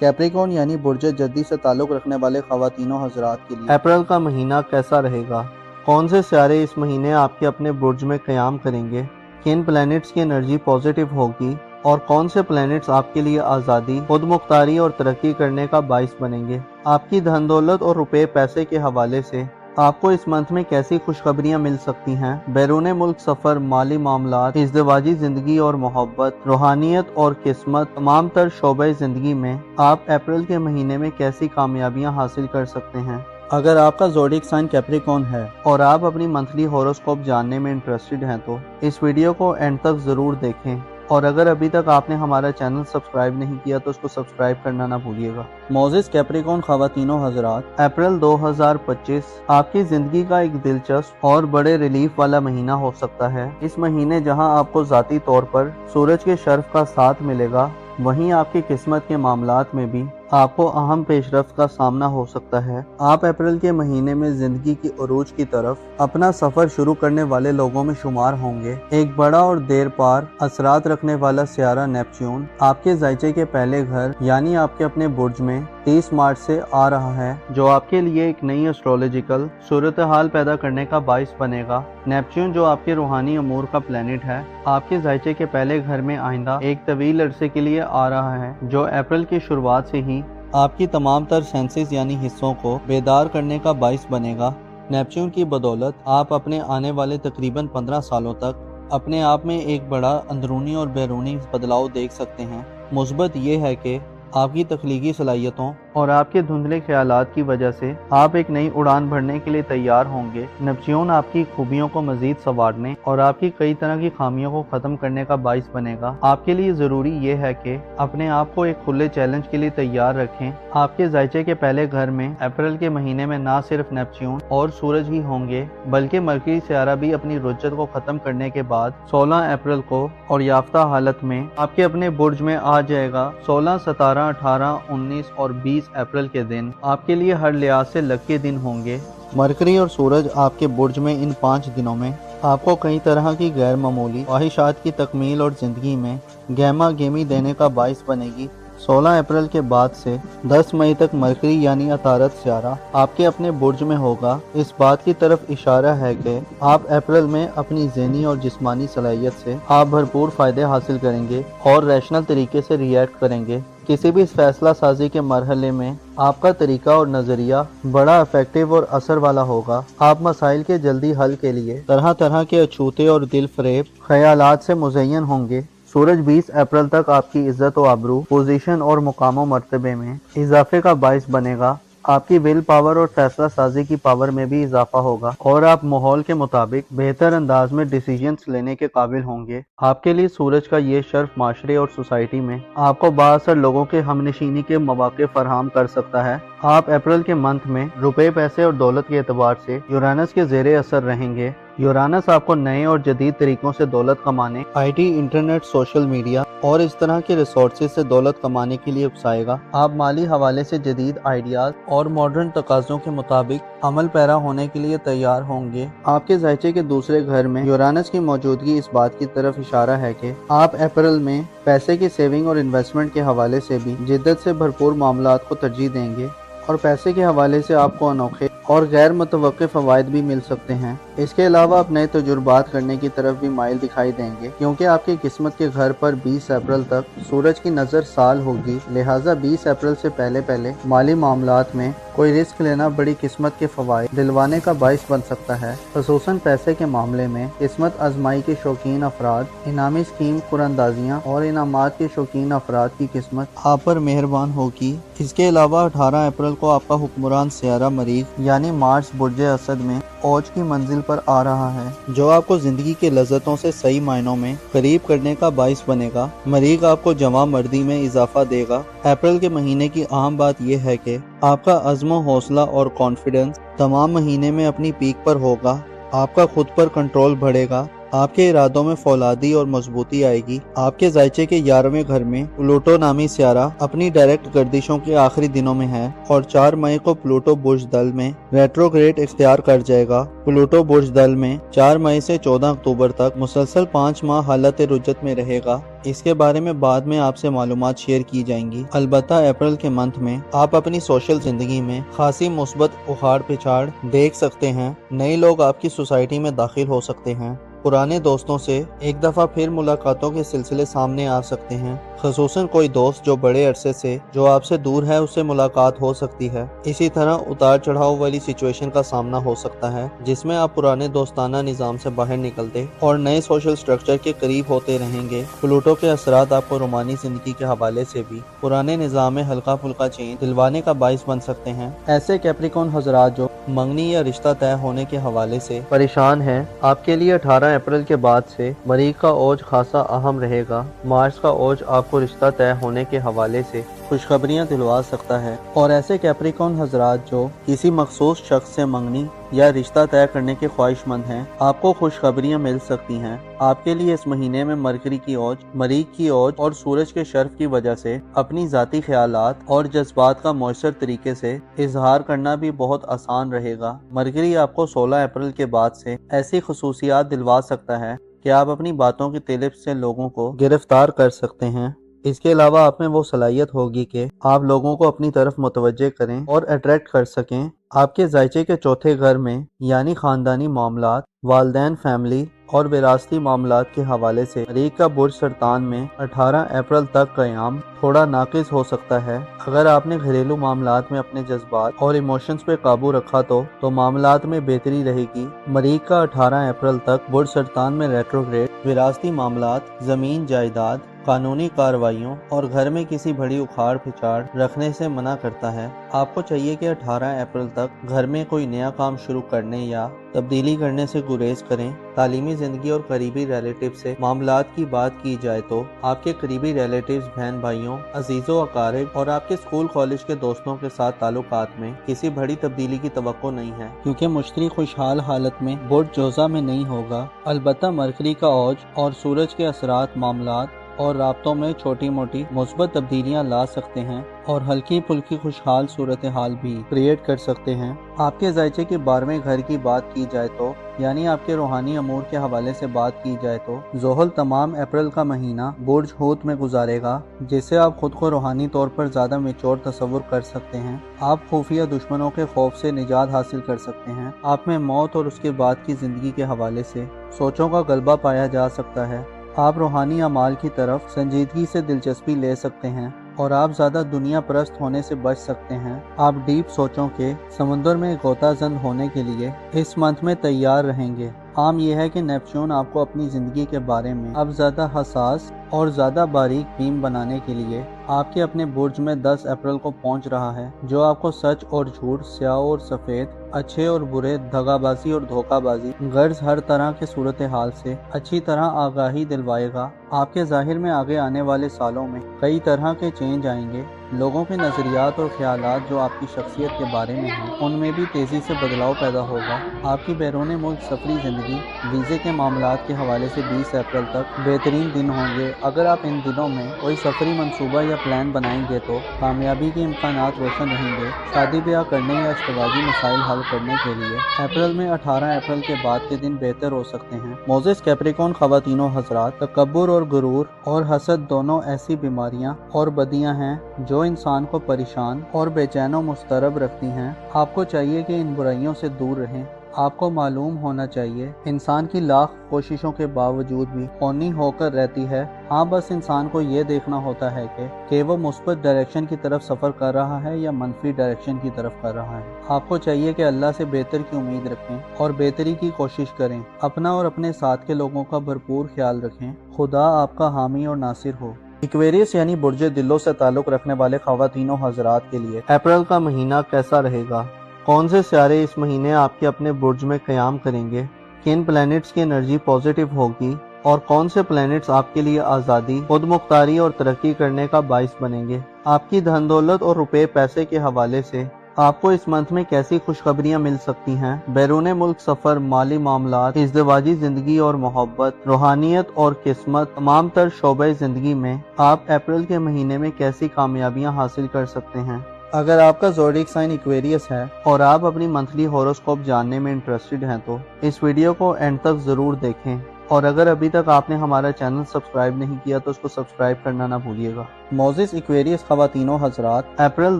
کیپریکون یعنی برج جدی سے تعلق رکھنے والے خواتین و حضرات کے لیے اپریل کا مہینہ کیسا رہے گا؟ کون سے سیارے اس مہینے آپ کے اپنے برج میں قیام کریں گے؟ کن پلینٹس کی انرجی پازیٹیو ہوگی اور کون سے پلینٹس آپ کے لیے آزادی، خود مختاری اور ترقی کرنے کا باعث بنیں گے؟ آپ کی دھن دولت اور روپے پیسے کے حوالے سے آپ کو اس منتھ میں کیسی خوشخبریاں مل سکتی ہیں؟ بیرون ملک سفر، مالی معاملات، ازدواجی زندگی اور محبت، روحانیت اور قسمت، تمام تر شعبۂ زندگی میں آپ اپریل کے مہینے میں کیسی کامیابیاں حاصل کر سکتے ہیں؟ اگر آپ کا زوڈیک سائن کیپریکون ہے اور آپ اپنی منتھلی ہوروسکوپ جاننے میں انٹرسٹڈ ہیں تو اس ویڈیو کو اینڈ تک ضرور دیکھیں، اور اگر ابھی تک آپ نے ہمارا چینل سبسکرائب نہیں کیا تو اس کو سبسکرائب کرنا نہ بھولیے گا۔ معزز کیپریکون خواتین و حضرات، اپریل 2025 آپ کی زندگی کا ایک دلچسپ اور بڑے ریلیف والا مہینہ ہو سکتا ہے۔ اس مہینے جہاں آپ کو ذاتی طور پر سورج کے شرف کا ساتھ ملے گا، وہیں آپ کی قسمت کے معاملات میں بھی آپ کو اہم پیش رفت کا سامنا ہو سکتا ہے۔ آپ اپریل کے مہینے میں زندگی کی عروج کی طرف اپنا سفر شروع کرنے والے لوگوں میں شمار ہوں گے۔ ایک بڑا اور دیر پار اثرات رکھنے والا سیارہ نیپچون آپ کے ذائچے کے پہلے گھر یعنی آپ کے اپنے برج میں 30 مارچ سے آ رہا ہے، جو آپ کے لیے ایک نئی ایسٹرولوجیکل صورتحال پیدا کرنے کا باعث بنے گا۔ نیپچون جو آپ کے روحانی امور کا پلینٹ ہے، آپ کے ذائچے کے پہلے گھر میں آئندہ ایک طویل عرصے کے لیے آ رہا ہے، جو اپریل کی شروعات سے ہی آپ کی تمام تر سینسز یعنی حصوں کو بیدار کرنے کا باعث بنے گا۔ نیپچون کی بدولت آپ اپنے آنے والے تقریباً 15 سالوں تک اپنے آپ میں ایک بڑا اندرونی اور بیرونی بدلاؤ دیکھ سکتے ہیں۔ مثبت یہ ہے کہ آپ کی تخلیقی صلاحیتوں اور آپ کے دھندلے خیالات کی وجہ سے آپ ایک نئی اڑان بھرنے کے لیے تیار ہوں گے۔ نیپچون آپ کی خوبیوں کو مزید سنوارنے اور آپ کی کئی طرح کی خامیوں کو ختم کرنے کا باعث بنے گا۔ آپ کے لیے ضروری یہ ہے کہ اپنے آپ کو ایک کھلے چیلنج کے لیے تیار رکھیں۔ آپ کے ذائچے کے پہلے گھر میں اپریل کے مہینے میں نہ صرف نیپچون اور سورج ہی ہوں گے، بلکہ مرکری سیارہ بھی اپنی رجت کو ختم کرنے کے بعد 16 اپریل کو اور یافتہ حالت میں آپ کے اپنے برج میں آ جائے گا۔ 16، 17، 18، 19 اور 20 اپریل کے دن آپ کے لیے ہر لحاظ سے لکی دن ہوں گے۔ مرکری اور سورج آپ کے برج میں ان 5 دنوں میں آپ کو کئی طرح کی غیر معمولی خواہشات کی تکمیل اور زندگی میں گہما گہمی دینے کا باعث بنے گی۔ 16 اپریل کے بعد سے 10 مئی تک مرکری یعنی عطارد سیارہ آپ کے اپنے برج میں ہوگا۔ اس بات کی طرف اشارہ ہے کہ آپ اپریل میں اپنی ذہنی اور جسمانی صلاحیت سے آپ بھرپور فائدے حاصل کریں گے اور ریشنل طریقے سے ری ایکٹ کریں گے۔ किसी भी फैसला साजी के मरहले में आपका तरीका और नज़रिया बड़ा इफेक्टिव और असर वाला होगा। आप मसाइल के जल्दी हल के लिए तरह तरह के अछूते और दिल फरेब ख्यालात से मुज़य्यन होंगे। सूरज 20 अप्रैल तक आपकी इज्जत और आबरू, पोजीशन और मुकाम मर्तबे में इजाफे का बाइस बनेगा। आपकी विल पावर और फैसला साजी की पावर में भी इजाफा होगा और आप माहौल के मुताबिक बेहतर अंदाज में डिसीजंस लेने के काबिल होंगे। आपके लिए सूरज का ये शर्फ माशरे और सोसाइटी में आपको बाअसर लोगों के हमनशीनी के मौके फराहम कर सकता है। आप अप्रैल के मंथ में रुपए, पैसे और दौलत के एतबार से यूरानस के ज़ेरे असर रहेंगे। यूरानस आपको नए और जदीद तरीकों से दौलत कमाने, आईटी, इंटरनेट, सोशल मीडिया और इस तरह के रिसोर्सेज से दौलत कमाने के लिए उकसाएगा। आप माली हवाले से जदीद आइडियाज और मॉडर्न तकाज़ों के मुताबिक अमल पैरा होने के लिए तैयार होंगे। आपके ज़ायचे के दूसरे घर में यूरानस की मौजूदगी इस बात की तरफ इशारा है कि आप अप्रैल में पैसे की सेविंग और इन्वेस्टमेंट के हवाले से भी जिद्दत से भरपूर मामलात को तरजीह देंगे और पैसे के हवाले से आपको अनोखे और गैर मुतवक्के फ़वाइद भी मिल सकते हैं। इसके अलावा आप नए तजुर्बात करने की तरफ भी माइल दिखाई देंगे, क्योंकि आपकी किस्मत के घर पर 20 अप्रैल तक सूरज की नज़र साल होगी। लिहाजा 20 अप्रैल से पहले माली मामलात में कोई रिस्क लेना बड़ी किस्मत के फ़वाइद दिलवाने का बाइस बन सकता है। ख़ुसूसन पैसे के मामले में किस्मत आजमाई के शौकीन अफराद, इनामी स्कीम कुरानदाजियाँ और इनामात के शौकीन अफराद की किस्मत आप पर मेहरबान होगी। इसके अलावा 18 अप्रैल को आपका हुक्मरान सियारा मरीख यानी मार्स बुर्जे असद में औज की मंजिल पर आ रहा है, जो आपको जिंदगी के लज़्ज़तों से सही मायनों में करीब करने का बाइस बनेगा। मरीख आपको जवां मर्दी में इजाफा देगा। अप्रैल के महीने की अहम बात यह है कि आपका अज़्म, हौसला और कॉन्फिडेंस तमाम महीने में अपनी पीक पर होगा। आपका खुद पर कंट्रोल बढ़ेगा। आपके इरादों में फौलादी और मजबूती आएगी। आपके ज़ायचे के 11वें घर में प्लूटो नामी सियारा अपनी डायरेक्ट गर्दिशों के आखिरी दिनों में है और 4 मई को प्लूटो बुर्ज दल में रेट्रोग्रेड इख्तियार कर जाएगा। प्लूटो बुर्ज दल में 4 मई से 14 अक्टूबर तक मुसलसल 5 माह हालत रुजत में रहेगा। इसके बारे में बाद में आपसे मालूमात शेयर की जाएंगी। अलबत्ता अप्रैल के मंथ में आप अपनी सोशल जिंदगी में खासी मुस्बत उखाड़ पिछाड़ देख सकते हैं। नए लोग आपकी सोसाइटी में दाखिल हो सकते हैं। पुराने दोस्तों से एक दफ़ा फिर मुलाकातों के सिलसिले सामने आ सकते हैं। ख़ुसूसन कोई दोस्त जो बड़े अरसे से जो आपसे दूर है उससे मुलाकात हो सकती है। इसी तरह उतार चढ़ाव वाली सिचुएशन का सामना हो सकता है, जिसमें आप पुराने दोस्ताना निज़ाम से बाहर निकलते और नए सोशल स्ट्रक्चर के करीब होते रहेंगे। प्लूटो के असरात आपको रोमानी जिंदगी के हवाले से भी पुराने निज़ाम में हल्का फुल्का चेंज दिलवाने का बाइस बन सकते हैं। ऐसे कैप्रिकॉर्न हजरात जो मंगनी या रिश्ता तय होने के हवाले से परेशान हैं, आपके लिए 18 अप्रैल के बाद से मरीख का ओज खासा अहम रहेगा। मार्स का ओज आपको रिश्ता तय होने के हवाले से खुशखबरियां दिलवा सकता है और ऐसे कैप्रिकॉर्न हजरात जो किसी मखसूस शख्स से मंगनी या रिश्ता तय करने के ख्वाहिशमंद हैं, आपको खुशखबरियां मिल सकती हैं। आपके लिए इस महीने में मरकरी की ओज, मरीख की ओज और सूरज के शर्फ की वजह से अपनी जाती ख्यालात और जज्बात का मौसर तरीके से इजहार करना भी बहुत आसान रहेगा। मरकरी आपको 16 अप्रैल के बाद से ऐसी खसूसियात दिलवा सकता है कि आप अपनी बातों की तिलिप से लोगों को गिरफ्तार कर सकते हैं। इसके अलावा आप में वो सलाहियत होगी कि आप लोगों को अपनी तरफ मुतवज्जे करें और अट्रैक्ट कर सकें। आपके ज़ायचे के चौथे घर में यानी ख़ानदानी मामलात, वालदैन, फैमिली और विरासती मामलात के हवाले से मरीख का बुर्ज सरतान में 18 अप्रैल तक क़याम थोड़ा नाक़िस हो सकता है। अगर आपने घरेलू मामलात में अपने जज्बात और इमोशंस पे काबू रखा तो मामलात में बेहतरी रहेगी। मरीख का 18 अप्रैल तक बुर्ज सरतान में रेट्रोग्रेड विरासती मामलात, ज़मीन जायदाद, कानूनी कार्रवाइयों और घर में किसी बड़ी उखाड़ पिछाड़ रखने से मना करता है। आपको चाहिए कि 18 अप्रैल तक घर में कोई नया काम शुरू करने या तब्दीली करने से गुरेज करें। तालीमी जिंदगी और करीबी रिलेटिव से मामलात की बात की जाए तो आपके करीबी रिलेटिव्स, बहन भाइयों, अजीजों, अकारिब और आपके स्कूल कॉलेज के दोस्तों के साथ ताल्लुकात में किसी बड़ी तब्दीली की तवक्को नहीं है, क्योंकि मुश्तरी खुशहाल हालत में बुर्ज जोजा में नहीं होगा। अलबत्ता मरकरी का औज और सूरज के असरात मामलात और राब्तों में छोटी मोटी मुस्बत तब्दीलियां ला सकते हैं और हल्की फुल्की खुशहाल सूरत हाल भी क्रिएट कर सकते हैं। आपके ज़ायचे के 12वें घर की बात की जाए तो यानी आपके रूहानी अमूर के हवाले से बात की जाए तो ज़ोहल तमाम अप्रैल का महीना बुर्ज हूत में गुजारेगा, जिससे आप खुद को रूहानी तौर पर ज़्यादा मेच्योर तस्वुर कर सकते हैं। आप खुफिया दुश्मनों के खौफ से निजात हासिल कर सकते हैं। आप में मौत और उसके बाद की ज़िंदगी के हवाले से सोचों का गलबा पाया जा सकता है। आप रूहानी अमाल की तरफ संजीदगी से दिलचस्पी ले सकते हैं। और आप ज़्यादा दुनिया परस्त होने से बच सकते हैं। आप डीप सोचों के समुद्र में गोताजंद होने के लिए इस मंथ में तैयार रहेंगे। आम यह है कि नेपच्यून आपको अपनी ज़िंदगी के बारे में अब ज़्यादा हसास और ज़्यादा बारीक बीम बनाने के लिए आपके अपने बुर्ज में 10 अप्रैल को पहुंच रहा है, जो आपको सच और झूठ, स्याह और सफ़ेद, अच्छे और बुरे, दगाबाजी और धोखाबाजी, गर्ज हर तरह के सूरत हाल से अच्छी तरह आगाही दिलवाएगा। आपके ज़ाहिर में आगे आने वाले सालों में कई तरह के चेंज आएंगे। लोगों के नज़रियात और ख्यालात जो आपकी शख्सियत के बारे में हैं, उनमें भी तेज़ी से बदलाव पैदा होगा। आपकी बैरून मुल्क सफरी ज़िंदगी वीज़े के मामलात के हवाले से 20 अप्रैल तक बेहतरीन दिन होंगे। अगर आप इन दिनों में कोई सफरी मंसूबा या प्लान बनाएंगे तो कामयाबी के इम्कानात रोशन रहेंगे। शादी ब्याह करने या इश्तवाजी मसाइल हल करने के लिए अप्रैल में 18 अप्रैल के बाद के दिन बेहतर हो सकते हैं। मोजेस कैप्रिकॉर्न ख़वातीनो हज़रात, तकब्बुर और गुरूर और हसद दोनों ऐसी बीमारियां और बदियां हैं जो इंसान को परेशान और बेचैन और मुस्तरब रखती हैं। आपको चाहिए कि इन बुराइयों से दूर रहें। आपको मालूम होना चाहिए इंसान की लाख कोशिशों के बावजूद भी कौनी होकर रहती है। हाँ, बस इंसान को ये देखना होता है कि वो मुस्बत डायरेक्शन की तरफ सफ़र कर रहा है या मनफी डायरेक्शन की तरफ कर रहा है। आपको चाहिए कि अल्लाह से बेहतर की उम्मीद रखें और बेहतरी की कोशिश करें। अपना और अपने साथ के लोगों का भरपूर ख्याल रखें। खुदा आपका हामी और नासिर हो। एक्वेरियस यानी बुर्जे दिलों से ताल्लुक़ रखने वाले ख़वातीनो हज़रात के लिए अप्रैल का महीना कैसा रहेगा? कौन से सितारे इस महीने आपके अपने बुर्ज में क़याम करेंगे? किन प्लैनेट्स की एनर्जी पॉजिटिव होगी और कौन से प्लैनेट्स आपके लिए आज़ादी, खुद मुख्तारी और तरक्की करने का बाइस बनेंगे? आपकी धन दौलत और रुपए पैसे के हवाले से आपको इस मंथ में कैसी खुशखबरियां मिल सकती हैं? बैरून मुल्क सफ़र, माली मामलात, इज़्दिवाजी ज़िंदगी और मोहब्बत, रूहानियत और किस्मत, तमाम तर शोबे ज़िंदगी में आप अप्रैल के महीने में कैसी कामयाबियां हासिल कर सकते हैं? अगर आपका ज़ोडिएक साइन एक्वेरियस है और आप अपनी मंथली हॉरोस्कोप जानने में इंटरेस्टेड हैं तो इस वीडियो को एंड तक ज़रूर देखें। और अगर अभी तक आपने हमारा चैनल सब्सक्राइब नहीं किया तो उसको सब्सक्राइब करना ना भूलिएगा। मोजेस एक्वेरियस ख़वातीनो हज़रात, अप्रैल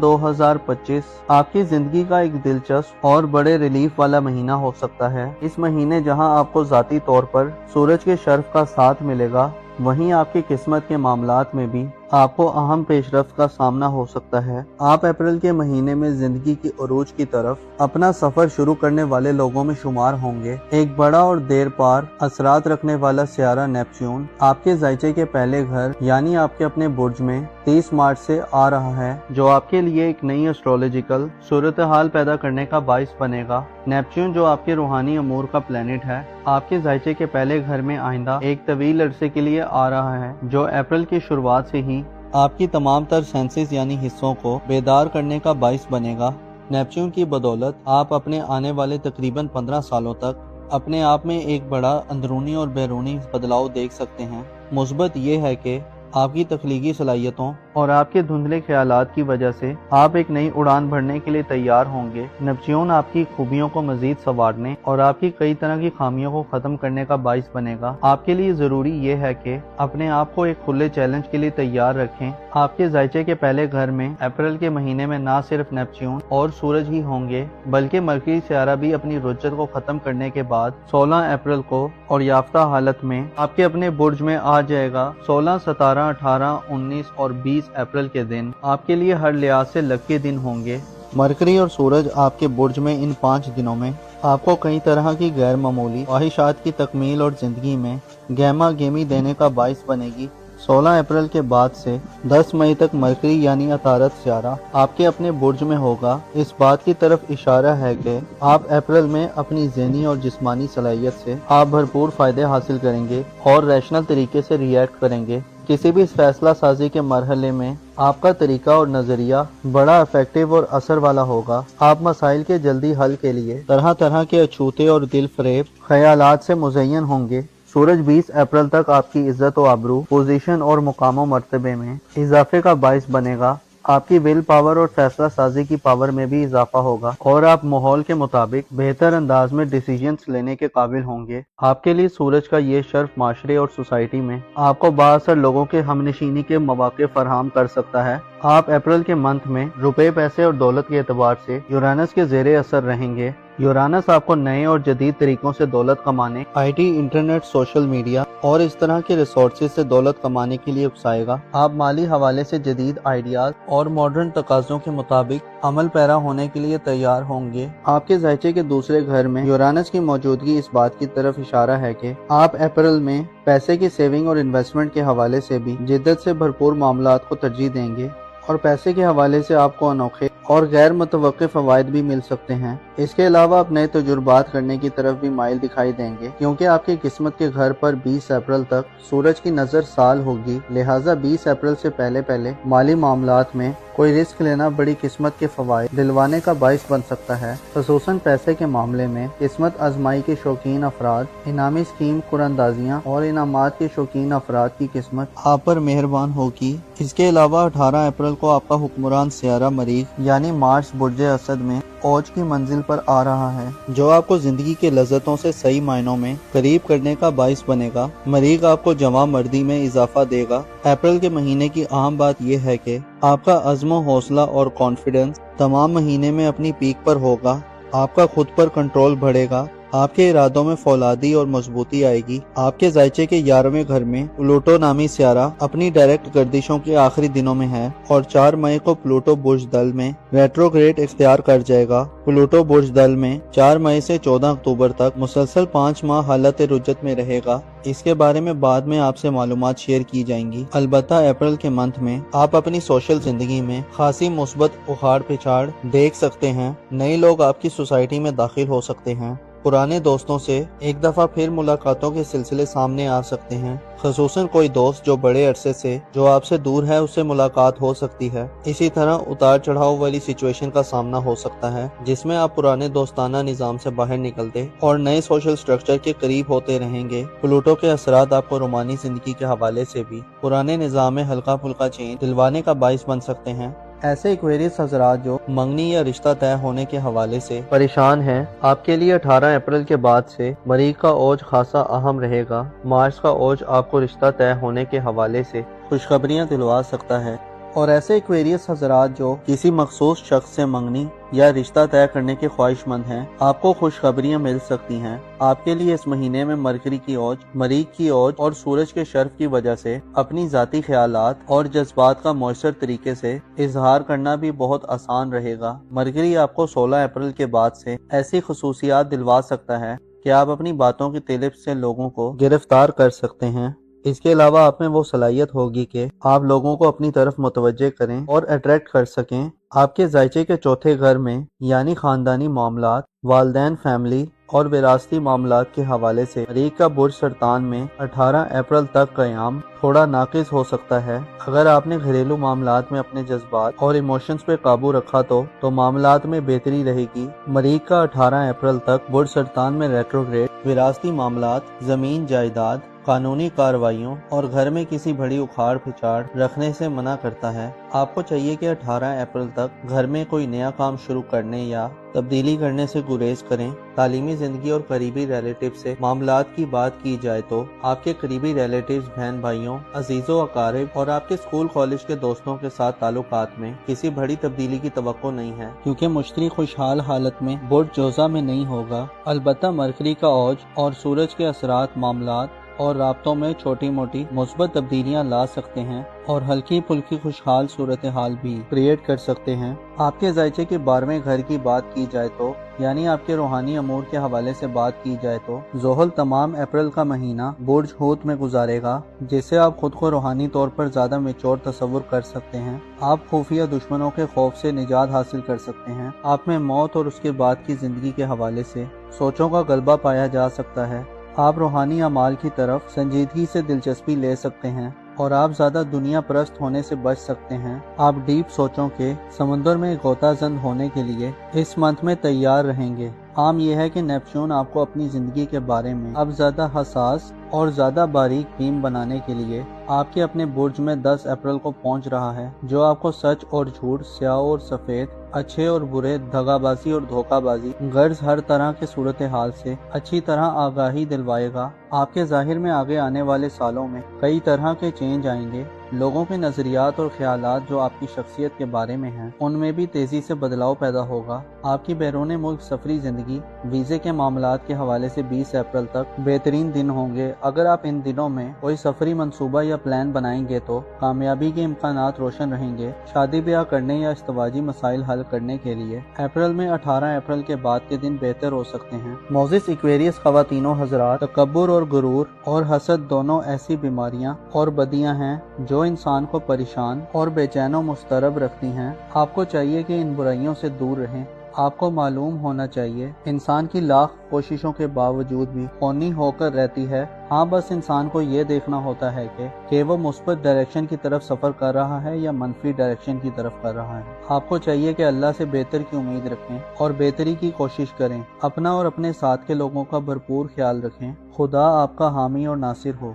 2025 आपकी ज़िंदगी का एक दिलचस्प और बड़े रिलीफ वाला महीना हो सकता है। इस महीने जहां आपको ज़ाती तौर पर सूरज के शर्फ का साथ मिलेगा, वहीं आपकी किस्मत के मामलात में भी आपको अहम पेशरफ्त का सामना हो सकता है। आप अप्रैल के महीने में जिंदगी की उरूज की तरफ अपना सफर शुरू करने वाले लोगों में शुमार होंगे। एक बड़ा और देर पार असरात रखने वाला सियारा नेपच्यून आपके ज़ायचे के पहले घर यानी आपके अपने बुर्ज में 30 मार्च से आ रहा है, जो आपके लिए एक नई एस्ट्रोलॉजिकल सूरत हाल पैदा करने का बाइस बनेगा। नेपच्यून जो आपके रूहानी अमूर का प्लेनेट है, आपके ज़ायचे के पहले घर में आइंदा एक तवील अरसे के लिए आ रहा है, जो अप्रैल की शुरुआत से ही आपकी तमाम तर सेंसेस यानी हिस्सों को बेदार करने का बाइस बनेगा। नेपच्यून की बदौलत आप अपने आने वाले तकरीबन 15 सालों तक अपने आप में एक बड़ा अंदरूनी और बैरूनी बदलाव देख सकते हैं। मुस्बत ये है कि आपकी तख्लीकी सलाहियतों और आपके धुंधले ख्यालात की वजह से आप एक नई उड़ान भरने के लिए तैयार होंगे। नेपच्यून आपकी खूबियों को मजीद संवारने और आपकी कई तरह की खामियों को ख़त्म करने का बाइस बनेगा। आपके लिए ज़रूरी ये है कि अपने आप को एक खुले चैलेंज के लिए तैयार रखें। आपके ज़ायचे के पहले घर में अप्रैल के महीने में ना सिर्फ नेपच्यून और सूरज ही होंगे, बल्कि मरकरी सियारा भी अपनी रुज्जत को ख़त्म करने के बाद 16 अप्रैल को और याफ्ता हालत में आपके अपने बुर्ज में आ जाएगा। 16, 17, 18, 19 और 20 अप्रैल के दिन आपके लिए हर लिहाज से लकी दिन होंगे। मरकरी और सूरज आपके बुर्ज में इन 5 दिनों में आपको कई तरह की गैर मामूली ख्वाहिशात की तकमील और ज़िंदगी में गहमा गेमी देने का बाइस बनेगी। 16 अप्रैल के बाद से 10 मई तक मरकरी यानी अतारत सियारा आपके अपने बुर्ज में होगा। इस बात की तरफ इशारा है कि आप अप्रैल में अपनी ज़हनी और जिस्मानी सलाहियत से आप भरपूर फ़ायदे हासिल करेंगे और रैशनल तरीके से रिएक्ट करेंगे। किसी भी फैसला साजी के मरहले में आपका तरीका और नज़रिया बड़ा इफेक्टिव और असर वाला होगा। आप मसाइल के जल्दी हल के लिए तरह तरह के अछूते और दिल फरेब ख्यालात से मुज़य्यन होंगे। सूरज 20 अप्रैल तक आपकी इज्जत और आबरू, पोजीशन और मुकाम मर्तबे में इजाफे का बाइस बनेगा। आपकी विल पावर और फैसला साजी की पावर में भी इजाफा होगा और आप माहौल के मुताबिक बेहतर अंदाज में डिसीजंस लेने के काबिल होंगे। आपके लिए सूरज का ये शर्फ माशरे और सोसाइटी में आपको बाअसर लोगों के हमनशीनी के मौके फराहम कर सकता है। आप अप्रैल के मंथ में रुपए, पैसे और दौलत के एतबार से यूरानस के ज़ेरे असर रहेंगे। यूरानस आपको नए और जदीद तरीकों से दौलत कमाने, IT, इंटरनेट, सोशल मीडिया اور اس طرح کے ریسورسز سے دولت کمانے کے لیے اکسائے گا۔ آپ مالی حوالے سے جدید آئیڈیاز اور ماڈرن تقاضوں کے مطابق عمل پیرا ہونے کے لیے تیار ہوں گے۔ آپ کے ذائچے کے دوسرے گھر میں یورانس کی موجودگی اس بات کی طرف اشارہ ہے کہ آپ اپریل میں پیسے کی سیونگ اور انویسٹمنٹ کے حوالے سے بھی جدت سے بھرپور معاملات کو ترجیح دیں گے، اور پیسے کے حوالے سے آپ کو انوکھے اور غیر متوقع فوائد بھی مل سکتے ہیں۔ اس کے علاوہ آپ نئے تجربات کرنے کی طرف بھی مائل دکھائی دیں گے، کیونکہ آپ کی قسمت کے گھر پر 20 اپریل تک سورج کی نظر سال ہوگی، لہٰذا 20 اپریل سے پہلے مالی معاملات میں کوئی رسک لینا بڑی قسمت کے فوائد دلوانے کا باعث بن سکتا ہے۔ خصوصاً پیسے کے معاملے میں قسمت آزمائی کے شوقین افراد، انعامی اسکیم قراندازیاں اور انعامات کے شوقین افراد کی قسمت آپ پر مہربان ہوگی۔ اس کے علاوہ 18 اپریل کو آپ کا حکمران سیارہ مریخ یعنی مارس برج اسد میں اوج کی منزل پر آ رہا ہے، جو آپ کو زندگی کے لذتوں سے صحیح معنوں میں قریب کرنے کا باعث بنے گا۔ مریخ آپ کو جواں مردی میں اضافہ دے گا۔ اپریل کے مہینے کی اہم بات یہ ہے کہ آپ کا عزم و حوصلہ اور کانفیڈنس تمام مہینے میں اپنی پیک پر ہوگا۔ آپ کا خود پر کنٹرول بڑھے گا، آپ کے ارادوں میں فولادی اور مضبوطی آئے گی۔ آپ کے ذائچے کے 11ویں گھر میں پلوٹو نامی سیارہ اپنی ڈائریکٹ گردشوں کے آخری دنوں میں ہے، اور 4 مئی کو پلوٹو برج دل میں ریٹروگریڈ اختیار کر جائے گا۔ پلوٹو برج دل میں 4 مئی سے 14 اکتوبر تک مسلسل 5 ماہ حالت رجت میں رہے گا۔ اس کے بارے میں بعد میں آپ سے معلومات شیئر کی جائیں گی۔ البتہ اپریل کے منتھ میں آپ اپنی سوشل زندگی میں خاصی مثبت اخاڑ پچھاڑ دیکھ سکتے ہیں۔ نئے لوگ آپ کی سوسائٹی میں داخل ہو سکتے ہیں۔ پرانے دوستوں سے ایک دفعہ پھر ملاقاتوں کے سلسلے سامنے آ سکتے ہیں، خصوصاً کوئی دوست جو بڑے عرصے سے جو آپ سے دور ہے اس سے ملاقات ہو سکتی ہے۔ اسی طرح اتار چڑھاؤ والی سچویشن کا سامنا ہو سکتا ہے، جس میں آپ پرانے دوستانہ نظام سے باہر نکلتے اور نئے سوشل سٹرکچر کے قریب ہوتے رہیں گے۔ پلوٹو کے اثرات آپ کو رومانی زندگی کے حوالے سے بھی پرانے نظام میں ہلکا پھلکا چینج دلوانے کا باعث بن سکتے ہیں۔ ایسے ایکویریس حضرات جو منگنی یا رشتہ طے ہونے کے حوالے سے پریشان ہیں، آپ کے لیے 18 اپریل کے بعد سے مریخ کا اوج خاصا اہم رہے گا۔ مارس کا اوج آپ کو رشتہ طے ہونے کے حوالے سے خوشخبریاں دلوا سکتا ہے، اور ایسے ایکویریس حضرات جو کسی مخصوص شخص سے منگنی یا رشتہ طے کرنے کے خواہش مند ہیں، آپ کو خوشخبریاں مل سکتی ہیں۔ آپ کے لیے اس مہینے میں مرکری کی اوج، مریخ کی اوج اور سورج کے شرف کی وجہ سے اپنی ذاتی خیالات اور جذبات کا مؤثر طریقے سے اظہار کرنا بھی بہت آسان رہے گا۔ مرکری آپ کو 16 اپریل کے بعد سے ایسی خصوصیات دلوا سکتا ہے کہ آپ اپنی باتوں کی طلب سے لوگوں کو گرفتار کر سکتے ہیں۔ اس کے علاوہ آپ میں وہ صلاحیت ہوگی کہ آپ لوگوں کو اپنی طرف متوجہ کریں اور اٹریکٹ کر سکیں۔ آپ کے ذائچے کے 4تھے گھر میں یعنی خاندانی معاملات، والدین، فیملی اور وراثتی معاملات کے حوالے سے مریخ کا برج سرطان میں 18 اپریل تک قیام تھوڑا ناقص ہو سکتا ہے۔ اگر آپ نے گھریلو معاملات میں اپنے جذبات اور ایموشنز پہ قابو رکھا تو معاملات میں بہتری رہے گی۔ مریخ کا 18 اپریل تک برج سرطان میں ریٹروگریڈ وراثتی معاملات، زمین جائیداد، قانونی کارروائیوں اور گھر میں کسی بڑی اکھاڑ پھچاڑ رکھنے سے منع کرتا ہے۔ آپ کو چاہیے کہ 18 اپریل تک گھر میں کوئی نیا کام شروع کرنے یا تبدیلی کرنے سے گریز کریں۔ تعلیمی زندگی اور قریبی ریلیٹیو سے معاملات کی بات کی جائے تو آپ کے قریبی ریلیٹیوز، بہن بھائیوں، عزیز و اقارب اور آپ کے اسکول کالج کے دوستوں کے ساتھ تعلقات میں کسی بڑی تبدیلی کی توقع نہیں ہے، کیونکہ مشتری خوشحال حالت میں برج جوزہ میں نہیں ہوگا۔ البتہ مرکری کا اوج اور سورج کے اثرات معاملات اور رابطوں میں چھوٹی موٹی مثبت تبدیلیاں لا سکتے ہیں اور ہلکی پھلکی خوشحال صورتحال بھی کریٹ کر سکتے ہیں۔ آپ کے ذائچے کے 12ویں گھر کی بات کی جائے تو یعنی آپ کے روحانی امور کے حوالے سے بات کی جائے تو زحل تمام اپریل کا مہینہ برج حوت میں گزارے گا، جس سے آپ خود کو روحانی طور پر زیادہ میچور تصور کر سکتے ہیں۔ آپ خفیہ دشمنوں کے خوف سے نجات حاصل کر سکتے ہیں۔ آپ میں موت اور اس کے بعد کی زندگی کے حوالے سے سوچوں کا غلبہ پایا جا سکتا ہے۔ آپ روحانی اعمال کی طرف سنجیدگی سے دلچسپی لے سکتے ہیں اور آپ زیادہ دنیا پرست ہونے سے بچ سکتے ہیں۔ آپ ڈیپ سوچوں کے سمندر میں غوطہ زن ہونے کے لیے اس منتھ میں تیار رہیں گے۔ عام یہ ہے کہ نیپچون آپ کو اپنی زندگی کے بارے میں اب زیادہ حساس اور زیادہ باریک بین بنانے کے لیے آپ کے اپنے برج میں 10 اپریل کو پہنچ رہا ہے، جو آپ کو سچ اور جھوٹ، سیاہ اور سفید، اچھے اور برے، دغا بازی اور دھوکہ بازی، غرض ہر طرح کے صورتحال سے اچھی طرح آگاہی دلوائے گا۔ آپ کے ظاہر میں آگے آنے والے سالوں میں کئی طرح کے چینج آئیں گے۔ لوگوں کے نظریات اور خیالات جو آپ کی شخصیت کے بارے میں ہیں، ان میں بھی تیزی سے بدلاؤ پیدا ہوگا۔ آپ کی بیرون ملک سفری زندگی ویزے کے معاملات کے حوالے سے 20 اپریل تک بہترین دن ہوں گے۔ اگر آپ ان دنوں میں کوئی سفری منصوبہ یا پلان بنائیں گے تو کامیابی کے امکانات روشن رہیں گے۔ شادی بیاہ کرنے یا ازدواجی مسائل حل کرنے کے لیے اپریل میں 18 اپریل کے بعد کے دن بہتر ہو سکتے ہیں۔ معزز ایکویریس خواتین و حضرات، تکبر اور غرور اور حسد دونوں ایسی بیماریاں اور بدیاں ہیں جو انسان کو پریشان اور بے چین و مضطرب رکھتی ہیں۔ آپ کو چاہیے کہ ان برائیوں سے دور رہیں۔ آپ کو معلوم ہونا چاہیے انسان کی لاکھ کوششوں کے باوجود بھی خونی ہو کر رہتی ہے۔ ہاں، بس انسان کو یہ دیکھنا ہوتا ہے کہ وہ مثبت ڈائریکشن کی طرف سفر کر رہا ہے یا منفی ڈائریکشن کی طرف کر رہا ہے۔ آپ کو چاہیے کہ اللہ سے بہتر کی امید رکھیں اور بہتری کی کوشش کریں۔ اپنا اور اپنے ساتھ کے لوگوں کا بھرپور خیال رکھیں۔ خدا آپ کا حامی اور ناصر ہو۔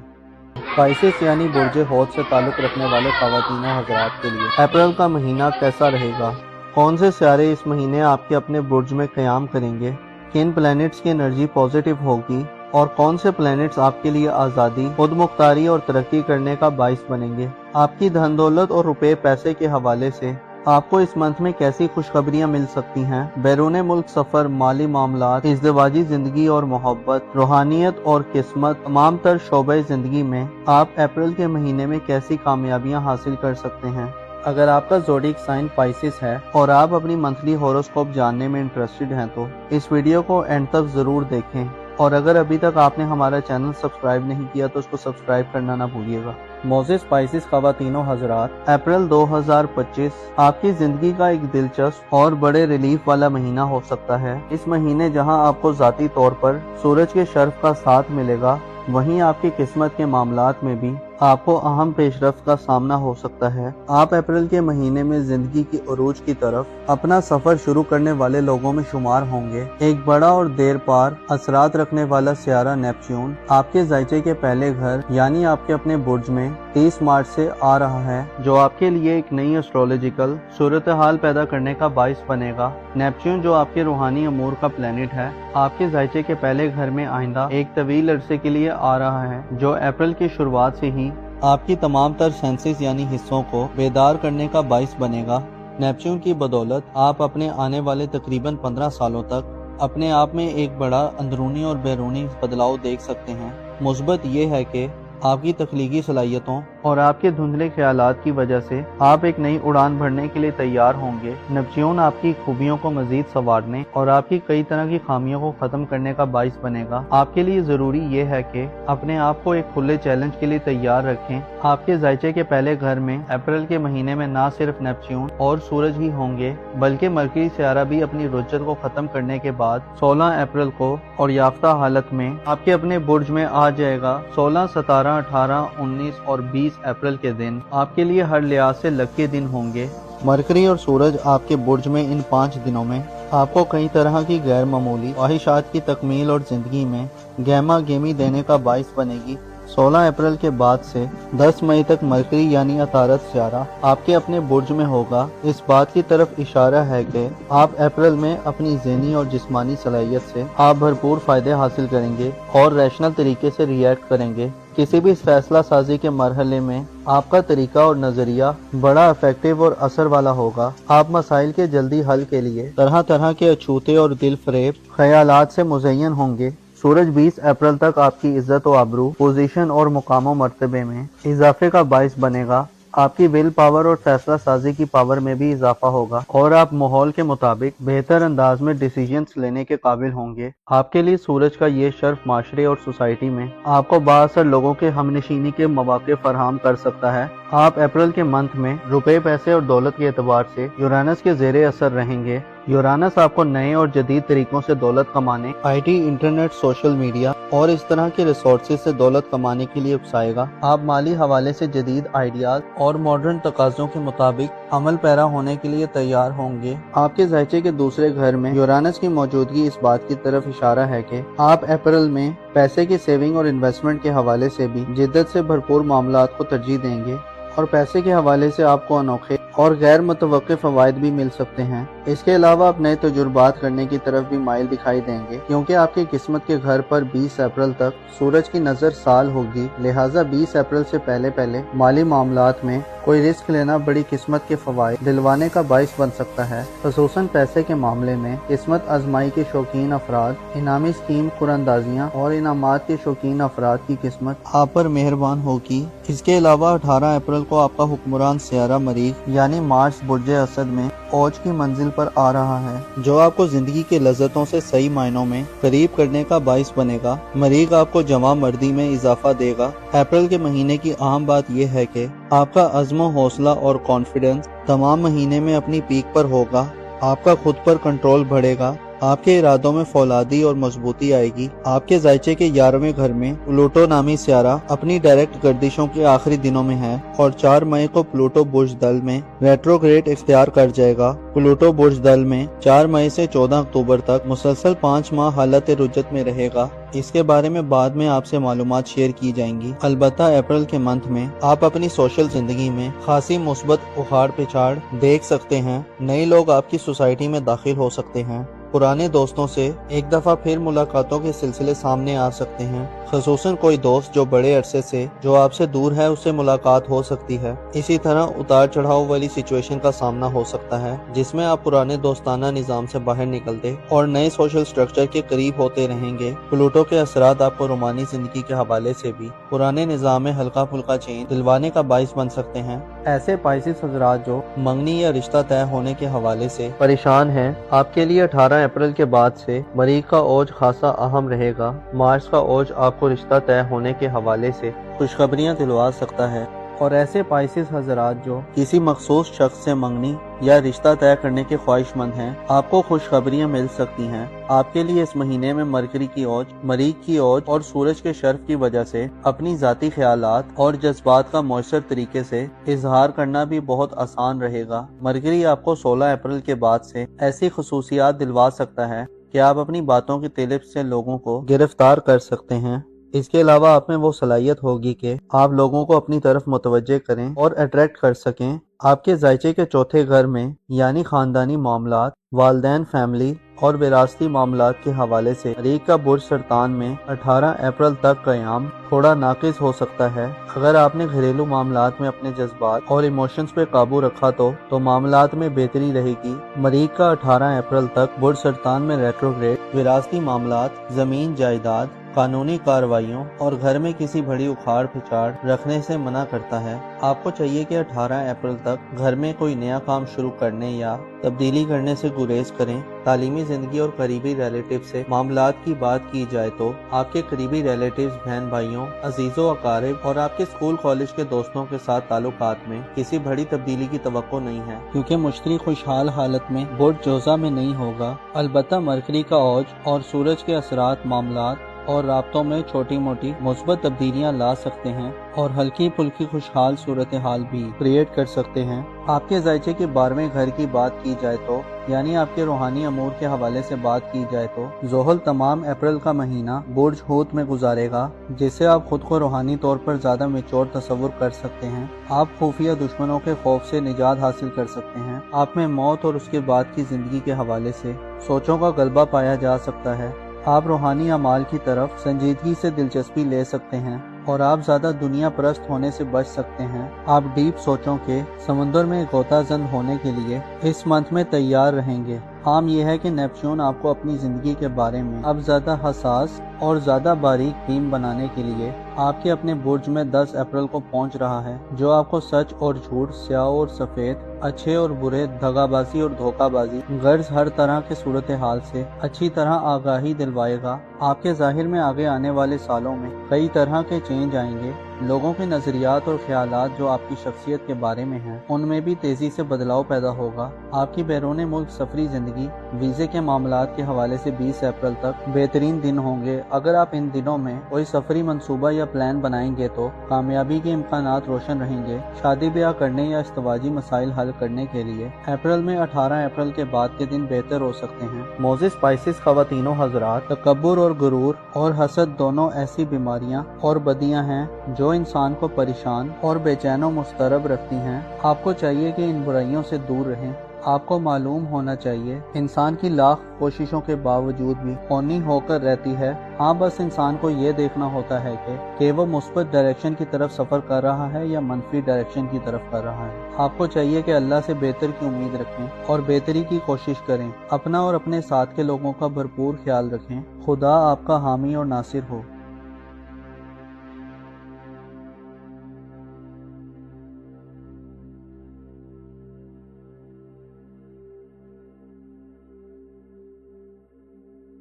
پائسس یعنی برج حوت سے تعلق رکھنے والے خواتین و حضرات کے لیے اپریل کا مہینہ کیسا رہے گا؟ کون سے سیارے اس مہینے آپ کے اپنے برج میں قیام کریں گے؟ کن پلینٹس کی انرجی پازیٹیو ہوگی اور کون سے پلینٹس آپ کے لیے آزادی، خود مختاری اور ترقی کرنے کا باعث بنیں گے؟ آپ کی دھن دولت اور روپے پیسے کے حوالے سے آپ کو اس منتھ میں کیسی خوشخبریاں مل سکتی ہیں؟ بیرون ملک سفر، مالی معاملات، ازدواجی زندگی اور محبت، روحانیت اور قسمت، تمام تر شعبۂ زندگی میں آپ اپریل کے مہینے میں کیسی کامیابیاں حاصل کر سکتے ہیں؟ اگر آپ کا زوڈیک سائن پائسس ہے اور آپ اپنی منتھلی ہوروسکوپ جاننے میں انٹرسٹڈ ہیں تو اس ویڈیو کو اینڈ تک ضرور دیکھیں، اور اگر ابھی تک آپ نے ہمارا چینل سبسکرائب نہیں کیا تو اس کو سبسکرائب کرنا نہ بھولیے گا۔ معزز پائسس خواتین و حضرات، اپریل 2025 آپ کی زندگی کا ایک دلچسپ اور بڑے ریلیف والا مہینہ ہو سکتا ہے۔ اس مہینے جہاں آپ کو ذاتی طور پر سورج کے شرف کا ساتھ ملے گا، وہیں آپ کی قسمت کے معاملات میں بھی آپ کو اہم پیش رفت کا سامنا ہو سکتا ہے۔ آپ اپریل کے مہینے میں زندگی کی عروج کی طرف اپنا سفر شروع کرنے والے لوگوں میں شمار ہوں گے۔ ایک بڑا اور دیر پار اثرات رکھنے والا سیارہ نیپچون آپ کے ذائچے کے پہلے گھر یعنی آپ کے اپنے برج میں 30 مارچ سے آ رہا ہے، جو آپ کے لیے ایک نئی ایسٹرولوجیکل صورتحال پیدا کرنے کا باعث بنے گا۔ نیپچون جو آپ کے روحانی امور کا پلینٹ ہے، آپ کے ذائچے کے پہلے گھر میں آئندہ ایک طویل عرصے کے لیے آ رہا ہے، جو اپریل کی شروعات سے ہی آپ کی تمام تر سینسز یعنی حصوں کو بیدار کرنے کا باعث بنے گا۔ نیپچون کی بدولت آپ اپنے آنے والے تقریباً 15 سالوں تک اپنے آپ میں ایک بڑا اندرونی اور بیرونی بدلاؤ دیکھ سکتے ہیں۔ مثبت یہ ہے کہ آپ کی تخلیقی صلاحیتوں اور آپ کے دھندلے خیالات کی وجہ سے آپ ایک نئی اڑان بھرنے کے لیے تیار ہوں گے۔ نیپچون آپ کی خوبیوں کو مزید سنوارنے اور آپ کی کئی طرح کی خامیوں کو ختم کرنے کا باعث بنے گا۔ آپ کے لیے ضروری یہ ہے کہ اپنے آپ کو ایک کھلے چیلنج کے لیے تیار رکھیں۔ آپ کے ذائچے کے پہلے گھر میں اپریل کے مہینے میں نہ صرف نیپچون اور سورج ہی ہوں گے، بلکہ مرکری سیارہ بھی اپنی رجت کو ختم کرنے کے بعد 16 اپریل کو اور یافتہ حالت میں آپ کے اپنے برج میں آ جائے گا۔ 16، 17، 18، 19 اور 20 اپریل کے دن آپ کے لیے ہر لحاظ سے لکی دن ہوں گے۔ مرکری اور سورج آپ کے برج میں ان 5 دنوں میں آپ کو کئی طرح کی غیر معمولی خواہشات کی تکمیل اور زندگی میں گہما گہمی دینے کا باعث بنے گی۔ 16 اپریل کے بعد سے 10 مئی تک مرکری یعنی عطارد سیارہ آپ کے اپنے برج میں ہوگا۔ اس بات کی طرف اشارہ ہے کہ آپ اپریل میں اپنی ذہنی اور جسمانی صلاحیت سے آپ بھرپور فائدے حاصل کریں گے اور ریشنل طریقے سے ریئیکٹ کریں گے۔ کسی بھی فیصلہ سازی کے مرحلے میں آپ کا طریقہ اور نظریہ بڑا افیکٹو اور اثر والا ہوگا۔ آپ مسائل کے جلدی حل کے لیے طرح طرح کے اچھوتے اور دل فریب خیالات سے مزین ہوں گے۔ سورج 20 اپریل تک آپ کی عزت و آبرو، پوزیشن اور مقام و مرتبے میں اضافے کا باعث بنے گا۔ آپ کی ول پاور اور فیصلہ سازی کی پاور میں بھی اضافہ ہوگا اور آپ ماحول کے مطابق بہتر انداز میں ڈیسیژنز لینے کے قابل ہوں گے۔ آپ کے لیے سورج کا یہ شرف معاشرے اور سوسائٹی میں آپ کو بااثر لوگوں کے ہم نشینی کے مواقع فراہم کر سکتا ہے۔ آپ اپریل کے منتھ میں روپے، پیسے اور دولت کے اعتبار سے یورانس کے زیر اثر رہیں گے۔ یورانس آپ کو نئے اور جدید طریقوں سے دولت کمانے، I T, internet, social media اور اس طرح کے ریسورسز سے دولت کمانے کے لیے اکسائے گا۔ آپ مالی حوالے سے جدید آئیڈیاز اور ماڈرن تقاضوں کے مطابق عمل پیرا ہونے کے لیے تیار ہوں گے۔ آپ کے ذائچے کے دوسرے گھر میں یورانس کی موجودگی اس بات کی طرف اشارہ ہے کہ آپ اپریل میں پیسے کی سیونگ اور انویسٹمنٹ کے حوالے سے بھی جدت سے بھرپور معاملات کو ترجیح دیں گے اور پیسے کے حوالے سے آپ کو انوکھے اور غیر متوقع فوائد بھی مل سکتے ہیں۔ اس کے علاوہ آپ نئے تجربات کرنے کی طرف بھی مائل دکھائی دیں گے، کیونکہ آپ کی قسمت کے گھر پر 20 اپریل تک سورج کی نظر سال ہوگی، لہٰذا 20 اپریل سے پہلے مالی معاملات میں کوئی رسک لینا بڑی قسمت کے فوائد دلوانے کا باعث بن سکتا ہے۔ خصوصاً پیسے کے معاملے میں قسمت آزمائی کے شوقین افراد، انعامی اسکیم قراندازیاں اور انعامات کے شوقین افراد کی قسمت آپ پر مہربان ہوگی۔ اس کے علاوہ 18 اپریل کو آپ کا حکمران سیارہ مریخ یعنی مارس برج اسد میں اوج کی منزل پر آ رہا ہے، جو آپ کو زندگی کے لذتوں سے صحیح معنوں میں قریب کرنے کا باعث بنے گا۔ مریخ آپ کو جواں مردی میں اضافہ دے گا۔ اپریل کے مہینے کی اہم بات یہ ہے کہ آپ کا عزم و حوصلہ اور کانفیڈنس تمام مہینے میں اپنی پیک پر ہوگا۔ آپ کا خود پر کنٹرول بڑھے گا، آپ کے ارادوں میں فولادی اور مضبوطی آئے گی۔ آپ کے ذائچے کے 11ویں گھر میں پلوٹو نامی سیارہ اپنی ڈائریکٹ گردشوں کے آخری دنوں میں ہے اور 4 مئی کو پلوٹو برج دل میں ریٹروگریڈ اختیار کر جائے گا۔ پلوٹو برج دل میں 4 مئی سے 14 اکتوبر تک مسلسل 5 ماہ حالت رجت میں رہے گا۔ اس کے بارے میں بعد میں آپ سے معلومات شیئر کی جائیں گی۔ البتہ اپریل کے منتھ میں آپ اپنی سوشل زندگی میں خاصی مثبت اخاڑ پچھاڑ دیکھ سکتے ہیں۔ نئے لوگ آپ کی سوسائٹی میں داخل ہو سکتے ہیں۔ پرانے دوستوں سے ایک دفعہ پھر ملاقاتوں کے سلسلے سامنے آ سکتے ہیں، خصوصاً کوئی دوست جو بڑے عرصے سے جو آپ سے دور ہے اس سے ملاقات ہو سکتی ہے۔ اسی طرح اتار چڑھاؤ والی سچویشن کا سامنا ہو سکتا ہے جس میں آپ پرانے دوستانہ نظام سے باہر نکلتے اور نئے سوشل سٹرکچر کے قریب ہوتے رہیں گے۔ پلوٹو کے اثرات آپ کو رومانی زندگی کے حوالے سے بھی پرانے نظام میں ہلکا پھلکا چینج دلوانے کا باعث بن سکتے ہیں۔ ایسے پائسس حضرات جو منگنی یا رشتہ طے ہونے کے حوالے سے پریشان ہیں، آپ کے لیے 18 اپریل کے بعد سے مریخ کا اوج خاصا اہم رہے گا۔ مارس کا اوج آپ کو رشتہ طے ہونے کے حوالے سے خوشخبریاں دلوا سکتا ہے، اور ایسے پائسس حضرات جو کسی مخصوص شخص سے منگنی یا رشتہ طے کرنے کے خواہش مند ہیں، آپ کو خوشخبریاں مل سکتی ہیں۔ آپ کے لیے اس مہینے میں مرکری کی اوج، مریخ کی اوج اور سورج کے شرف کی وجہ سے اپنی ذاتی خیالات اور جذبات کا مؤثر طریقے سے اظہار کرنا بھی بہت آسان رہے گا۔ مرکری آپ کو 16 اپریل کے بعد سے ایسی خصوصیات دلوا سکتا ہے کہ آپ اپنی باتوں کی طلب سے لوگوں کو گرفتار کر سکتے ہیں۔ اس کے علاوہ آپ میں وہ صلاحیت ہوگی کہ آپ لوگوں کو اپنی طرف متوجہ کریں اور اٹریکٹ کر سکیں۔ آپ کے ذائچے کے 4تھے گھر میں یعنی خاندانی معاملات، والدین، فیملی اور وراثتی معاملات کے حوالے سے مریخ کا برج سرطان میں 18 اپریل تک قیام تھوڑا ناقص ہو سکتا ہے۔ اگر آپ نے گھریلو معاملات میں اپنے جذبات اور ایموشنز پہ قابو رکھا تو معاملات میں بہتری رہے گی۔ مریخ کا 18 اپریل تک برج سرطان میں ریٹروگریڈ وراثتی معاملات، زمین جائیداد، قانونی کارروائیوں اور گھر میں کسی بڑی اکھاڑ پھچاڑ رکھنے سے منع کرتا ہے۔ آپ کو چاہیے کہ 18 اپریل تک گھر میں کوئی نیا کام شروع کرنے یا تبدیلی کرنے سے گریز کریں۔ تعلیمی زندگی اور قریبی ریلیٹیو سے معاملات کی بات کی جائے تو آپ کے قریبی ریلیٹیوز، بہن بھائیوں، عزیز و اقارب اور آپ کے اسکول کالج کے دوستوں کے ساتھ تعلقات میں کسی بڑی تبدیلی کی توقع نہیں ہے، کیونکہ مشتری خوشحال حالت میں برج جوزہ میں نہیں ہوگا۔ البتہ مرکری کا اوج اور سورج کے اثرات معاملات اور رابطوں میں چھوٹی موٹی مثبت تبدیلیاں لا سکتے ہیں اور ہلکی پھلکی خوشحال صورتحال بھی کریٹ کر سکتے ہیں۔ آپ کے ذائچے کے 12ویں گھر کی بات کی جائے تو یعنی آپ کے روحانی امور کے حوالے سے بات کی جائے تو زحل تمام اپریل کا مہینہ برج حوت میں گزارے گا، جس سے آپ خود کو روحانی طور پر زیادہ میچور تصور کر سکتے ہیں۔ آپ خفیہ دشمنوں کے خوف سے نجات حاصل کر سکتے ہیں۔ آپ میں موت اور اس کے بعد کی زندگی کے حوالے سے سوچوں کا غلبہ پایا جا سکتا ہے۔ آپ روحانی اعمال کی طرف سنجیدگی سے دلچسپی لے سکتے ہیں اور آپ زیادہ دنیا پرست ہونے سے بچ سکتے ہیں۔ آپ ڈیپ سوچوں کے سمندر میں غوطہ زن ہونے کے لیے اس منتھ میں تیار رہیں گے۔ عام یہ ہے کہ نیپچون آپ کو اپنی زندگی کے بارے میں اب زیادہ حساس اور زیادہ باریک بین بنانے کے لیے آپ کے اپنے برج میں 10 اپریل کو پہنچ رہا ہے، جو آپ کو سچ اور جھوٹ، سیاہ اور سفید، اچھے اور برے، دغا بازی اور دھوکہ بازی، غرض ہر طرح کے صورتحال سے اچھی طرح آگاہی دلوائے گا۔ آپ کے ظاہر میں آگے آنے والے سالوں میں کئی طرح کے چینج آئیں گے۔ لوگوں کے نظریات اور خیالات جو آپ کی شخصیت کے بارے میں ہیں، ان میں بھی تیزی سے بدلاؤ پیدا ہوگا۔ آپ کی بیرون ملک سفری زندگی، ویزے کے معاملات کے حوالے سے 20 اپریل تک بہترین دن ہوں گے۔ اگر آپ ان دنوں میں کوئی سفری منصوبہ یا प्लान बनाएंगे तो कामयाबी के इम्कानात रोशन रहेंगे। शादी ब्याह करने या इस्तवाजी मसाइल हल करने के लिए अप्रैल में 18 अप्रैल के बाद के दिन बेहतर हो सकते हैं। मोज़िस स्पाइसेस ख़वातीनो हज़रात, तकब्बुर और गुरूर और हसद दोनों ऐसी बीमारियां और बदियां हैं जो इंसान को परेशान और बेचैन और मुस्तरब रखती हैं। आपको चाहिए कि इन बुराइयों से दूर रहें। आपको मालूम होना चाहिए इंसान की लाख कोशिशों के बावजूद भी कौनी होकर रहती है। हाँ, बस इंसान को ये देखना होता है कि वो मुस्बत डायरेक्शन की तरफ सफ़र कर रहा है या मनफी डायरेक्शन की तरफ कर रहा है। आपको चाहिए कि अल्लाह से बेहतर की उम्मीद रखें और बेहतरी की कोशिश करें। अपना और अपने साथ के लोगों का भरपूर ख्याल रखें। खुदा आपका हामी और नासिर हो।